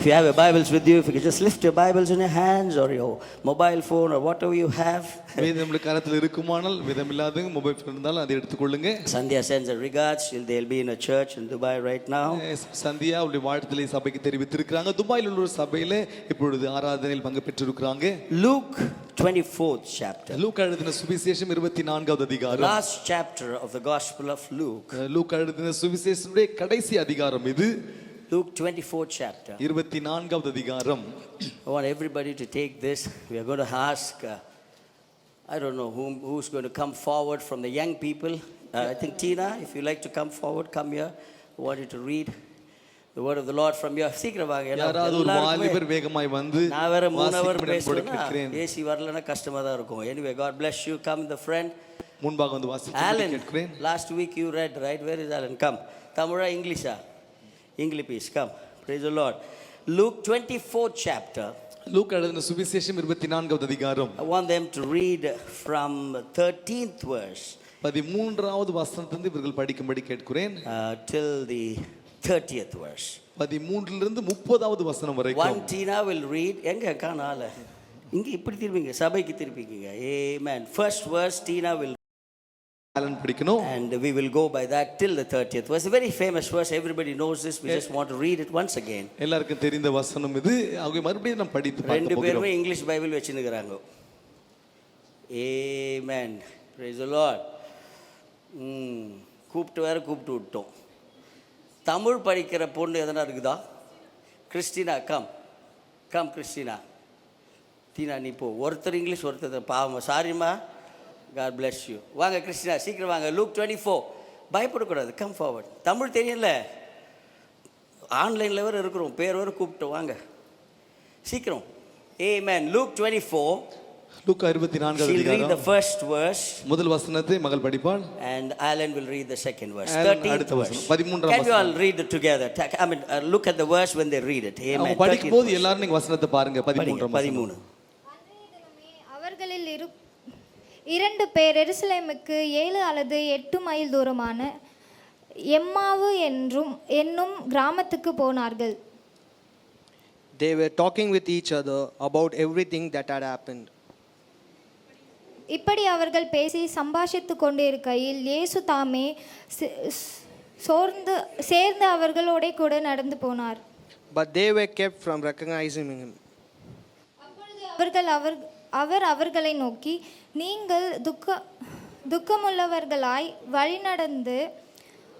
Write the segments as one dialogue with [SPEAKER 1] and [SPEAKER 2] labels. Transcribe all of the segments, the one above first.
[SPEAKER 1] you have your Bibles with you, if you could just lift your Bibles in your hands or your mobile phone or whatever you have.
[SPEAKER 2] வேதம் நம்முடைய கரத்தில் இருக்குமானால் வேதம் இல்லாதவங்க mobile phone இருந்தாலும் அதை எடுத்துக்கொள்ளுங்க.
[SPEAKER 1] Sandhya sends her regards. They'll be in a church in Dubai right now.
[SPEAKER 2] Sandhya அவருடைய வாழ்த்துதலை சபைக்கு தெரிவித்திருக்கிறாங்க. துபாயில் உள்ள ஒரு சபையில இப்பொழுது ஆராதனையில் பங்கு பெற்றிருக்கிறாங்க.
[SPEAKER 1] Luke 24th chapter.
[SPEAKER 2] லூக்கா எழுதின சுவிசேஷம் 24வது அதிகாரம்.
[SPEAKER 1] Last chapter of the Gospel of Luke.
[SPEAKER 2] லூக்கா எழுதின சுவிசேஷத்துடைய கடைசி அதிகாரம் இது.
[SPEAKER 1] Luke 24th chapter.
[SPEAKER 2] 24வது அதிகாரம்.
[SPEAKER 1] I want everybody to take this. We are going to ask I don't know who's going to come forward from the young people. I think Tina, if you like to come forward, come here. I want you to read the word of the Lord from your சீக்கிரம் வாங்க.
[SPEAKER 2] யாராவது ஒரு வாலிபர் வேகமாய் வந்து
[SPEAKER 1] நான் வேற 3 hour பேசுறேன். ஏசி வரலனா கஷ்டமா தான் இருக்கும். Anyway, God bless you. Come in the front.
[SPEAKER 2] முன்பாக வந்து வாசிக்க கேட்கிறேன்.
[SPEAKER 1] Last week you read, right? Where is Alan? Come. Tamura Englisha. English please. Come. Praise the Lord. Luke 24th chapter.
[SPEAKER 2] லூக்கா எழுதின சுவிசேஷம் 24வது அதிகாரம்.
[SPEAKER 1] I want them to read from 13th verse.
[SPEAKER 2] 13வது வசனத்திலிருந்து இவர்கள் படிக்கும்படி கேட்கிறேன்.
[SPEAKER 1] Till the 30th verse.
[SPEAKER 2] 13லிருந்து 30வது வசனம் வரைக்கும்.
[SPEAKER 1] One Tina will read. எங்க காணால இங்க இப்படி திரும்பிங்க, சபைக்கு திரும்பிங்க. Amen. First verse Tina will
[SPEAKER 2] Alan படிக்கணும்.
[SPEAKER 1] And we will go by that till the 30th verse. A very famous verse. Everybody knows this. We just want to read it once again.
[SPEAKER 2] எல்லாருக்கும் தெரிந்த வசனம் இது. அவங்க மறுபடியும் நாம் படித்து பார்க்க போகிறோம். ரெண்டு
[SPEAKER 1] பேருமே இங்கிலீஷ் பைபிள் வச்சிருக்காங்க. Amen. Praise the Lord. கூப்பிட்டு விட்டோம். தமிழ் படிக்கிற பொண்ணு எதனா இருக்குதா? Christina come Christina. தீனா நீ போ. ஒருத்தர் இங்கிலீஷ் ஒருத்தர் பாவமா. சாரிம்மா. God bless you. வாங்க கிறிஸ்டினா சீக்கிரம் வாங்க. Luke 24. பயப்படக்கூடாது. Come forward. தமிழ் தெரியல. ஆன்லைனில் வேறு இருக்கிறோம். பேர் வேறு கூப்பிட்டு வாங்க சீக்கிரம். Amen. Luke 24.
[SPEAKER 2] லூக்கா 24வது அதிகாரம்.
[SPEAKER 1] She'll read the first verse.
[SPEAKER 2] முதல் வசனத்தை மகள் படிப்பாள்.
[SPEAKER 1] And Alan will read the second verse. 13th verse.
[SPEAKER 2] 13வது
[SPEAKER 1] Can you all read it together? I mean look at the verse when they read it. Amen.
[SPEAKER 2] அவங்க படிக்கும்போது எல்லாரும் நீங்க வசனத்தை பாருங்க. 13.
[SPEAKER 3] அவர்களில் 2 பேர் எருசலேமுக்கு 7 அல்லது 8 மைல் தூரமான எம்மாவு என்னும் கிராமத்துக்கு போனார்கள்.
[SPEAKER 4] They were talking with each other about everything that had happened.
[SPEAKER 3] இப்படி அவர்கள் பேசி சம்பாஷித்துக் கொண்டிருக்கையில் இயேசு தாமே சேர்ந்து அவர்களோட கூட நடந்து போனார்.
[SPEAKER 4] But they were kept from recognizing him.
[SPEAKER 3] அப்பொழுது அவர் அவர்களை நோக்கி, நீங்கள் துக்கமுள்ளவர்களாய் வழிநடந்து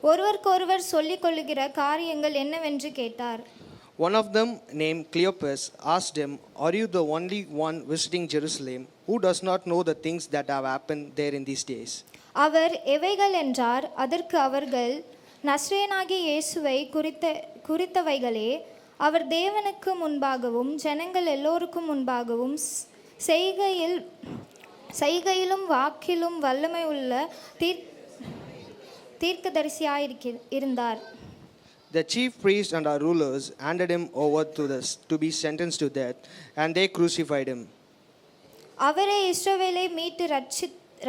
[SPEAKER 3] ஒருவருக்கொருவர் சொல்லிக் கொள்ளுகிற காரியங்கள் என்னவென்று கேட்டார்.
[SPEAKER 4] One of them, named Cleopas, asked him, "Are you the only one visiting Jerusalem who does not know the things that have happened there in these days?"
[SPEAKER 3] அவர் எவைகள் என்றார். அதற்கு அவர்கள், நசரேயனாகிய இயேசுவை குறித்தவைகளே. அவர் தேவனுக்கு முன்பாகவும் ஜனங்கள் எல்லோருக்கும் முன்பாகவும் செய்கையிலும் வாக்கிலும் வல்லமை உள்ள தீர்க்கதரிசியாயிருந்தார்.
[SPEAKER 4] The chief priests and our rulers handed him over to be sentenced to death, and they crucified him.
[SPEAKER 3] அவரே இஸ்ரவேலை மீட்டு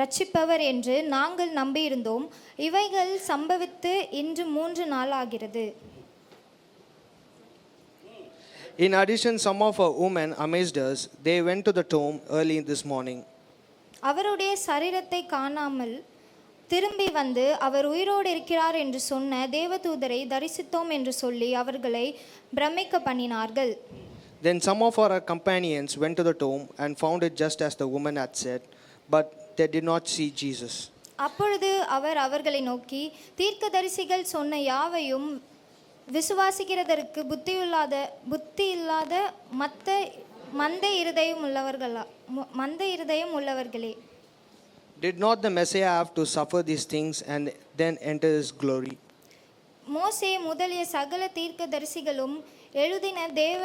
[SPEAKER 3] ரட்சிப்பவர் என்று நாங்கள் நம்பியிருந்தோம். இவைகள் சம்பவித்து இன்று 3 நாள் ஆகிறது.
[SPEAKER 4] In addition, some of our women amazed us. They went to the tomb early this morning.
[SPEAKER 3] அவருடைய சரீரத்தை காணாமல் திரும்பி வந்து அவர் உயிரோடு இருக்கிறார் என்று சொன்ன தேவதூதரை தரிசித்தோம் என்று சொல்லி அவர்களை பிரமிக்க பண்ணினார்கள்.
[SPEAKER 4] Then some of our companions went to the tomb and found it just as the woman had said, but they did not see Jesus.
[SPEAKER 3] அப்பொழுது அவர் அவர்களை நோக்கி, தீர்க்கதரிசிகள் சொன்ன யாவையும் விசுவாசிக்கிறதற்கு புத்தி இல்லாத மந்த இருதயம் உள்ளவர்களே.
[SPEAKER 4] Did not the Messiah have to suffer these things and then enter his glory?
[SPEAKER 3] மோசே முதலிய சகல தீர்க்கதரிசிகளும் எழுதின தேவ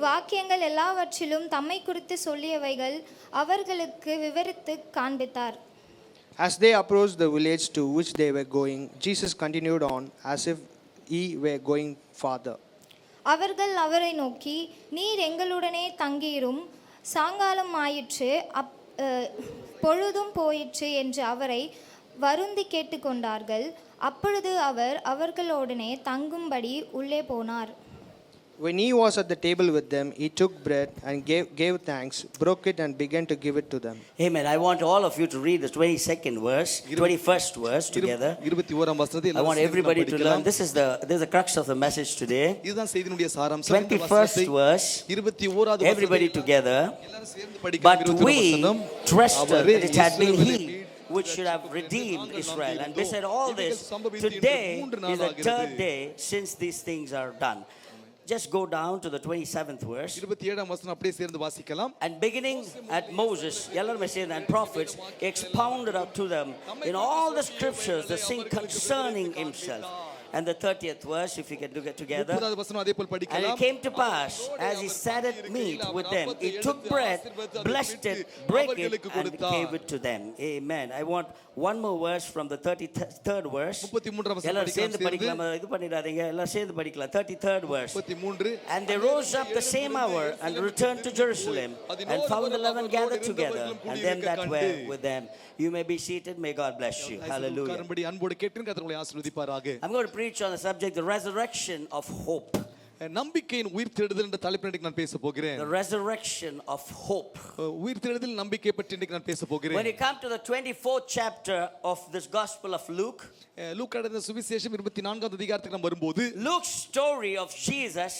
[SPEAKER 3] வாக்கியங்கள் எல்லாவற்றிலும் தம்மை குறித்து சொல்லியவைகள் அவர்களுக்கு விவரித்து காண்பித்தார்.
[SPEAKER 4] As they approached the village to which they were going, Jesus continued on as if he were going farther.
[SPEAKER 3] அவர்கள் அவரை நோக்கி, நீர் எங்களுடனே தங்கியிரும், சாயங்காலம் ஆயிற்று, பொழுதும் போயிற்று என்று அவரை வருந்தி கேட்டுக்கொண்டார்கள். அப்பொழுது அவர் அவர்களோடனே தங்கும்படி உள்ளே போனார்.
[SPEAKER 4] When he was at the table with them, he took bread and gave thanks, broke it and began to give it to them.
[SPEAKER 1] Amen. I want all of you to read the 22nd verse, 21st verse together.
[SPEAKER 2] 21ஆம் வசனத்தை
[SPEAKER 1] I want everybody to learn. This is the crux of the message today.
[SPEAKER 2] இதுதான் செய்தியினுடைய சாராம்சம்.
[SPEAKER 1] 21st verse.
[SPEAKER 2] 21வது
[SPEAKER 1] Everybody together.
[SPEAKER 2] எல்லாரும் சேர்ந்து படிக்கலாம்.
[SPEAKER 1] But we trusted that it had been He which should have redeemed Israel. And beside all this, today is the third day since these things are done. Just go down to the 27th verse.
[SPEAKER 2] 27ஆம் வசனம் அப்படியே சேர்ந்து வாசிக்கலாம்.
[SPEAKER 1] And beginning at Moses, and prophets expounded up to them in all the scriptures the thing concerning himself. And the 30th verse, if you can do it together.
[SPEAKER 2] 30வது வசனம் அதே போல்
[SPEAKER 1] And
[SPEAKER 2] படிக்கலாம்.
[SPEAKER 1] it came to pass, as he sat at meat with them, he took bread, blessed it, brake it, and gave it to them. Amen. I want one more verse from the 33rd verse.
[SPEAKER 2] 33ஆம் வசனம்
[SPEAKER 1] எல்லாரும் சேர்ந்து
[SPEAKER 2] படிக்கலாம்.
[SPEAKER 1] படிக்கலாம், இது பண்ணிடாதீங்க, எல்லாரும் சேர்ந்து படிக்கலாம். 33rd verse.
[SPEAKER 2] 33.
[SPEAKER 1] And they rose up the same hour and returned to Jerusalem and found the 11 gathered together and them that were with them. You may be seated. May God bless you. Hallelujah.
[SPEAKER 2] உட்காரும்படி அன்போடு கேட்டு கர்த்தர் உங்களை ஆசீர்வதிப்பாராக.
[SPEAKER 1] I'm going to preach on the subject, the resurrection of hope.
[SPEAKER 2] நம்பிக்கையின் உயிர்த்தெழுதல் என்ற தலைப்பில் இன்றைக்கு நான் பேச போகிறேன்.
[SPEAKER 1] The resurrection of hope.
[SPEAKER 2] உயிர்த்தெழுதல் நம்பிக்கை பற்றி இன்றைக்கு நான் பேச போகிறேன்.
[SPEAKER 1] When you come to the 24th chapter of this Gospel of Luke,
[SPEAKER 2] லூக்கா எழுதின சுவிசேஷம் 24ஆம் அதிகாரத்துக்கு நாம் வரும்போது,
[SPEAKER 1] Luke's story of Jesus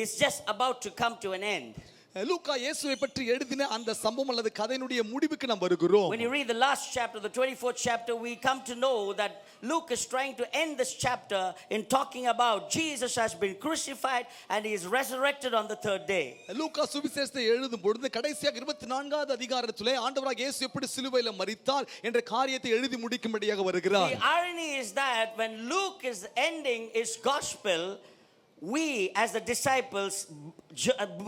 [SPEAKER 1] is just about to come to an end.
[SPEAKER 2] லூக்கா இயேசுவை பற்றி எழுதின அந்த சம்பவம் அல்லது கதையினுடைய முடிவுக்கு நாம் வருகிறோம்.
[SPEAKER 1] When you read the last chapter, the 24th chapter, we come to know that Luke is trying to end this chapter in talking about Jesus has been crucified and he is resurrected on the third day.
[SPEAKER 2] லூக்கா சுவிசேஷத்தை எழுதும் பொழுது கடைசியாக 24வது அதிகாரத்திலே ஆண்டவராகிய இயேசு எப்படி சிலுவையில் மரித்தார் என்ற காரியத்தை எழுதி முடிக்கும்படியாக வருகிறார்.
[SPEAKER 1] The irony is that when Luke is ending his gospel, we as the disciples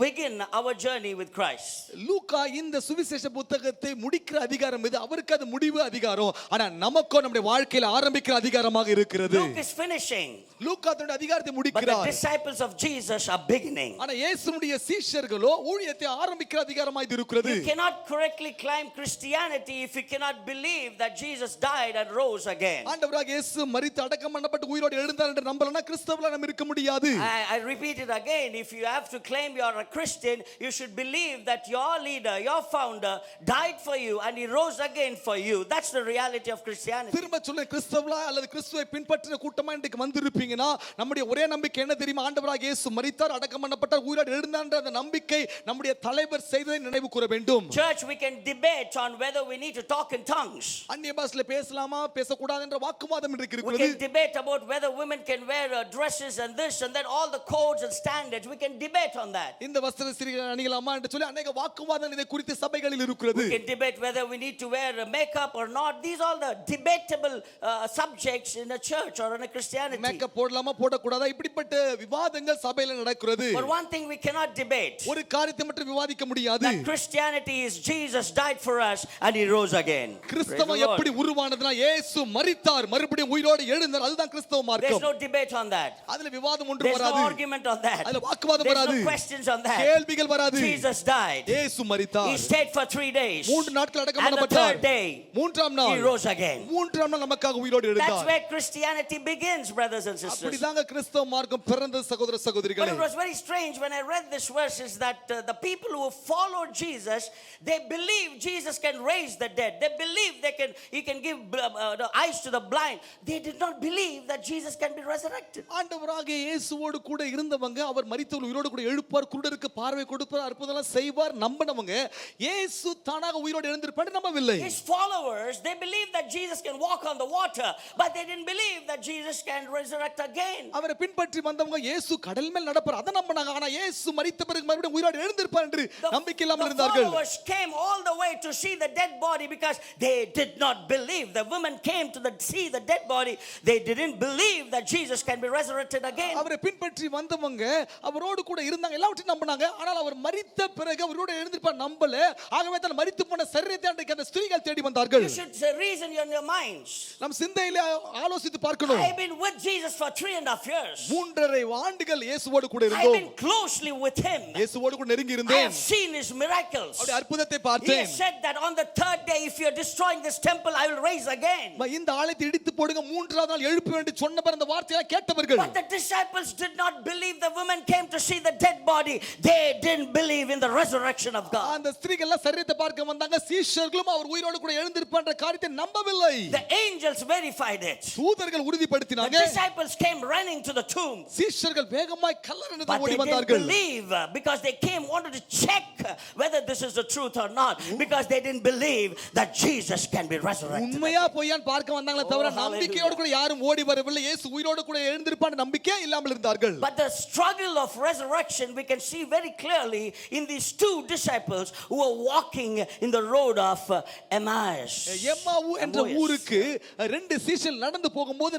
[SPEAKER 1] begin our journey with Christ.
[SPEAKER 2] லூக்கா இந்த சுவிசேஷ புத்தகத்தை முடிக்கிற அதிகாரம் இது, அவருக்கு அது முடிவு அதிகாரம். ஆனா நமக்கோ நம்முடைய வாழ்க்கையில ஆரம்பிக்கிற அதிகாரமாக இருக்கிறது.
[SPEAKER 1] Luke is finishing.
[SPEAKER 2] லூக்கா தன்னுடைய அதிகாரத்தை
[SPEAKER 1] But
[SPEAKER 2] முடிக்கிறார்.
[SPEAKER 1] the disciples of Jesus are beginning.
[SPEAKER 2] ஆனா இயேசுவுடைய சீஷர்களோ ஊழியத்தை ஆரம்பிக்கிற அதிகாரமாக இது இருக்கிறது.
[SPEAKER 1] You cannot correctly claim Christianity if you cannot believe that Jesus died and rose again.
[SPEAKER 2] ஆண்டவராகிய இயேசு மரித்து அடக்கம் பண்ணப்பட்டு உயிரோடு எழுந்தார் என்று நம்பலனா கிறிஸ்தவர்களா நாம் இருக்க முடியாது.
[SPEAKER 1] I repeat it again. If you have to claim you are a Christian, you should believe that your leader, your founder died for you and he rose again for you. That's the reality of Christianity.
[SPEAKER 2] திரும்ப சொல்ல கிறிஸ்தவர்களா அல்லது கிறிஸ்துவை பின்பற்றின கூட்டமா இன்றைக்கு வந்திருப்பீங்கன்னா நம்முடைய ஒரே நம்பிக்கை என்ன தெரியுமா? ஆண்டவராகிய இயேசு மரித்தார், அடக்கம் பண்ணப்பட்டார், உயிரோடு எழுந்தார் அந்த நம்பிக்கை நம்முடைய தலைவர் செய்ததை நினைவு கூற வேண்டும்.
[SPEAKER 1] Church, we can debate on whether we need to talk in tongues.
[SPEAKER 2] அந்நிய பாஷையில பேசலாமா பேசக்கூடாது என்ற வாக்குவாதம் இன்றைக்கு
[SPEAKER 1] We
[SPEAKER 2] இருக்கிறது.
[SPEAKER 1] can debate about whether women can wear dresses and this and that, all the codes and standards. We can debate on that.
[SPEAKER 2] இந்த வஸ்திர சிறிய அணியலாமா என்று சொல்லி अनेक வாக்குவாதம் இதை குறித்து சபைகளில் இருக்கிறது.
[SPEAKER 1] We can debate whether we need to wear makeup or not. These are the debatable subjects in a church or in a Christianity.
[SPEAKER 2] Makeup போடலாமா போடக்கூடாதா இப்படிப்பட்ட விவாதங்கள் சபையில நடக்கிறது.
[SPEAKER 1] But one thing we cannot debate.
[SPEAKER 2] ஒரு காரியத்தை மட்டும் விவாதிக்க முடியாது.
[SPEAKER 1] That Christianity is Jesus died for us and he rose again.
[SPEAKER 2] கிறிஸ்தவம் எப்படி உருவானதுனா இயேசு மரித்தார் மறுபடியும் உயிரோடு எழுந்தார், அதுதான் கிறிஸ்தவ மார்க்கம்.
[SPEAKER 1] There's no debate on that.
[SPEAKER 2] அதுல விவாதம் ஒன்று
[SPEAKER 1] There's
[SPEAKER 2] வராது.
[SPEAKER 1] no argument on that.
[SPEAKER 2] அதுல வாக்குவாதம்
[SPEAKER 1] There's
[SPEAKER 2] வராது.
[SPEAKER 1] no questions on that.
[SPEAKER 2] கேள்விகள் வராது.
[SPEAKER 1] Jesus died.
[SPEAKER 2] இயேசு மரித்தார்.
[SPEAKER 1] He stayed for 3 days.
[SPEAKER 2] 3 நாட்கள் அடக்கம்
[SPEAKER 1] And the
[SPEAKER 2] பண்ணப்பட்டார்.
[SPEAKER 1] third day,
[SPEAKER 2] மூன்றாம் நாள்
[SPEAKER 1] he rose again.
[SPEAKER 2] மூன்றாம் நாள் நமக்காக உயிரோடு
[SPEAKER 1] That's
[SPEAKER 2] எழுந்தார்.
[SPEAKER 1] where Christianity begins, brothers and sisters.
[SPEAKER 2] அப்படிதாங்க கிறிஸ்தவ மார்க்கம் பிறந்தது சகோதர
[SPEAKER 1] But
[SPEAKER 2] சகோதரிகளே.
[SPEAKER 1] it was very strange when I read this verse is that the people who followed Jesus, they believe Jesus can raise the dead. They believe he can give the eyes to the blind. They did not believe that Jesus can be resurrected.
[SPEAKER 2] ஆண்டவராகிய இயேசுவோடு கூட இருந்தவங்க அவர் மரித்தவர் உயிரோடு கூட எழுப்பார், குருடருக்கு பார்வை கொடுப்பார், அற்புதம்லாம் செய்வார் நம்பினவங்க இயேசு தானாக உயிரோடு எழுந்திருப்பார் நம்பவில்லை.
[SPEAKER 1] His followers, they believed that Jesus can walk on the water, but they didn't believe that Jesus can resurrect again.
[SPEAKER 2] அவரை பின்பற்றி வந்தவங்க இயேசு கடல் மேல் நடப்பார் அத நம்பினாங்க. ஆனா இயேசு மரித்த பிறகு மறுபடியும் உயிரோடு எழுந்திருப்பார் என்று நம்பிக்கை இல்லாமல் இருந்தார்கள்.
[SPEAKER 1] The followers came all the way to see the dead body because they did not believe. The women came to see the dead body. They didn't believe that Jesus can be resurrected again.
[SPEAKER 2] அவரை பின்பற்றி வந்தவங்க அவரோடு கூட இருந்தாங்க. நம்பினாங்க, எல்லாவற்றையும் நம்பினாங்க. ஆனால் அவர் மரித்த பிறகு அவரோட எழுந்திருப்பார் நம்பல. ஆகவே தான் மரித்து போன சரீரத்தை அன்றைக்கு அந்த ஸ்திரீகள் தேடி வந்தார்கள்.
[SPEAKER 1] You should reason in your minds.
[SPEAKER 2] நம் சிந்தையிலே ஆலோசித்து பார்க்கணும்.
[SPEAKER 1] I've been with Jesus for 3.5 years.
[SPEAKER 2] 3.5 ஆண்டுகள் இயேசுவோடு கூட
[SPEAKER 1] I've
[SPEAKER 2] இருந்தோம்.
[SPEAKER 1] been closely with him.
[SPEAKER 2] இயேசுவோடு கூட நெருங்கி
[SPEAKER 1] I
[SPEAKER 2] இருந்தேன்.
[SPEAKER 1] have seen his miracles.
[SPEAKER 2] அவருடைய அற்புதத்தை
[SPEAKER 1] He
[SPEAKER 2] பார்த்தேன்.
[SPEAKER 1] has said that on the third day, if you are destroying this temple, I will raise again.
[SPEAKER 2] இந்த ஆலயத்தை இடித்து போடுங்க, மூன்றாவது நாள் எழுப்ப வேண்டும் சொன்னவர் அந்த வார்த்தையை கேட்டவர்கள்.
[SPEAKER 1] But the disciples did not believe. The women came to see the dead body. They didn't believe in the resurrection of God.
[SPEAKER 2] அந்த ஸ்திரீகள் எல்லாம் சரீரத்தை பார்க்க வந்தாங்க. சீஷர்களும் அவர் உயிரோடு கூட எழுந்திருப்பார்ன்ற காரியத்தை நம்பவில்லை.
[SPEAKER 1] The angels verified it.
[SPEAKER 2] தூதர்கள்
[SPEAKER 1] The
[SPEAKER 2] உறுதிப்படுத்தினாங்க.
[SPEAKER 1] disciples came running to the tomb.
[SPEAKER 2] சீஷர்கள் வேகமாய் கல்லறைக்கு
[SPEAKER 1] But
[SPEAKER 2] ஓடி
[SPEAKER 1] they didn't
[SPEAKER 2] வந்தார்கள்.
[SPEAKER 1] believe because they came, wanted to check whether this is the truth or not, because they didn't believe that Jesus can be resurrected.
[SPEAKER 2] உண்மையா பொய்யான்னு பார்க்க வந்தாங்களே தவிர
[SPEAKER 1] Oh, hallelujah.
[SPEAKER 2] நம்பிக்கையோடு கூட யாரும் ஓடி வரவில்லை. இயேசு உயிரோடு கூட எழுந்திருப்பார் நம்பிக்கை இல்லாமல் இருந்தார்கள்.
[SPEAKER 1] But the struggle of resurrection we can see very clearly in these two disciples who were walking in the road of Emmaus.
[SPEAKER 2] எம்மாவு என்ற ஊருக்கு ரெண்டு சீஷர்கள் நடந்து போகும்போது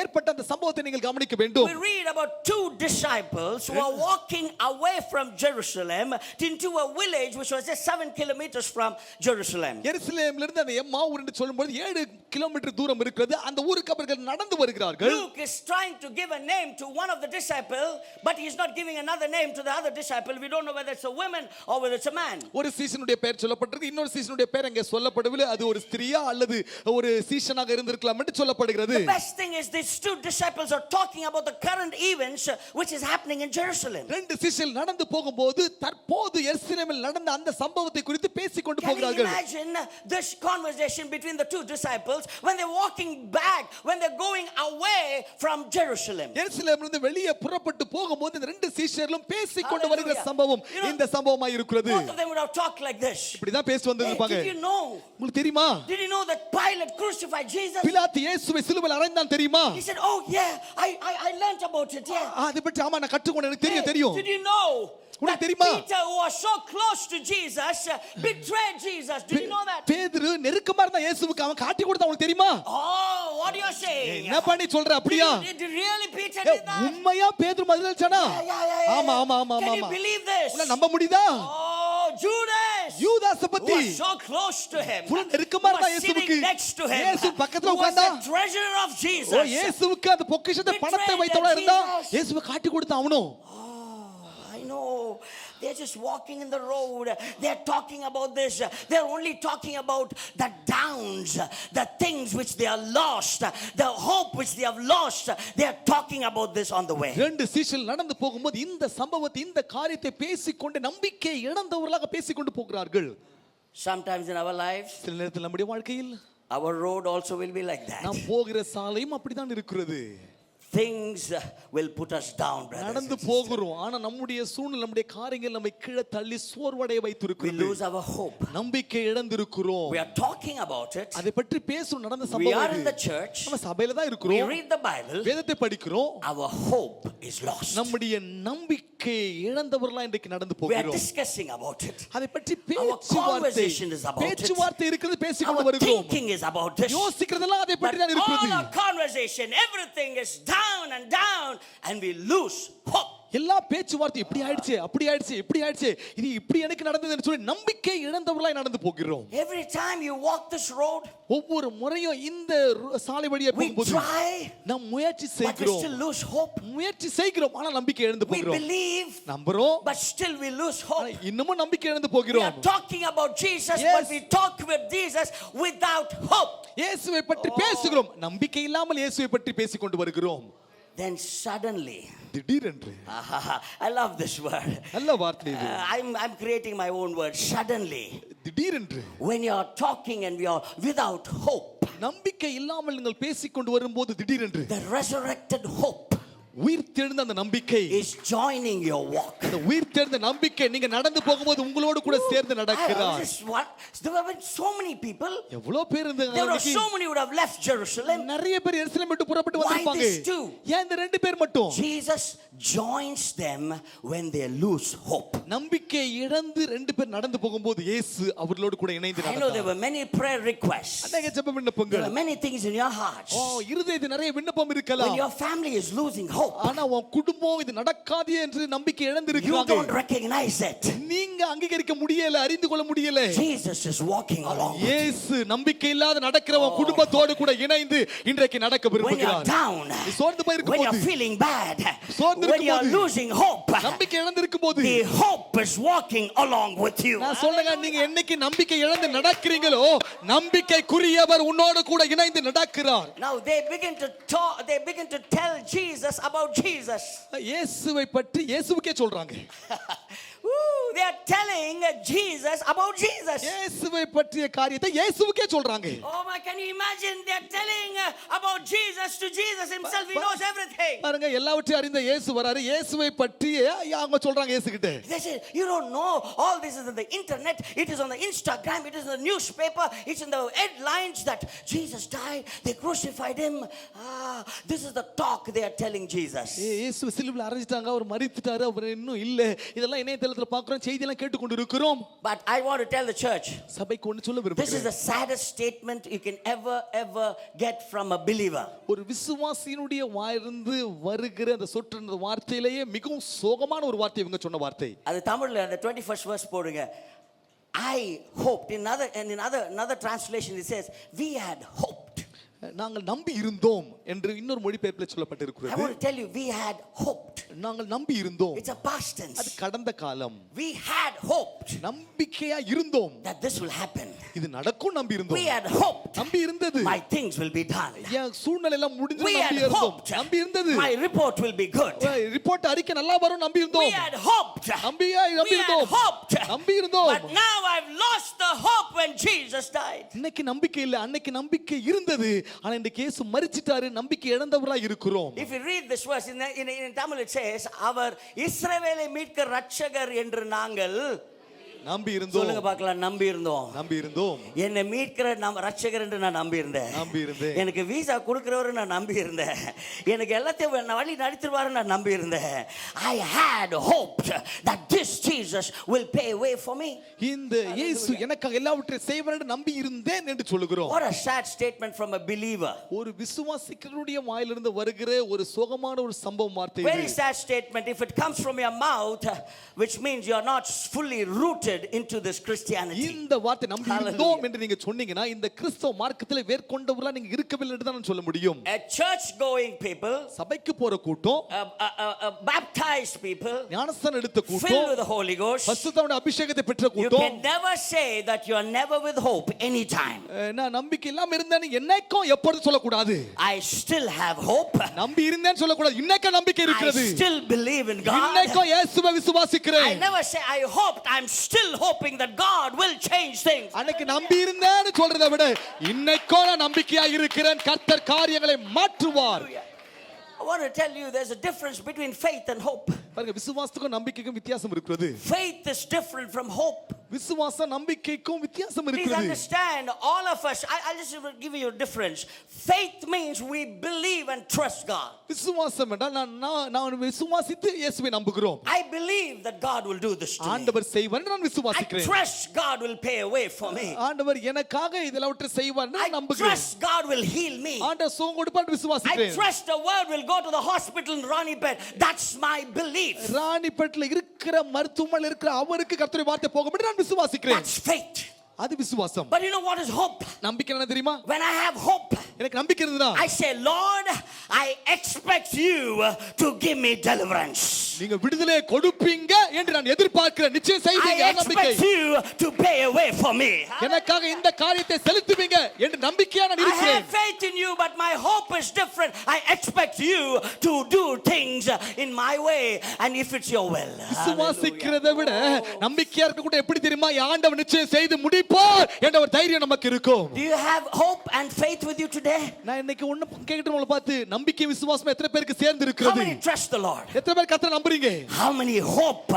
[SPEAKER 2] ஏற்பட்ட அந்த சம்பவத்தை நீங்கள் கவனிக்க வேண்டும்.
[SPEAKER 1] We read about two disciples who are walking away from Jerusalem into a village which was just 7 kilometers from Jerusalem.
[SPEAKER 2] எருசலேமிலிருந்து இருந்து அந்த எம்மாவு என்று சொல்லும்போது 7 கிலோமீட்டர் தூரம் இருக்கிறது. அந்த ஊருக்கு அவர்கள் நடந்து வருகிறார்கள்.
[SPEAKER 1] Luke is trying to give a name to one of the disciples, but he is not giving another name to the other disciple. We don't know whether it's a woman or whether it's a man.
[SPEAKER 2] ஒரு சீஷனுடைய பெயர் சொல்லப்பட்டிருக்கு, இன்னொரு சீஷனுடைய பெயர் அங்கே சொல்லப்படவில்லை. அது ஒரு ஸ்திரியா அல்லது ஒரு சீஷனாக இருந்திருக்கலாம் என்று சொல்லப்படுகிறது.
[SPEAKER 1] The best thing is these two disciples are talking about the current events which is happening in Jerusalem.
[SPEAKER 2] ரெண்டு சீஷர்கள் நடந்து போகும்போது தற்போது எருசலேமில் நடந்த அந்த சம்பவத்தை குறித்து பேசிக் கொண்டு
[SPEAKER 1] Can you
[SPEAKER 2] போகிறார்கள்.
[SPEAKER 1] imagine this conversation between the two disciples when they're walking back, when they're going away from Jerusalem?
[SPEAKER 2] எருசலேமிலிருந்து வெளியே புறப்பட்டு போகும்போது இந்த ரெண்டு சீஷர்களும் பேசிக் கொண்டு வருகிற
[SPEAKER 1] Hallelujah.
[SPEAKER 2] சம்பவம்
[SPEAKER 1] You know,
[SPEAKER 2] இந்த சம்பவமாய் இருக்கிறது.
[SPEAKER 1] Both of them would have talked like this.
[SPEAKER 2] இப்படி தான் பேசி வந்திருப்பாங்க.
[SPEAKER 1] Did you know?
[SPEAKER 2] உங்களுக்கு தெரியுமா?
[SPEAKER 1] Did you know that Pilate crucified Jesus?
[SPEAKER 2] பிலாத்து இயேசுவை சிலுவையில் அறைந்தான் தெரியுமா?
[SPEAKER 1] He said, "Oh yeah, I learned about it. Yeah."
[SPEAKER 2] அதை பற்றி ஆமா நான் கற்றுக்கொண்டேன், எனக்கு
[SPEAKER 1] Hey,
[SPEAKER 2] தெரியும்.
[SPEAKER 1] Did you know
[SPEAKER 2] உனக்கு
[SPEAKER 1] that
[SPEAKER 2] தெரியுமா?
[SPEAKER 1] Peter, who was so close to Jesus, betrayed Jesus? Did you know that?
[SPEAKER 2] பேதுரு நெருக்கமா இருந்தா இயேசுவுக்கு அவன் காட்டி கொடுத்தான், உங்களுக்கு தெரியுமா?
[SPEAKER 1] Oh, what are you saying?
[SPEAKER 2] என்ன பண்ணி சொல்ற அப்படியா?
[SPEAKER 1] Did really Peter
[SPEAKER 2] ஏய்,
[SPEAKER 1] did that?
[SPEAKER 2] உண்மையா பேதுரு பதிலளிச்சானா?
[SPEAKER 1] Yeah.
[SPEAKER 2] ஆமா ஆமா ஆமா
[SPEAKER 1] Can you
[SPEAKER 2] ஆமா.
[SPEAKER 1] believe this?
[SPEAKER 2] உன்னை நம்ப முடியுதா?
[SPEAKER 1] Oh, Judas.
[SPEAKER 2] யூதாஸ்
[SPEAKER 1] Who
[SPEAKER 2] பத்தி
[SPEAKER 1] was so close to him.
[SPEAKER 2] புள்ள நெருக்கமா
[SPEAKER 1] Who
[SPEAKER 2] இருந்தா
[SPEAKER 1] was
[SPEAKER 2] இயேசுவுக்கு.
[SPEAKER 1] sitting next to him.
[SPEAKER 2] இயேசு பக்கத்துல
[SPEAKER 1] Who was
[SPEAKER 2] உட்கார்ந்தா.
[SPEAKER 1] the treasurer of
[SPEAKER 2] O
[SPEAKER 1] Jesus.
[SPEAKER 2] இயேசுவுக்கு அந்த பொக்கிஷத்தை பணத்தை வைத்தவளா இருந்தா இயேசுவை காட்டி கொடுத்தான் அவனும்.
[SPEAKER 1] I know. They're just walking in the road. They're talking about this. They're only talking about the downs, the things which they are lost, the hope which they have lost. They're talking about this on the way.
[SPEAKER 2] ரெண்டு சீஷர்கள் நடந்து போகும்போது இந்த சம்பவத்தை இந்த காரியத்தை பேசிக்கொண்டு நம்பிக்கை இழந்தவர்களாக பேசிக்கொண்டு போகிறார்கள்.
[SPEAKER 1] Sometimes in our lives,
[SPEAKER 2] சில நேரத்தில் நம்முடைய வாழ்க்கையில்
[SPEAKER 1] our road also will be like that.
[SPEAKER 2] நாம் போகிற சாலையும் அப்படிதான் இருக்கிறது.
[SPEAKER 1] Things will put us down, brothers.
[SPEAKER 2] நடந்து போகிறோம், ஆனா நம்முடைய சூழ்நிலை நம்முடைய காரியங்கள் நம்மை கீழே தள்ளி சோர்வடைய
[SPEAKER 1] We
[SPEAKER 2] வைத்திருக்கிறது.
[SPEAKER 1] lose our hope.
[SPEAKER 2] நம்பிக்கை இழந்திருக்கிறோம்.
[SPEAKER 1] We are talking about it.
[SPEAKER 2] அதை பற்றி பேசும் நடந்த
[SPEAKER 1] We
[SPEAKER 2] சம்பவம்
[SPEAKER 1] are in
[SPEAKER 2] இது.
[SPEAKER 1] the church.
[SPEAKER 2] நம்ம சபையில தான்
[SPEAKER 1] We
[SPEAKER 2] இருக்கிறோம்,
[SPEAKER 1] read the Bible.
[SPEAKER 2] வேதத்தை படிக்கிறோம்.
[SPEAKER 1] Our hope is lost.
[SPEAKER 2] நம்முடைய நம்பிக்கை இழந்தவர்களா இன்றைக்கு நடந்து
[SPEAKER 1] We are
[SPEAKER 2] போகிறோம்.
[SPEAKER 1] discussing about it.
[SPEAKER 2] அதை பற்றி
[SPEAKER 1] conversation is about it.
[SPEAKER 2] பேச்சுவார்த்தை இருக்கிறது, பேசிக்கொண்டு
[SPEAKER 1] Our
[SPEAKER 2] வருகிறோம்.
[SPEAKER 1] thinking is about it.
[SPEAKER 2] யோசிக்கிறதெல்லாம் அதை
[SPEAKER 1] But
[SPEAKER 2] பற்றி தான்
[SPEAKER 1] all
[SPEAKER 2] இருக்கிறது.
[SPEAKER 1] our conversation, everything is down and down, and we lose hope.
[SPEAKER 2] எல்லா பேச்சுவார்த்தை இப்படி ஆயிடுச்சு, அப்படி ஆயிடுச்சு, இப்படி ஆயிடுச்சு, இது இப்படி எனக்கு நடந்ததுன்னு சொல்லி நம்பிக்கை இழந்தவர்களாய் நடந்து போகிறோம்.
[SPEAKER 1] Every time you walk this road,
[SPEAKER 2] ஒவ்வொரு முறையும் இந்த சாலை வழியா
[SPEAKER 1] we
[SPEAKER 2] போகும்போது
[SPEAKER 1] try,
[SPEAKER 2] நாம் முயற்சி
[SPEAKER 1] but we
[SPEAKER 2] செய்கிறோம்,
[SPEAKER 1] still lose hope.
[SPEAKER 2] முயற்சி செய்கிறோம், ஆனா நம்பிக்கை இழந்து
[SPEAKER 1] We
[SPEAKER 2] போகிறோம்.
[SPEAKER 1] believe,
[SPEAKER 2] நம்புறோம்,
[SPEAKER 1] but still we lose hope.
[SPEAKER 2] ஆனா இன்னமும் நம்பிக்கை இழந்து
[SPEAKER 1] We
[SPEAKER 2] போகிறோம்.
[SPEAKER 1] are talking about Jesus,
[SPEAKER 2] Yes.
[SPEAKER 1] but we talk with Jesus without hope.
[SPEAKER 2] இயேசுவை பற்றி பேசுகிறோம், நம்பிக்கை இல்லாமல் இயேசுவை பற்றி பேசிக்கொண்டு வருகிறோம்.
[SPEAKER 1] Then suddenly,
[SPEAKER 2] திடீரென்று,
[SPEAKER 1] I love this word.
[SPEAKER 2] நல்ல வார்த்தை இது.
[SPEAKER 1] I'm creating my own word. Suddenly,
[SPEAKER 2] திடீரென்று
[SPEAKER 1] when you are talking and we are without hope,
[SPEAKER 2] நம்பிக்கை இல்லாமல் நீங்கள் பேசிக்கொண்டு வரும்போது திடீரென்று
[SPEAKER 1] the resurrected hope
[SPEAKER 2] உயிர் தெழுந்த அந்த நம்பிக்கை,
[SPEAKER 1] is joining your walk.
[SPEAKER 2] அந்த உயிர் தெழுந்த நம்பிக்கை நீங்க நடந்து போகும்போது உங்களோடு கூட சேர்ந்து நடக்கிறார்.
[SPEAKER 1] There have been so many people.
[SPEAKER 2] எவ்வளவு பேர் இருந்தாங்க
[SPEAKER 1] There were
[SPEAKER 2] அன்னைக்கு?
[SPEAKER 1] so many who would have left Jerusalem.
[SPEAKER 2] நிறைய பேர் எருசலேம் விட்டு புறப்பட்டு
[SPEAKER 1] Why
[SPEAKER 2] வந்திருப்பாங்க.
[SPEAKER 1] these two?
[SPEAKER 2] ஏன் இந்த ரெண்டு பேர் மட்டும்?
[SPEAKER 1] Jesus joins them when they lose hope.
[SPEAKER 2] நம்பிக்கை இழந்து ரெண்டு பேர் நடந்து போகும்போது இயேசு அவர்களோடு கூட இணைந்து
[SPEAKER 1] I know there
[SPEAKER 2] நடந்தார்.
[SPEAKER 1] were many prayer requests.
[SPEAKER 2] அநேக ஜெப
[SPEAKER 1] There
[SPEAKER 2] விண்ணப்பங்கள்.
[SPEAKER 1] were many things in your hearts.
[SPEAKER 2] இருதயத்தில் நிறைய விண்ணப்பம்
[SPEAKER 1] When
[SPEAKER 2] இருக்கலாம்.
[SPEAKER 1] your family is losing hope,
[SPEAKER 2] ஆனா உன் குடும்பம் இது நடக்காது என்று நம்பிக்கை இழந்து
[SPEAKER 1] you
[SPEAKER 2] இருக்கிறாங்க.
[SPEAKER 1] don't recognize it.
[SPEAKER 2] நீங்க அங்கீகரிக்க முடியல, அறிந்து கொள்ள முடியல.
[SPEAKER 1] Jesus is walking along with you.
[SPEAKER 2] இயேசு நம்பிக்கை இல்லாத நடக்கிறவன் குடும்பத்தோடு கூட இணைந்து இன்றைக்கு நடக்க
[SPEAKER 1] When you're
[SPEAKER 2] விரும்புகிறார்.
[SPEAKER 1] down,
[SPEAKER 2] நீ சோர்ந்து போய்
[SPEAKER 1] when you're
[SPEAKER 2] இருக்கும்போது,
[SPEAKER 1] feeling bad,
[SPEAKER 2] சோர்ந்து
[SPEAKER 1] when you're
[SPEAKER 2] இருக்கும்போது,
[SPEAKER 1] losing hope,
[SPEAKER 2] நம்பிக்கை இழந்து இருக்கும்போது,
[SPEAKER 1] the hope is walking along with you.
[SPEAKER 2] நான் சொல்றேங்க, நீங்க என்னைக்கு நம்பிக்கை இழந்து நடக்கிறீங்களோ நம்பிக்கைக்குரியவர் உன்னோடு கூட இணைந்து நடக்கிறார்.
[SPEAKER 1] Now they begin to talk, they begin to tell Jesus about Jesus.
[SPEAKER 2] இயேசுவை பற்றி இயேசுவுக்கே சொல்றாங்க.
[SPEAKER 1] Woo, they are telling Jesus about Jesus.
[SPEAKER 2] இயேசுவை பற்றிய காரியத்தை இயேசுவுக்கே சொல்றாங்க.
[SPEAKER 1] Oh my, can you imagine? They are telling about Jesus to Jesus himself. He knows everything.
[SPEAKER 2] பாருங்க, எல்லாவற்றையும் அறிந்த இயேசு வராரு. இயேசுவை பற்றி அவங்க சொல்றாங்க இயேசு கிட்ட.
[SPEAKER 1] They say, you don't know, all this is on the internet, it is on the Instagram, it is in the newspaper, it's in the headlines that Jesus died, they crucified him. This is the talk they are telling Jesus.
[SPEAKER 2] இயேசு சிலுவையில் அறைஞ்சிட்டாங்க, அவர் மரித்துட்டாரு, அவர் இன்னும் இல்ல. இதெல்லாம் இணையதளத்துல பார்க்கறோம், செய்தியெல்லாம் கேட்டுக்கொண்டு இருக்கிறோம்.
[SPEAKER 1] But I want to tell the church,
[SPEAKER 2] சபைக்கு ஒன்னு சொல்ல
[SPEAKER 1] this is
[SPEAKER 2] விரும்புகிறேன்.
[SPEAKER 1] the saddest statement you can ever get from a believer.
[SPEAKER 2] ஒரு விசுவாசியினுடைய வாயிலிருந்து வருகிற அந்த சொற்ற வார்த்தையிலேயே மிகவும் சோகமான ஒரு வார்த்தை இவங்க சொன்ன வார்த்தை.
[SPEAKER 1] அது தமிழ்ல அந்த 21st verse போடுங்க. I hoped. In another translation it says, we had hoped.
[SPEAKER 2] நாங்கள் நம்பி இருந்தோம் என்று இன்னொரு மொழிபெயர்ப்பில்
[SPEAKER 1] I
[SPEAKER 2] சொல்லப்பட்டிருக்கிறது.
[SPEAKER 1] want to tell you, we had hoped.
[SPEAKER 2] நாங்கள் நம்பி இருந்தோம்.
[SPEAKER 1] It's a past tense.
[SPEAKER 2] அது கடந்த காலம்.
[SPEAKER 1] We had hoped
[SPEAKER 2] நம்பிக்கையா இருந்தோம்.
[SPEAKER 1] that this will happen.
[SPEAKER 2] இது நடக்கும் நம்பி இருந்தோம்.
[SPEAKER 1] We had hoped
[SPEAKER 2] நம்பி இருந்தது.
[SPEAKER 1] my things will be done.
[SPEAKER 2] என் சூழ்நிலை எல்லாம் முடிஞ்சு
[SPEAKER 1] We had
[SPEAKER 2] நம்பி இருந்தோம்.
[SPEAKER 1] hoped
[SPEAKER 2] நம்பி இருந்தது.
[SPEAKER 1] my report will be good.
[SPEAKER 2] Report அறிக்கை நல்லா வரும் நம்பி
[SPEAKER 1] We
[SPEAKER 2] இருந்தோம்.
[SPEAKER 1] had hoped.
[SPEAKER 2] நம்பி
[SPEAKER 1] We had
[SPEAKER 2] இருந்தோம்.
[SPEAKER 1] hoped.
[SPEAKER 2] நம்பி இருந்தோம்.
[SPEAKER 1] But now I've lost the hope when Jesus died.
[SPEAKER 2] இன்னைக்கு நம்பிக்கை இல்ல, அன்னைக்கு நம்பிக்கை இருந்தது. ஆனா இன்றைக்கு இயேசு மரிச்சிட்டாரு, நம்பிக்கை இழந்தவராய் இருக்கிறோம்.
[SPEAKER 1] If you read this verse in Tamil, it says, அவர் இஸ்ரவேலை மீட்க ரட்சகர் என்று நாங்கள்
[SPEAKER 2] நம்பி இருந்தோம்.
[SPEAKER 1] சொல்லுங்க பார்க்கலாம். நம்பி இருந்தோம்.
[SPEAKER 2] நம்பி இருந்தோம்.
[SPEAKER 1] என்னை மீட்கிற ரட்சகர் என்று நான் நம்பி இருந்தேன்.
[SPEAKER 2] நம்பி இருந்தேன்.
[SPEAKER 1] எனக்கு வீசா கொடுக்கிறவரு நான் நம்பி இருந்தேன். எனக்கு எல்லாத்தையும் வழி நடத்திடுவாரு நான் நம்பி இருந்தேன். I had hoped that this Jesus will pay way for me.
[SPEAKER 2] இந்த இயேசு எனக்காக எல்லாவற்றையும் செய்வார் என்று நம்பி இருந்தேன் என்று சொல்லுகிறோம்.
[SPEAKER 1] What a sad statement from a believer.
[SPEAKER 2] ஒரு விசுவாசிகளுடைய வாயிலிருந்து வருகிற ஒரு சோகமான ஒரு சம்பவம் வார்த்தை
[SPEAKER 1] Very
[SPEAKER 2] இது.
[SPEAKER 1] sad statement if it comes from your mouth, which means you are not fully rooted into this Christianity.
[SPEAKER 2] இந்த வார்த்தை நம்பி இருந்தோம் என்று நீங்க சொன்னீங்கன்னா இந்த கிறிஸ்தவ மார்க்கத்திலே வேர்க்கொண்டவர்களா நீங்க இருக்கவில்லை என்று தான் சொல்ல முடியும்.
[SPEAKER 1] A church going people,
[SPEAKER 2] சபைக்கு போற கூட்டம்,
[SPEAKER 1] baptized people,
[SPEAKER 2] ஞானஸ்தானம் எடுத்த
[SPEAKER 1] filled
[SPEAKER 2] கூட்டம்,
[SPEAKER 1] with the Holy Ghost,
[SPEAKER 2] பரிசுத்தாவின் அபிஷேகத்தை பெற்ற
[SPEAKER 1] you
[SPEAKER 2] கூட்டம்,
[SPEAKER 1] can never say that you are never with hope anytime.
[SPEAKER 2] நான் நம்பிக்கை இல்லாம இருந்தேன்னு என்னைக்கும் எப்பொழுது சொல்லக்கூடாது.
[SPEAKER 1] I still have hope.
[SPEAKER 2] நம்பி இருந்தேன்னு சொல்லக்கூடாது. இன்னைக்கு நம்பிக்கை
[SPEAKER 1] I
[SPEAKER 2] இருக்கிறது.
[SPEAKER 1] still believe in God.
[SPEAKER 2] இன்னைக்கும் இயேசுவை விசுவாசிக்கிறேன்.
[SPEAKER 1] I never say I hoped. I'm still hoping that God will change things.
[SPEAKER 2] அன்னைக்கு நம்பி இருந்தேன்னு சொல்றதை விட இன்னைக்கும் நான் நம்பிக்கையா இருக்கிறேன், கர்த்தர் காரியங்களை மாற்றுவார்.
[SPEAKER 1] I want to tell you there's a difference between faith and hope.
[SPEAKER 2] பாருங்க, விசுவாசத்துக்கும் நம்பிக்கைக்கும் வித்தியாசம் இருக்கிறது.
[SPEAKER 1] Faith is different from hope.
[SPEAKER 2] விசுவாசம் நம்பிக்கைக்கும் வித்தியாசம்
[SPEAKER 1] Please
[SPEAKER 2] இருக்கிறது.
[SPEAKER 1] understand, all of us, I'll just give you a difference. Faith means we believe and trust God.
[SPEAKER 2] விசுவாசம் என்றால் நான் விசுவாசித்து இயேசுவை நம்புகிறோம்.
[SPEAKER 1] I believe that God will do this to me.
[SPEAKER 2] ஆண்டவர் செய்வார் நான்
[SPEAKER 1] I
[SPEAKER 2] விசுவாசிக்கிறேன்.
[SPEAKER 1] trust God will pay a way for me.
[SPEAKER 2] ஆண்டவர் எனக்காக இதெல்லாம் செய்வார் நான்
[SPEAKER 1] I
[SPEAKER 2] நம்புகிறேன்.
[SPEAKER 1] trust God will heal me.
[SPEAKER 2] ஆண்டவர் சுகம் கொடுப்பார்
[SPEAKER 1] I
[SPEAKER 2] விசுவாசிக்கிறேன்.
[SPEAKER 1] trust the word will go to the hospital in Ranipet. That's my belief.
[SPEAKER 2] ராணிப்பேட்ல இருக்கிற மருத்துவமனையில் இருக்கிற அவருக்கு கர்த்தருடைய வார்த்தை போகும் என்று நான் விசுவாசிக்கிறேன்.
[SPEAKER 1] That's faith.
[SPEAKER 2] அது விசுவாசம்.
[SPEAKER 1] But you know what is hope?
[SPEAKER 2] நம்பிக்கை என்ன தெரியுமா?
[SPEAKER 1] When I have hope,
[SPEAKER 2] எனக்கு நம்பிக்கை இருந்ததா,
[SPEAKER 1] I say, Lord, I expect you to give me deliverance.
[SPEAKER 2] நீங்க விடுதலை கொடுப்பீங்க என்று நான் எதிர்பார்க்கிறேன். நிச்சயம்
[SPEAKER 1] I
[SPEAKER 2] செய்வீங்க நம்பிக்கை.
[SPEAKER 1] expect you to pay a way for me.
[SPEAKER 2] எனக்காக இந்த காரியத்தை செலுத்துவீங்க என்று நம்பிக்கையா நான்
[SPEAKER 1] I
[SPEAKER 2] இருக்கிறேன்.
[SPEAKER 1] have faith in you, but my hope is different. I expect you to do things in my way and if it's your will.
[SPEAKER 2] விசுவாசிக்கிறதை விட நம்பிக்கையா இருக்க கூட எப்படி தெரியுமா? ஆண்டவர் நிச்சயம் செய்து முடிப்பார் என்ற ஒரு தைரியம் நமக்கு இருக்கும்.
[SPEAKER 1] Do you have hope and faith with you today?
[SPEAKER 2] நான் இன்னைக்கு ஒண்ணு கேக்குறேன், உங்களை பார்த்து நம்பிக்கை விசுவாசம் எத்தனை பேருக்கு சேர்ந்து
[SPEAKER 1] How
[SPEAKER 2] இருக்கிறது?
[SPEAKER 1] many trust the Lord?
[SPEAKER 2] எத்தனை பேர் கர்த்தரை நம்புறீங்க?
[SPEAKER 1] How many hope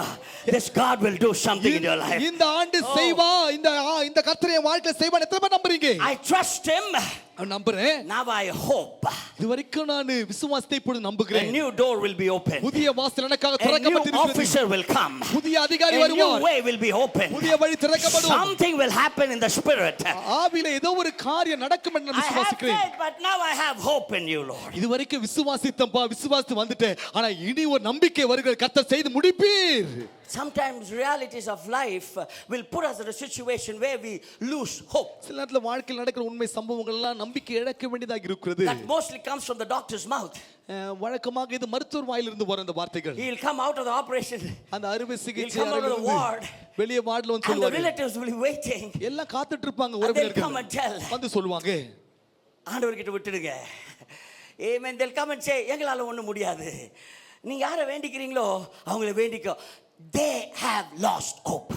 [SPEAKER 1] this God will do something in your life?
[SPEAKER 2] இந்த ஆண்டு செய்வா, இந்த கர்த்தரை என் வாழ்க்கையில செய்வான் எத்தனை பேர் நம்புறீங்க?
[SPEAKER 1] I trust him.
[SPEAKER 2] நம்புறேன்.
[SPEAKER 1] Now I hope
[SPEAKER 2] இதுவரைக்கும் நான் விசுவாசத்தை இப்பொழுது
[SPEAKER 1] a
[SPEAKER 2] நம்புகிறேன்.
[SPEAKER 1] new door will be open.
[SPEAKER 2] புதிய வாசல் எனக்காக
[SPEAKER 1] A new
[SPEAKER 2] திறக்கப்பட்டிருக்கிறது.
[SPEAKER 1] officer will come.
[SPEAKER 2] புதிய அதிகாரி
[SPEAKER 1] A new
[SPEAKER 2] வருவார்.
[SPEAKER 1] way will be open.
[SPEAKER 2] புதிய வழி திறக்கப்படும்.
[SPEAKER 1] Something will happen in the spirit.
[SPEAKER 2] ஆவியில ஏதோ ஒரு காரியம் நடக்கும் என்று நான்
[SPEAKER 1] I have
[SPEAKER 2] விசுவாசிக்கிறேன்.
[SPEAKER 1] faith, but now I have hope in you, Lord.
[SPEAKER 2] இதுவரைக்கும் விசுவாசித்தம்பா, விசுவாசித்து வந்துட்டேன். ஆனா இனி ஒரு நம்பிக்கை வருகிற கர்த்தர் செய்து முடிப்பீர்.
[SPEAKER 1] Sometimes realities of life will put us in a situation where we lose hope.
[SPEAKER 2] சில நேரத்துல வாழ்க்கையில் நடக்கிற உண்மை சம்பவங்கள் எல்லாம் நம்பிக்கை இழக்க வேண்டியதாக இருக்கிறது.
[SPEAKER 1] That mostly comes from the doctor's mouth.
[SPEAKER 2] வழக்கமாக இது மருத்துவர் வாயிலிருந்து வர அந்த வார்த்தைகள்.
[SPEAKER 1] He will come out of the operation.
[SPEAKER 2] அந்த அறுவை சிகிச்சை
[SPEAKER 1] He'll come out of the ward.
[SPEAKER 2] வெளியே வார்டுல வந்து
[SPEAKER 1] And the
[SPEAKER 2] சொல்லுவாங்க.
[SPEAKER 1] relatives will be waiting.
[SPEAKER 2] எல்லாம் காத்துட்டு இருப்பாங்க
[SPEAKER 1] And they'll come
[SPEAKER 2] உறவினர்கள்.
[SPEAKER 1] and tell.
[SPEAKER 2] வந்து சொல்லுவாங்க.
[SPEAKER 1] ஆண்டவர்கிட்ட விட்டுடுங்க. Amen. They'll come and say, எங்களால ஒண்ணும் முடியாது. நீங்க யாரை வேண்டிக்கிறீங்களோ அவங்களை வேண்டிக்கோ. They have lost hope.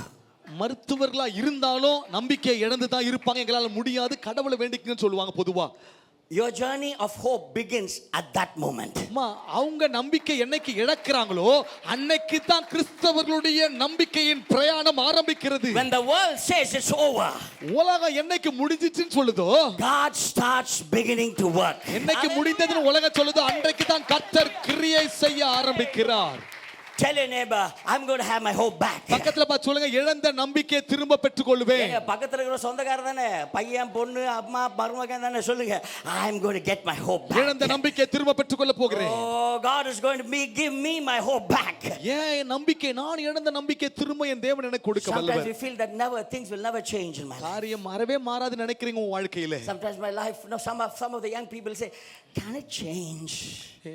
[SPEAKER 2] மருத்துவர்களா இருந்தாலும் நம்பிக்கை இழந்து தான் இருப்பாங்க. எங்களால முடியாது, கடவுளை வேண்டிக்கன்னு சொல்லுவாங்க பொதுவா.
[SPEAKER 1] Your journey of hope begins at that moment.
[SPEAKER 2] அம்மா, அவங்க நம்பிக்கை என்னைக்கு இழக்கிறாங்களோ அன்னைக்கு தான் கிறிஸ்தவர்களுடைய நம்பிக்கையின் பிரயாணம் ஆரம்பிக்கிறது.
[SPEAKER 1] When the world says it's over,
[SPEAKER 2] உலகம் என்னைக்கு முடிஞ்சிச்சுன்னு சொல்லுதோ,
[SPEAKER 1] God starts beginning to work.
[SPEAKER 2] என்னைக்கு முடிந்ததுன்னு உலகம் சொல்லுதோ அன்றைக்கு தான் கர்த்தர் கிரியை செய்ய ஆரம்பிக்கிறார்.
[SPEAKER 1] Tell your neighbor, I'm going to have my hope back.
[SPEAKER 2] பக்கத்துல பார்த்து சொல்லுங்க, இழந்த நம்பிக்கையை திரும்ப பெற்றுக்கொள்வேன்.
[SPEAKER 1] ஏங்க பக்கத்துல இருக்கிற சொந்தக்காரர் தானே, பையன் பொண்ணு அம்மா மருமகன் தானே, சொல்லுங்க, I'm going to get my hope back.
[SPEAKER 2] இழந்த நம்பிக்கையை திரும்ப பெற்றுக்கொள்ள போகிறேன்.
[SPEAKER 1] Oh, God is going to give me my hope back.
[SPEAKER 2] ஏன் நம்பிக்கை, நான் இழந்த நம்பிக்கை திரும்ப என் தேவன் எனக்கு கொடுக்க
[SPEAKER 1] Sometimes
[SPEAKER 2] வல்லவர்.
[SPEAKER 1] we feel that things will never change in my life.
[SPEAKER 2] காரியம் மாறவே மாறாது நினைக்கிறீங்க உங்க வாழ்க்கையில.
[SPEAKER 1] Sometimes my life, some of the young people say, can it change?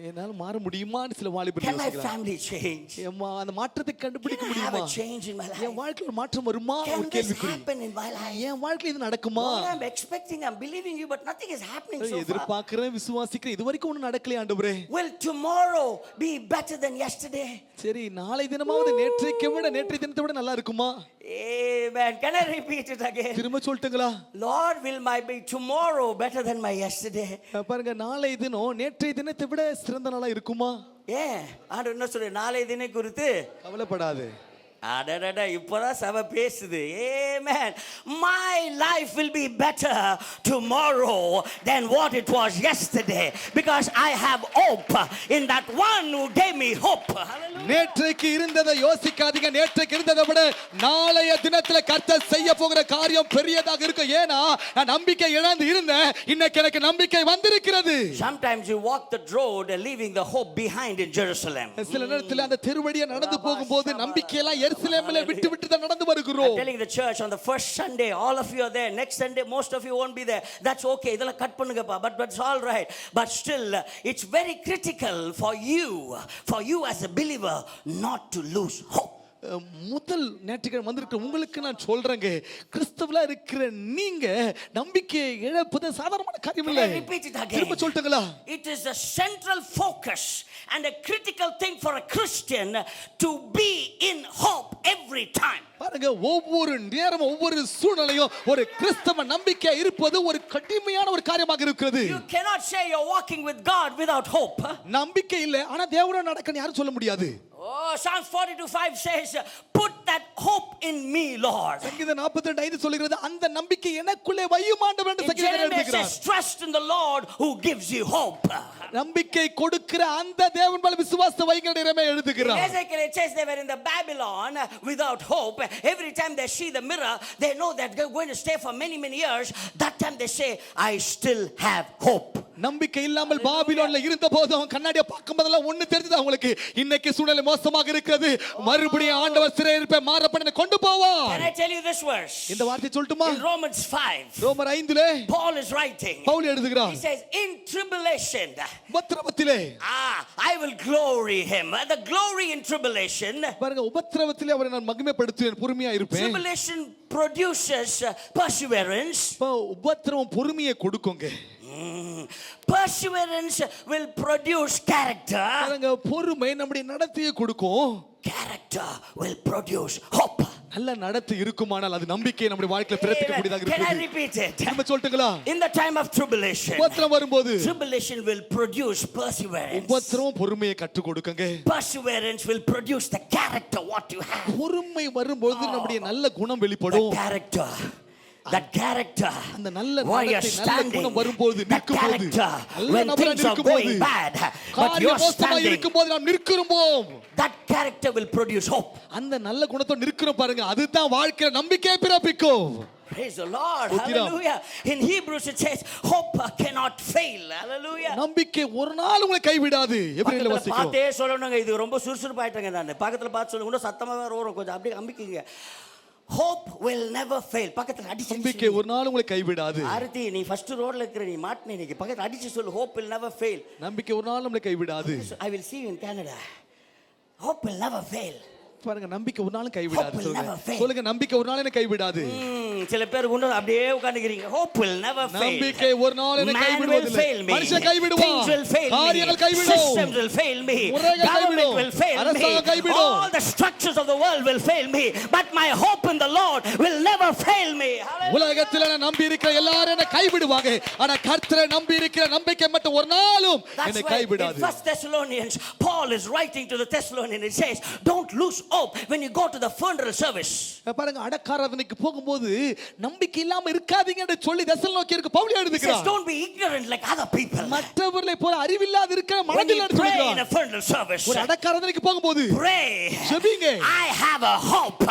[SPEAKER 2] என்னால மாற முடியுமான்னு சில வாலிபர்கள்
[SPEAKER 1] Can my
[SPEAKER 2] யோசிக்கிறாங்க.
[SPEAKER 1] family change?
[SPEAKER 2] ஏம்மா, அந்த மாற்றத்தை கண்டுபிடிக்க
[SPEAKER 1] Can I have
[SPEAKER 2] முடியுமா?
[SPEAKER 1] a change in my life?
[SPEAKER 2] என் வாழ்க்கையில ஒரு மாற்றம் வருமா?
[SPEAKER 1] Can
[SPEAKER 2] ஒரு
[SPEAKER 1] this
[SPEAKER 2] கேள்விக்குறி.
[SPEAKER 1] happen in my life?
[SPEAKER 2] என் வாழ்க்கையில இது நடக்குமா?
[SPEAKER 1] Lord, I'm expecting, I'm believing you, but nothing is happening so far.
[SPEAKER 2] எதிர்பார்க்கிறேன், விசுவாசிக்கிறேன், இது வரைக்கும் ஒண்ணும் நடக்கலையே ஆண்டவரே.
[SPEAKER 1] Will tomorrow be better than yesterday?
[SPEAKER 2] சரி, நாளை தினமாவது நேற்றைய தினத்தை விட நல்லா இருக்குமா?
[SPEAKER 1] Amen. Can I repeat it again?
[SPEAKER 2] திரும்ப சொல்லட்டுங்களா?
[SPEAKER 1] Lord, will my be tomorrow better than my yesterday?
[SPEAKER 2] பாருங்க, நாளை தினம் நேற்றைய தினத்தை விட சிறந்த நாளா இருக்குமா?
[SPEAKER 1] ஏன் ஆண்டவர் என்ன சொல்ற, நாளை தினம் குறித்து
[SPEAKER 2] கவலைப்படாது.
[SPEAKER 1] அடடட, இப்போதான் சபை பேசுது. Amen. My life will be better tomorrow than what it was yesterday, because I have hope in that one who gave me hope. Hallelujah.
[SPEAKER 2] நேற்றைக்கு இருந்ததை யோசிக்காதீங்க. நேற்றைக்கு இருந்ததை விட நாளைய தினத்துல கர்த்தர் செய்ய போகிற காரியம் பெரியதாக இருக்கும். ஏன்னா நான் நம்பிக்கை இழந்து இருந்தேன், இன்னைக்கு எனக்கு நம்பிக்கை வந்திருக்கிறது.
[SPEAKER 1] Sometimes you walk the road leaving the hope behind in Jerusalem.
[SPEAKER 2] சில நேரத்துல அந்த தெருவழியா நடந்து போகும்போது நம்பிக்கையெல்லாம் எருசலேமிலே விட்டு தான் நடந்து வருகிறோம்.
[SPEAKER 1] I'm telling the church, on the first Sunday all of you are there. Next Sunday most of you won't be there. That's okay. இதெல்லாம் கட் பண்ணுங்கப்பா. But it's all right. But still it's very critical for you as a believer not to lose hope.
[SPEAKER 2] முதல் ஞாயிற்றுக்கிழமை வந்திருக்கிற உங்களுக்கு நான் சொல்றேங்க, கிறிஸ்தவலா இருக்கிற நீங்க நம்பிக்கையை இழப்பது சாதாரணமான காரியம் இல்லை.
[SPEAKER 1] Repeat it again.
[SPEAKER 2] திரும்ப சொல்லட்டுங்களா?
[SPEAKER 1] It is a central focus and a critical thing for a Christian to be in hope every time.
[SPEAKER 2] பாருங்க, ஒவ்வொரு நேரம் ஒவ்வொரு சூழ்நிலையும் ஒரு கிறிஸ்தவ நம்பிக்கை இருப்பது ஒரு கடுமையான ஒரு காரியமாக இருக்கிறது.
[SPEAKER 1] You cannot say you're walking with God without hope.
[SPEAKER 2] நம்பிக்கை இல்லை, ஆனா தேவனோட நடக்கன்னு யாரும் சொல்ல முடியாது.
[SPEAKER 1] Oh, Psalms 42:5 says, put that hope in me, Lord.
[SPEAKER 2] சங்கீதம் 42:5 சொல்கிறது, அந்த நம்பிக்கை எனக்குள்ளே வையும் ஆண்டவர் என்று சங்கீதக்காரன் எழுதுகிறார்.
[SPEAKER 1] Trust in the Lord who gives you hope.
[SPEAKER 2] நம்பிக்கை கொடுக்கிற அந்த தேவன் மேல் விசுவாசத்தை வைங்க என்று எழுதுகிறார்.
[SPEAKER 1] Ezekiel, it says they were in the Babylon without hope. Every time they see the mirror, they know that they're going to stay for many years. That time they say, I still have hope.
[SPEAKER 2] நம்பிக்கை இல்லாமல் பாபிலோன்ல இருந்த போதும் கண்ணாடியை பார்க்கும்போதெல்லாம் ஒண்ணு தெரிஞ்சது அவங்களுக்கு, இன்னைக்கு சூழ்நிலை மோசமாக இருக்கிறது, மறுபடியும் ஆண்டவர் சிறையிருப்பை மாற பண்ணி கொண்டு போவார்.
[SPEAKER 1] Can I tell you this verse?
[SPEAKER 2] இந்த வார்த்தை சொல்லட்டுமா?
[SPEAKER 1] In Romans 5,
[SPEAKER 2] ரோமர் 5லே
[SPEAKER 1] Paul is writing.
[SPEAKER 2] பவுல் எழுதுகிறார்.
[SPEAKER 1] He says, in tribulation,
[SPEAKER 2] உபத்திரவத்திலே
[SPEAKER 1] I will glory him. The glory in tribulation.
[SPEAKER 2] பாருங்க, உபத்திரவத்திலே அவரை நான் மகிமைப்படுத்துவேன், பொறுமையா இருப்பேன்.
[SPEAKER 1] Tribulation produces perseverance.
[SPEAKER 2] உபத்திரவம் பொறுமையை கொடுக்குங்க.
[SPEAKER 1] Perseverance will produce character.
[SPEAKER 2] பாருங்க, பொறுமை நம்முடைய நடத்தையை கொடுக்கும்.
[SPEAKER 1] Character will produce hope.
[SPEAKER 2] நல்ல நடத்தை இருக்குமானால் அது நம்பிக்கை நம்முடைய வாழ்க்கையில பிறப்பிக்க கூடியதாக
[SPEAKER 1] Can I
[SPEAKER 2] இருக்குது.
[SPEAKER 1] repeat it?
[SPEAKER 2] திரும்ப சொல்லட்டுங்களா?
[SPEAKER 1] In the time of tribulation,
[SPEAKER 2] உபத்திரவம் வரும்போது
[SPEAKER 1] tribulation will produce perseverance.
[SPEAKER 2] உபத்திரவம் பொறுமையை கற்றுக் கொடுக்குங்க.
[SPEAKER 1] Perseverance will produce the character what you have.
[SPEAKER 2] பொறுமை வரும்போது நம்முடைய நல்ல குணம் வெளிப்படும்.
[SPEAKER 1] The character. that character,
[SPEAKER 2] அந்த நல்ல
[SPEAKER 1] where you're
[SPEAKER 2] நடத்தை, நல்ல
[SPEAKER 1] standing,
[SPEAKER 2] குணம் வரும்போது,
[SPEAKER 1] that
[SPEAKER 2] நிற்கும்போது,
[SPEAKER 1] character,
[SPEAKER 2] நல்ல
[SPEAKER 1] when
[SPEAKER 2] நபரா
[SPEAKER 1] things are
[SPEAKER 2] நிற்கும்போது,
[SPEAKER 1] going bad, but
[SPEAKER 2] காரியம்
[SPEAKER 1] you're
[SPEAKER 2] மோசமா
[SPEAKER 1] standing,
[SPEAKER 2] இருக்கும்போது நாம் நிற்கிறோம்.
[SPEAKER 1] that character will produce hope.
[SPEAKER 2] அந்த நல்ல குணத்தோட நிற்கிறோம் பாருங்க, அதுதான் வாழ்க்கையில நம்பிக்கையை பிறப்பிக்கும்.
[SPEAKER 1] Praise the Lord.
[SPEAKER 2] ஸ்தோத்திரம்.
[SPEAKER 1] Hallelujah. In Hebrews it says hope cannot fail. Hallelujah.
[SPEAKER 2] நம்பிக்கை ஒரு நாள் உங்களை கைவிடாது. எபிரேயர்ல
[SPEAKER 1] பக்கத்துல
[SPEAKER 2] வாசிக்கிறோம்.
[SPEAKER 1] பார்த்தே சொல்லணுங்க, இது ரொம்ப சுறுசுறுப்பாயிட்டேங்க நான். பக்கத்துல பார்த்து சொல்லுங்க, இன்னும் சத்தமா வேற வரும், கொஞ்சம் அப்படியே அம்பிக்கிங்க. Hope will never fail. பக்கத்துல அடிச்சு
[SPEAKER 2] நம்பிக்கை ஒரு நாள் உங்களை கைவிடாது.
[SPEAKER 1] ஆரதி, நீ ஃபர்ஸ்ட் ரோட்ல இருக்கிற, நீ மாட்டினே, நீ பக்கத்துல அடிச்சு சொல்லு, hope will never fail.
[SPEAKER 2] நம்பிக்கை ஒரு நாள் நம்மளை கைவிடாது.
[SPEAKER 1] I will see you in Canada. Hope will never fail.
[SPEAKER 2] பாருங்க, நம்பிக்கை ஒரு நாளும் கைவிடாது.
[SPEAKER 1] Hope will never fail.
[SPEAKER 2] சொல்லுங்க, நம்பிக்கை ஒரு நாள் என்ன கைவிடாது.
[SPEAKER 1] சில பேர் இன்னும் அப்படியே உட்கார்ந்துக்கிறீங்க. Hope will never fail.
[SPEAKER 2] நம்பிக்கை ஒரு நாள் என்ன
[SPEAKER 1] Man will
[SPEAKER 2] கைவிடுவதில்லை.
[SPEAKER 1] fail me.
[SPEAKER 2] மனுஷன் கைவிடுவான்.
[SPEAKER 1] Things will fail me.
[SPEAKER 2] காரியங்கள் கைவிடும்.
[SPEAKER 1] Systems will fail me.
[SPEAKER 2] முறைகள்
[SPEAKER 1] Government
[SPEAKER 2] கைவிடும்.
[SPEAKER 1] will fail me.
[SPEAKER 2] அரசாங்கம் கைவிடும்.
[SPEAKER 1] All the structures of the world will fail me. But my hope in the Lord will never fail me. Hallelujah.
[SPEAKER 2] உலகத்துல நான் நம்பி இருக்கிற எல்லாரும் என்ன கைவிடுவாங்க. ஆனா கர்த்தரை நம்பி இருக்கிற நம்பிக்கை மட்டும் ஒரு நாளும்
[SPEAKER 1] That's
[SPEAKER 2] என்னை
[SPEAKER 1] why in
[SPEAKER 2] கைவிடாது.
[SPEAKER 1] 1 Thessalonians, Paul is writing to the Thessalonians. It says, don't lose hope when you go to the funeral service.
[SPEAKER 2] பாருங்க, அடக்காராதனைக்கு போகும்போது நம்பிக்கை இல்லாம இருக்காதீங்கன்னு சொல்லி தெசலோனிக்கேயருக்கு பவுல்
[SPEAKER 1] He says,
[SPEAKER 2] எழுதுகிறார்.
[SPEAKER 1] don't be ignorant like other people.
[SPEAKER 2] மற்றவர்களை போல அறிவில்லாத இருக்கிற
[SPEAKER 1] When
[SPEAKER 2] மனதில்
[SPEAKER 1] you
[SPEAKER 2] எடுத்து
[SPEAKER 1] pray in a
[SPEAKER 2] சொல்கிறார்.
[SPEAKER 1] funeral service,
[SPEAKER 2] ஒரு அடக்காராதனைக்கு போகும்போது
[SPEAKER 1] pray.
[SPEAKER 2] ஜெபிங்க.
[SPEAKER 1] I have a hope.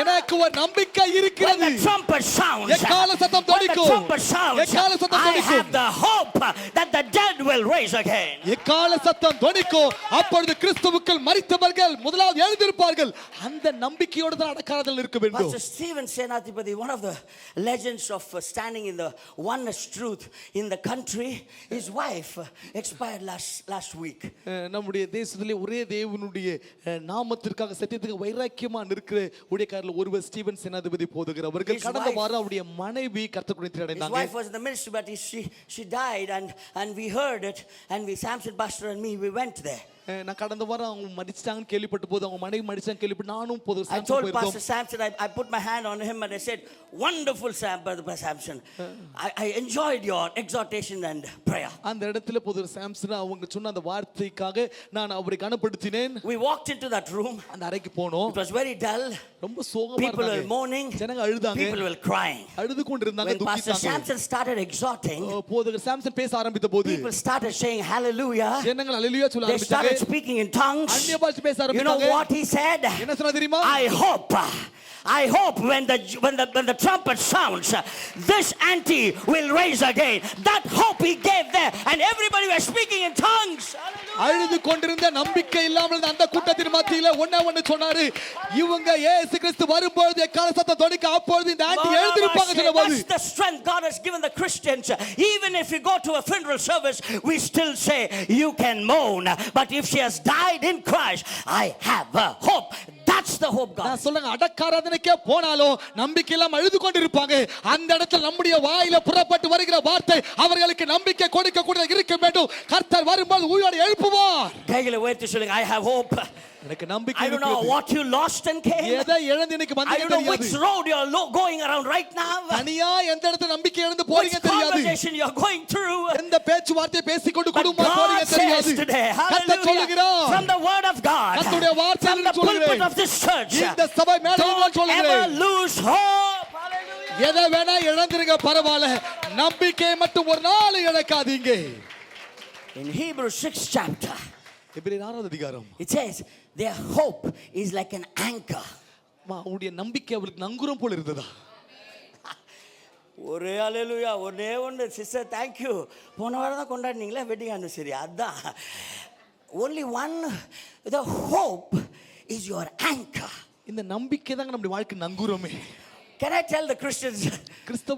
[SPEAKER 2] எனக்கு ஒரு நம்பிக்கை
[SPEAKER 1] When
[SPEAKER 2] இருக்கிறது.
[SPEAKER 1] the trumpet sounds,
[SPEAKER 2] எக்கால சத்தம்
[SPEAKER 1] when the
[SPEAKER 2] தொனிக்கும்.
[SPEAKER 1] trumpet sounds,
[SPEAKER 2] எக்கால சத்தம்
[SPEAKER 1] I
[SPEAKER 2] தொனிக்கும்.
[SPEAKER 1] have the hope that the dead will raise again.
[SPEAKER 2] எக்கால சத்தம் தொனிக்கும். அப்பொழுது கிறிஸ்துவுக்குள் மரித்தவர்கள் முதலாவது எழுந்திருப்பார்கள். அந்த நம்பிக்கையோடு தான் அடக்காராதல் இருக்க வேண்டும்.
[SPEAKER 1] Pastor Stephen Senathipati, one of the legends of standing in the oneness truth in the country, his wife expired last week.
[SPEAKER 2] நம்முடைய தேசத்திலே ஒரே தேவனுடைய நாமத்திற்காக சத்தியத்துக்கு வைராக்கியமா நிற்கிற ஊழியக்காரர்கள் ஒருவர் ஸ்டீவன் சேனாதிபதி போதுகிறவர்கள். கடந்த வாரம் அவருடைய மனைவி கர்த்தருக்குள் அடைந்தாங்க.
[SPEAKER 1] His wife was in the ministry, but she died, and we heard it, and we, Samson Pastor and me, we went there.
[SPEAKER 2] நான் கடந்த வாரம் அவங்க மடிச்சிட்டாங்கன்னு கேள்விப்பட்ட போது, அவங்க மனைவி மடிச்சாங்க கேள்விப்பட்டு நானும் போது
[SPEAKER 1] I told Pastor Samson, I put my hand on him and I said, wonderful Brother Samson, I enjoyed your exhortation and prayer.
[SPEAKER 2] அந்த இடத்துல போது சாம்சன் அவங்க சொன்ன அந்த வார்த்தைக்காக நான் அவரை கனப்படுத்தினேன்.
[SPEAKER 1] We walked into that room.
[SPEAKER 2] அந்த அறைக்கு போனோம்.
[SPEAKER 1] It was very dull.
[SPEAKER 2] ரொம்ப சோகமா
[SPEAKER 1] People were
[SPEAKER 2] இருந்தாங்க.
[SPEAKER 1] mourning.
[SPEAKER 2] ஜனங்க அழுதாங்க.
[SPEAKER 1] People were crying.
[SPEAKER 2] அழுது கொண்டிருந்தாங்க,
[SPEAKER 1] When Pastor
[SPEAKER 2] துக்கிட்டாங்க.
[SPEAKER 1] Samson started exhorting,
[SPEAKER 2] போது சாம்சன் பேச ஆரம்பித்த போது
[SPEAKER 1] people started saying hallelujah.
[SPEAKER 2] ஜனங்கள் ஹalleluya சொல்ல
[SPEAKER 1] They started
[SPEAKER 2] ஆரம்பிச்சாங்க.
[SPEAKER 1] speaking in tongues.
[SPEAKER 2] அந்நிய பாஷை பேச
[SPEAKER 1] You know
[SPEAKER 2] ஆரம்பிச்சாங்க.
[SPEAKER 1] what he said?
[SPEAKER 2] என்ன சொன்னா தெரியுமா?
[SPEAKER 1] I hope when the trumpet sounds, this auntie will raise again. That hope he gave there, and everybody was speaking in tongues.
[SPEAKER 2] அழுது கொண்டிருந்த நம்பிக்கை இல்லாமல் அந்த கூட்டத்தின் மத்தியில ஒண்ணு சொன்னாரு, இவங்க இயேசு கிறிஸ்து வரும்போது எக்கால சத்தம் தொனிக்க அப்பொழுது இந்த ஆண்டி எழுந்திருப்பாங்க சொல்லும்போது.
[SPEAKER 1] That's the strength God has given the Christians. Even if you go to a funeral service, we still say you can mourn, but if she has died in Christ, I have a hope. That's the hope God.
[SPEAKER 2] நான் சொல்லுங்க, அடக்காராதனைக்கே போனாலும் நம்பிக்கை இல்லாம அழுது கொண்டிருப்பாங்க. அந்த இடத்துல நம்முடைய வாயில புறப்பட்டு வருகிற வார்த்தை அவர்களுக்கு நம்பிக்கை கொடுக்க கூட இருக்க வேண்டும். கர்த்தர் வரும்போது உயிரோடு எழுப்புவார்.
[SPEAKER 1] கையில உயர்த்தி சொல்லுங்க, I have hope.
[SPEAKER 2] எனக்கு நம்பிக்கை
[SPEAKER 1] I don't know
[SPEAKER 2] இருக்கிறது.
[SPEAKER 1] what you lost and came.
[SPEAKER 2] எதை இழந்து எனக்கு
[SPEAKER 1] I
[SPEAKER 2] வந்தீங்க
[SPEAKER 1] don't know which
[SPEAKER 2] தெரியாது.
[SPEAKER 1] road you're going around right now.
[SPEAKER 2] தனியா எந்த இடத்துல நம்பிக்கை இழந்து
[SPEAKER 1] Which
[SPEAKER 2] போறீங்க தெரியாது.
[SPEAKER 1] conversation you're going through.
[SPEAKER 2] எந்த பேச்சுவார்த்தை பேசிக்கொண்டு
[SPEAKER 1] But
[SPEAKER 2] குடும்பமா
[SPEAKER 1] God
[SPEAKER 2] போறீங்க தெரியாது.
[SPEAKER 1] says today,
[SPEAKER 2] கர்த்தர்
[SPEAKER 1] hallelujah,
[SPEAKER 2] சொல்லுகிறார்,
[SPEAKER 1] from the word of God,
[SPEAKER 2] கர்த்தருடைய வார்த்தையிலிருந்து
[SPEAKER 1] from the pulpit
[SPEAKER 2] சொல்லுகிறேன்.
[SPEAKER 1] of this church,
[SPEAKER 2] இந்த சபை மேடையில்
[SPEAKER 1] don't ever
[SPEAKER 2] சொல்லுகிறேன்.
[SPEAKER 1] lose hope. Hallelujah.
[SPEAKER 2] எதை வேணா இழந்துருங்க பரவாயில்ல, நம்பிக்கையை மட்டும் ஒரு நாள் இழக்காதீங்க.
[SPEAKER 1] In Hebrews 6th chapter,
[SPEAKER 2] எபிரேயர் 6வது அதிகாரம்,
[SPEAKER 1] it says their hope is like an anchor.
[SPEAKER 2] உங்களுடைய நம்பிக்கை அவருக்கு நங்குரம் போல இருந்ததா?
[SPEAKER 1] ஒரே ஹalleluya, ஒண்ணு சிஸ்டர், thank you. போன வாரம் தான் கொண்டாடினீங்களா வெட்டிங் ஆனிவர்சரி? அதான். Only one, the hope is your anchor.
[SPEAKER 2] இந்த நம்பிக்கை தாங்க நம்முடைய வாழ்க்கை நங்குரமே.
[SPEAKER 1] Can I tell the Christians?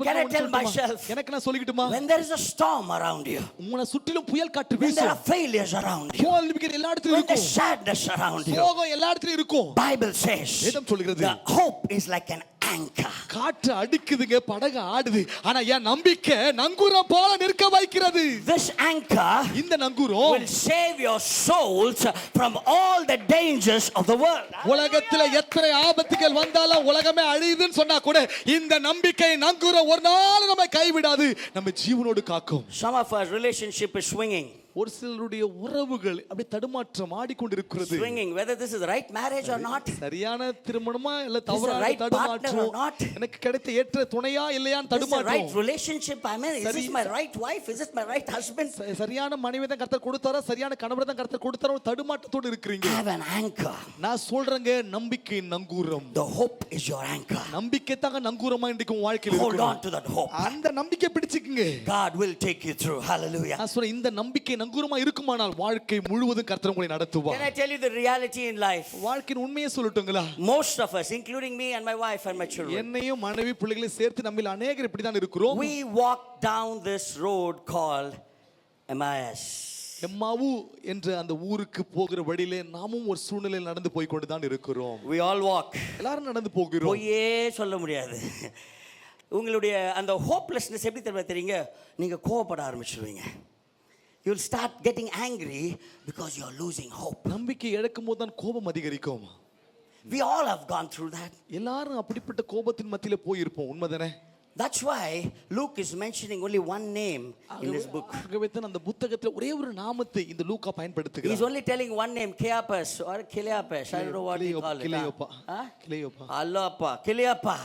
[SPEAKER 1] Can I tell myself?
[SPEAKER 2] எனக்கு நான் சொல்லிக்கிட்டுமா,
[SPEAKER 1] When there is a storm around you,
[SPEAKER 2] உங்களை சுற்றிலும் புயல் காற்று
[SPEAKER 1] when there
[SPEAKER 2] வீசும்,
[SPEAKER 1] are failures around you,
[SPEAKER 2] தோல்விகள் எல்லா இடத்துலயும்
[SPEAKER 1] when there's
[SPEAKER 2] இருக்கும்,
[SPEAKER 1] sadness around you,
[SPEAKER 2] சோகம் எல்லா இடத்துலயும் இருக்கும்.
[SPEAKER 1] Bible says
[SPEAKER 2] வேதம் சொல்கிறது,
[SPEAKER 1] the hope is like an anchor.
[SPEAKER 2] காற்று அடிக்குதுங்க, படகு ஆடுது, ஆனா என் நம்பிக்கை நங்குரம் போல நிற்க வைக்கிறது.
[SPEAKER 1] This anchor
[SPEAKER 2] இந்த நங்குரம்
[SPEAKER 1] will save your souls from all the dangers of the world.
[SPEAKER 2] உலகத்துல எத்தனை ஆபத்துகள் வந்தாலும் உலகமே அழியுதுன்னு சொன்னா கூட இந்த நம்பிக்கை நங்குரம் ஒரு நாள் நம்மை கைவிடாது, நம்ம ஜீவனோடு காக்கும்.
[SPEAKER 1] Some of our relationship is swinging.
[SPEAKER 2] ஒரு சிலருடைய உறவுகள் அப்படியே தடுமாற்றம் ஆடிக்கொண்டிருக்கிறது.
[SPEAKER 1] swinging whether this is the right marriage or not,
[SPEAKER 2] சரியான திருமணமா இல்ல
[SPEAKER 1] is the
[SPEAKER 2] தவறான
[SPEAKER 1] right partner or
[SPEAKER 2] தடுமாற்றம்,
[SPEAKER 1] not,
[SPEAKER 2] எனக்கு கிடைத்த ஏற்ற துணையா இல்லையான்னு
[SPEAKER 1] is the right
[SPEAKER 2] தடுமாற்றம்,
[SPEAKER 1] relationship I mean, is this my right wife, is this my right husband?
[SPEAKER 2] சரியான மனைவி தான் கர்த்தர் கொடுத்தாரா, சரியான கணவர் தான் கர்த்தர் கொடுத்தாரா, ஒரு தடுமாற்றத்தோடு இருக்கிறீங்க.
[SPEAKER 1] Have an anchor.
[SPEAKER 2] நான் சொல்றேங்க, நம்பிக்கை நங்கூரம்.
[SPEAKER 1] The hope is your anchor.
[SPEAKER 2] நம்பிக்கை தாங்க நங்கூரமா இன்றைக்கு உன் வாழ்க்கையில்
[SPEAKER 1] Hold
[SPEAKER 2] இருக்கு.
[SPEAKER 1] on to that hope.
[SPEAKER 2] அந்த நம்பிக்கை பிடிச்சுக்குங்க.
[SPEAKER 1] God will take you through. Hallelujah.
[SPEAKER 2] நான் சொல்றேன், இந்த நம்பிக்கை நங்கூரமா இருக்குமானால் வாழ்க்கை முழுவதும் கர்த்தர் உங்களை நடத்துவார்.
[SPEAKER 1] Can I tell you the reality in life?
[SPEAKER 2] வாழ்க்கையின் உண்மையை சொல்லட்டுங்களா?
[SPEAKER 1] Most of us, including me and my wife and my children,
[SPEAKER 2] என்னையும் மனைவி பிள்ளைகளையும் சேர்த்து நம்மில் அநேகர் இப்படி தான் இருக்கிறோம்.
[SPEAKER 1] we walk down this road called Emmaus.
[SPEAKER 2] எம்மாவு என்ற அந்த ஊருக்கு போகிற வழியிலே நாமும் ஒரு சூழ்நிலையில் நடந்து போய் கொண்டு தான் இருக்கிறோம்.
[SPEAKER 1] We all walk.
[SPEAKER 2] எல்லாரும் நடந்து போகிறோம்.
[SPEAKER 1] பொய்யே சொல்ல முடியாது. உங்களுடைய அந்த ஹோப்லெஸ்னஸ் எப்படி தெரியுங்க, நீங்க கோவப்பட ஆரம்பிச்சிடுவீங்க. You will start getting angry because you are losing hope.
[SPEAKER 2] நம்பிக்கை இழக்கும் போது தான் கோபம் அதிகரிக்கும்.
[SPEAKER 1] We all have gone through that.
[SPEAKER 2] எல்லாரும் அப்படிப்பட்ட கோபத்தின் மத்தியில போய் இருப்போம். உண்மைதானே?
[SPEAKER 1] That's why Luke is mentioning only one name in this book.
[SPEAKER 2] ஆகவே தான் அந்த புத்தகத்துல ஒரே ஒரு நாமத்தை இந்த லூக்கா பயன்படுத்துகிறார்.
[SPEAKER 1] He's only telling one name, Cleopas or Cleopas. I don't know what you call it.
[SPEAKER 2] கிளியோப்பா. கிளியோப்பா.
[SPEAKER 1] Allappa, Cleopa.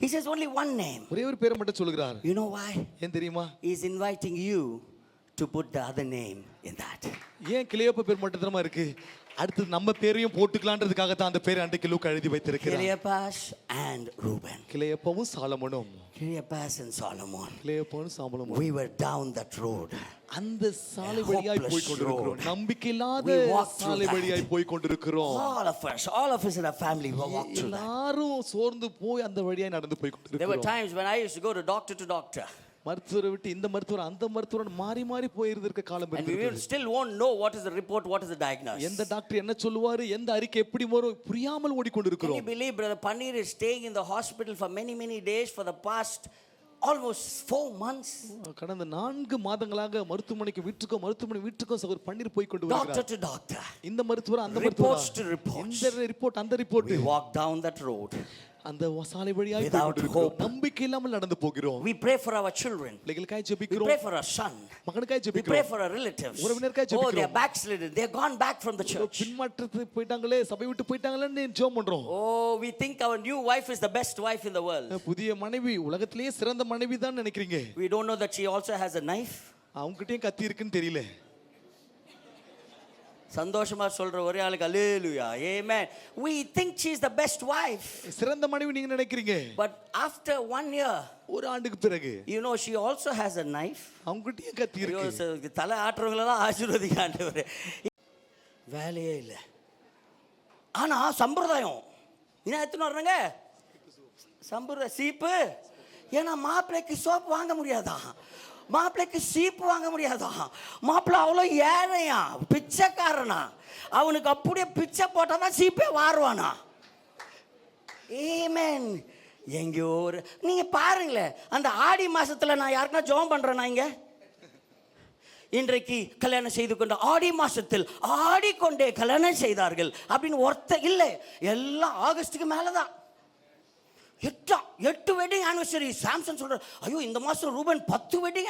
[SPEAKER 1] He says only one name.
[SPEAKER 2] ஒரே ஒரு பேரை மட்டும் சொல்கிறார்.
[SPEAKER 1] You know why?
[SPEAKER 2] ஏன் தெரியுமா?
[SPEAKER 1] He's inviting you to put the other name in that.
[SPEAKER 2] ஏன் கிளியோப்பா பேர் மட்டும் தான் இருக்கு? அடுத்து நம்ம பேரையும் போட்டுக்கலாம்ன்றதுக்காக தான் அந்த பேரை அன்றைக்கு லூக்கா எழுதி வைத்திருக்கிறார்.
[SPEAKER 1] Cleopas and Reuben.
[SPEAKER 2] கிளியோப்பாவும் சாலமோனும்.
[SPEAKER 1] Cleopas and Solomon.
[SPEAKER 2] கிளியோப்பாவும் சாலமோனும்.
[SPEAKER 1] We were down that road.
[SPEAKER 2] அந்த சாலை வழியாய் போய் கொண்டிருக்கிறோம். நம்பிக்கை இல்லாத சாலை வழியாய் போய் கொண்டிருக்கிறோம்.
[SPEAKER 1] All of us in our family we walked through that.
[SPEAKER 2] எல்லாரும் சோர்ந்து போய் அந்த வழியாய் நடந்து போய்
[SPEAKER 1] There were
[SPEAKER 2] கொண்டிருக்கிறோம்.
[SPEAKER 1] times when I used to go to doctor.
[SPEAKER 2] மருத்துவரை விட்டு இந்த மருத்துவர் அந்த மருத்துவர் மாறி மாறி போயிருந்திருக்க காலம்
[SPEAKER 1] And we
[SPEAKER 2] இருந்திருக்கு.
[SPEAKER 1] still won't know what is the report, what is the diagnosis.
[SPEAKER 2] எந்த டாக்டர் என்ன சொல்லுவாரு, எந்த அறிக்கை எப்படி வரும் புரியாமல்
[SPEAKER 1] Can
[SPEAKER 2] ஓடிக்கொண்டிருக்கிறோம்.
[SPEAKER 1] you believe Brother Paneer is staying in the hospital for many days for the past almost 4 months?
[SPEAKER 2] கடந்த 4 மாதங்களாக மருத்துவமனைக்கு வீட்டுக்கும் சகோதரர் பன்னீர் போய் கொண்டு
[SPEAKER 1] Doctor
[SPEAKER 2] வருகிறார்.
[SPEAKER 1] to doctor.
[SPEAKER 2] இந்த மருத்துவர் அந்த
[SPEAKER 1] Reports
[SPEAKER 2] மருத்துவர்
[SPEAKER 1] to reports.
[SPEAKER 2] இந்த ரிப்போர்ட் அந்த report.
[SPEAKER 1] We walk down that road.
[SPEAKER 2] அந்த சாலை வழியாய் போய்
[SPEAKER 1] Without
[SPEAKER 2] கொண்டிருக்கிறோம்.
[SPEAKER 1] hope.
[SPEAKER 2] நம்பிக்கை இல்லாமல் நடந்து போகிறோம்.
[SPEAKER 1] We pray for our children.
[SPEAKER 2] பிள்ளைகளுக்காய்
[SPEAKER 1] We
[SPEAKER 2] ஜெபிக்கிறோம்.
[SPEAKER 1] pray for our son.
[SPEAKER 2] மகனுக்காய்
[SPEAKER 1] We pray
[SPEAKER 2] ஜெபிக்கிறோம்.
[SPEAKER 1] for our relatives.
[SPEAKER 2] உறவினருக்காய்
[SPEAKER 1] Oh, they are
[SPEAKER 2] ஜெபிக்கிறோம்.
[SPEAKER 1] backslidden. They are gone back from the church.
[SPEAKER 2] பின்மாற்றத்துக்கு போயிட்டாங்களே, சபை விட்டு போயிட்டாங்களேன்னு ஜெபம் பண்றோம்.
[SPEAKER 1] Oh, we think our new wife is the best wife in the world.
[SPEAKER 2] புதிய மனைவி உலகத்திலேயே சிறந்த மனைவி தான் நினைக்கிறீங்க.
[SPEAKER 1] We don't know that she also has a knife.
[SPEAKER 2] அவங்ககிட்டயும் கத்தி இருக்குன்னு தெரியல.
[SPEAKER 1] சந்தோஷமா சொல்ற ஒரே ஆளுக்கு அல்லேலூயா, ஆமென். We think she is the best wife.
[SPEAKER 2] சிறந்த மனைவி நீங்க நினைக்கிறீங்க.
[SPEAKER 1] But after 1 year,
[SPEAKER 2] ஒரு ஆண்டுக்கு பிறகு
[SPEAKER 1] you know, she also has a knife.
[SPEAKER 2] அவங்ககிட்டயும் கத்தி இருக்கு.
[SPEAKER 1] தலை ஆட்டுறவங்களெல்லாம் ஆசீர்வதிங்க ஆண்டவரே. வேலையே இல்லை. ஆனா சம்பிரதாயம் என்ன எடுத்துன்னு வர்றாங்க, சம்பிரதாய சீப்பு. ஏன்னா மாப்பிள்ளைக்கு சோப்பு வாங்க முடியாதான், மாப்பிள்ளைக்கு சீப்பு வாங்க முடியாதான். மாப்பிள்ளை அவ்வளோ ஏழையா, பிச்சைக்காரனா, அவனுக்கு அப்படியே பிச்சை போட்டால் தான் சீப்பே வாருவானா. ஆமென். எங்கேயோ ஒரு நீங்கள் பாருங்களேன், அந்த ஆடி மாதத்தில் நான் யாருக்குன்னா ஜெபம் பண்ணுறேன்னா இங்கே இன்றைக்கு கல்யாணம் செய்து கொண்ட ஆடி மாசத்தில் ஆடிக்கொண்டே கல்யாணம் செய்தார்கள் அப்படின்னு ஒருத்தர் இல்லை. எல்லாம் ஆகஸ்டுக்கு மேலே தான். 8 வெட்டிங் ஆனிவர்சரி. சாம்சன் சொல்ற, ஐயோ இந்த மாதம் ரூபன் 10 வெட்டிங்.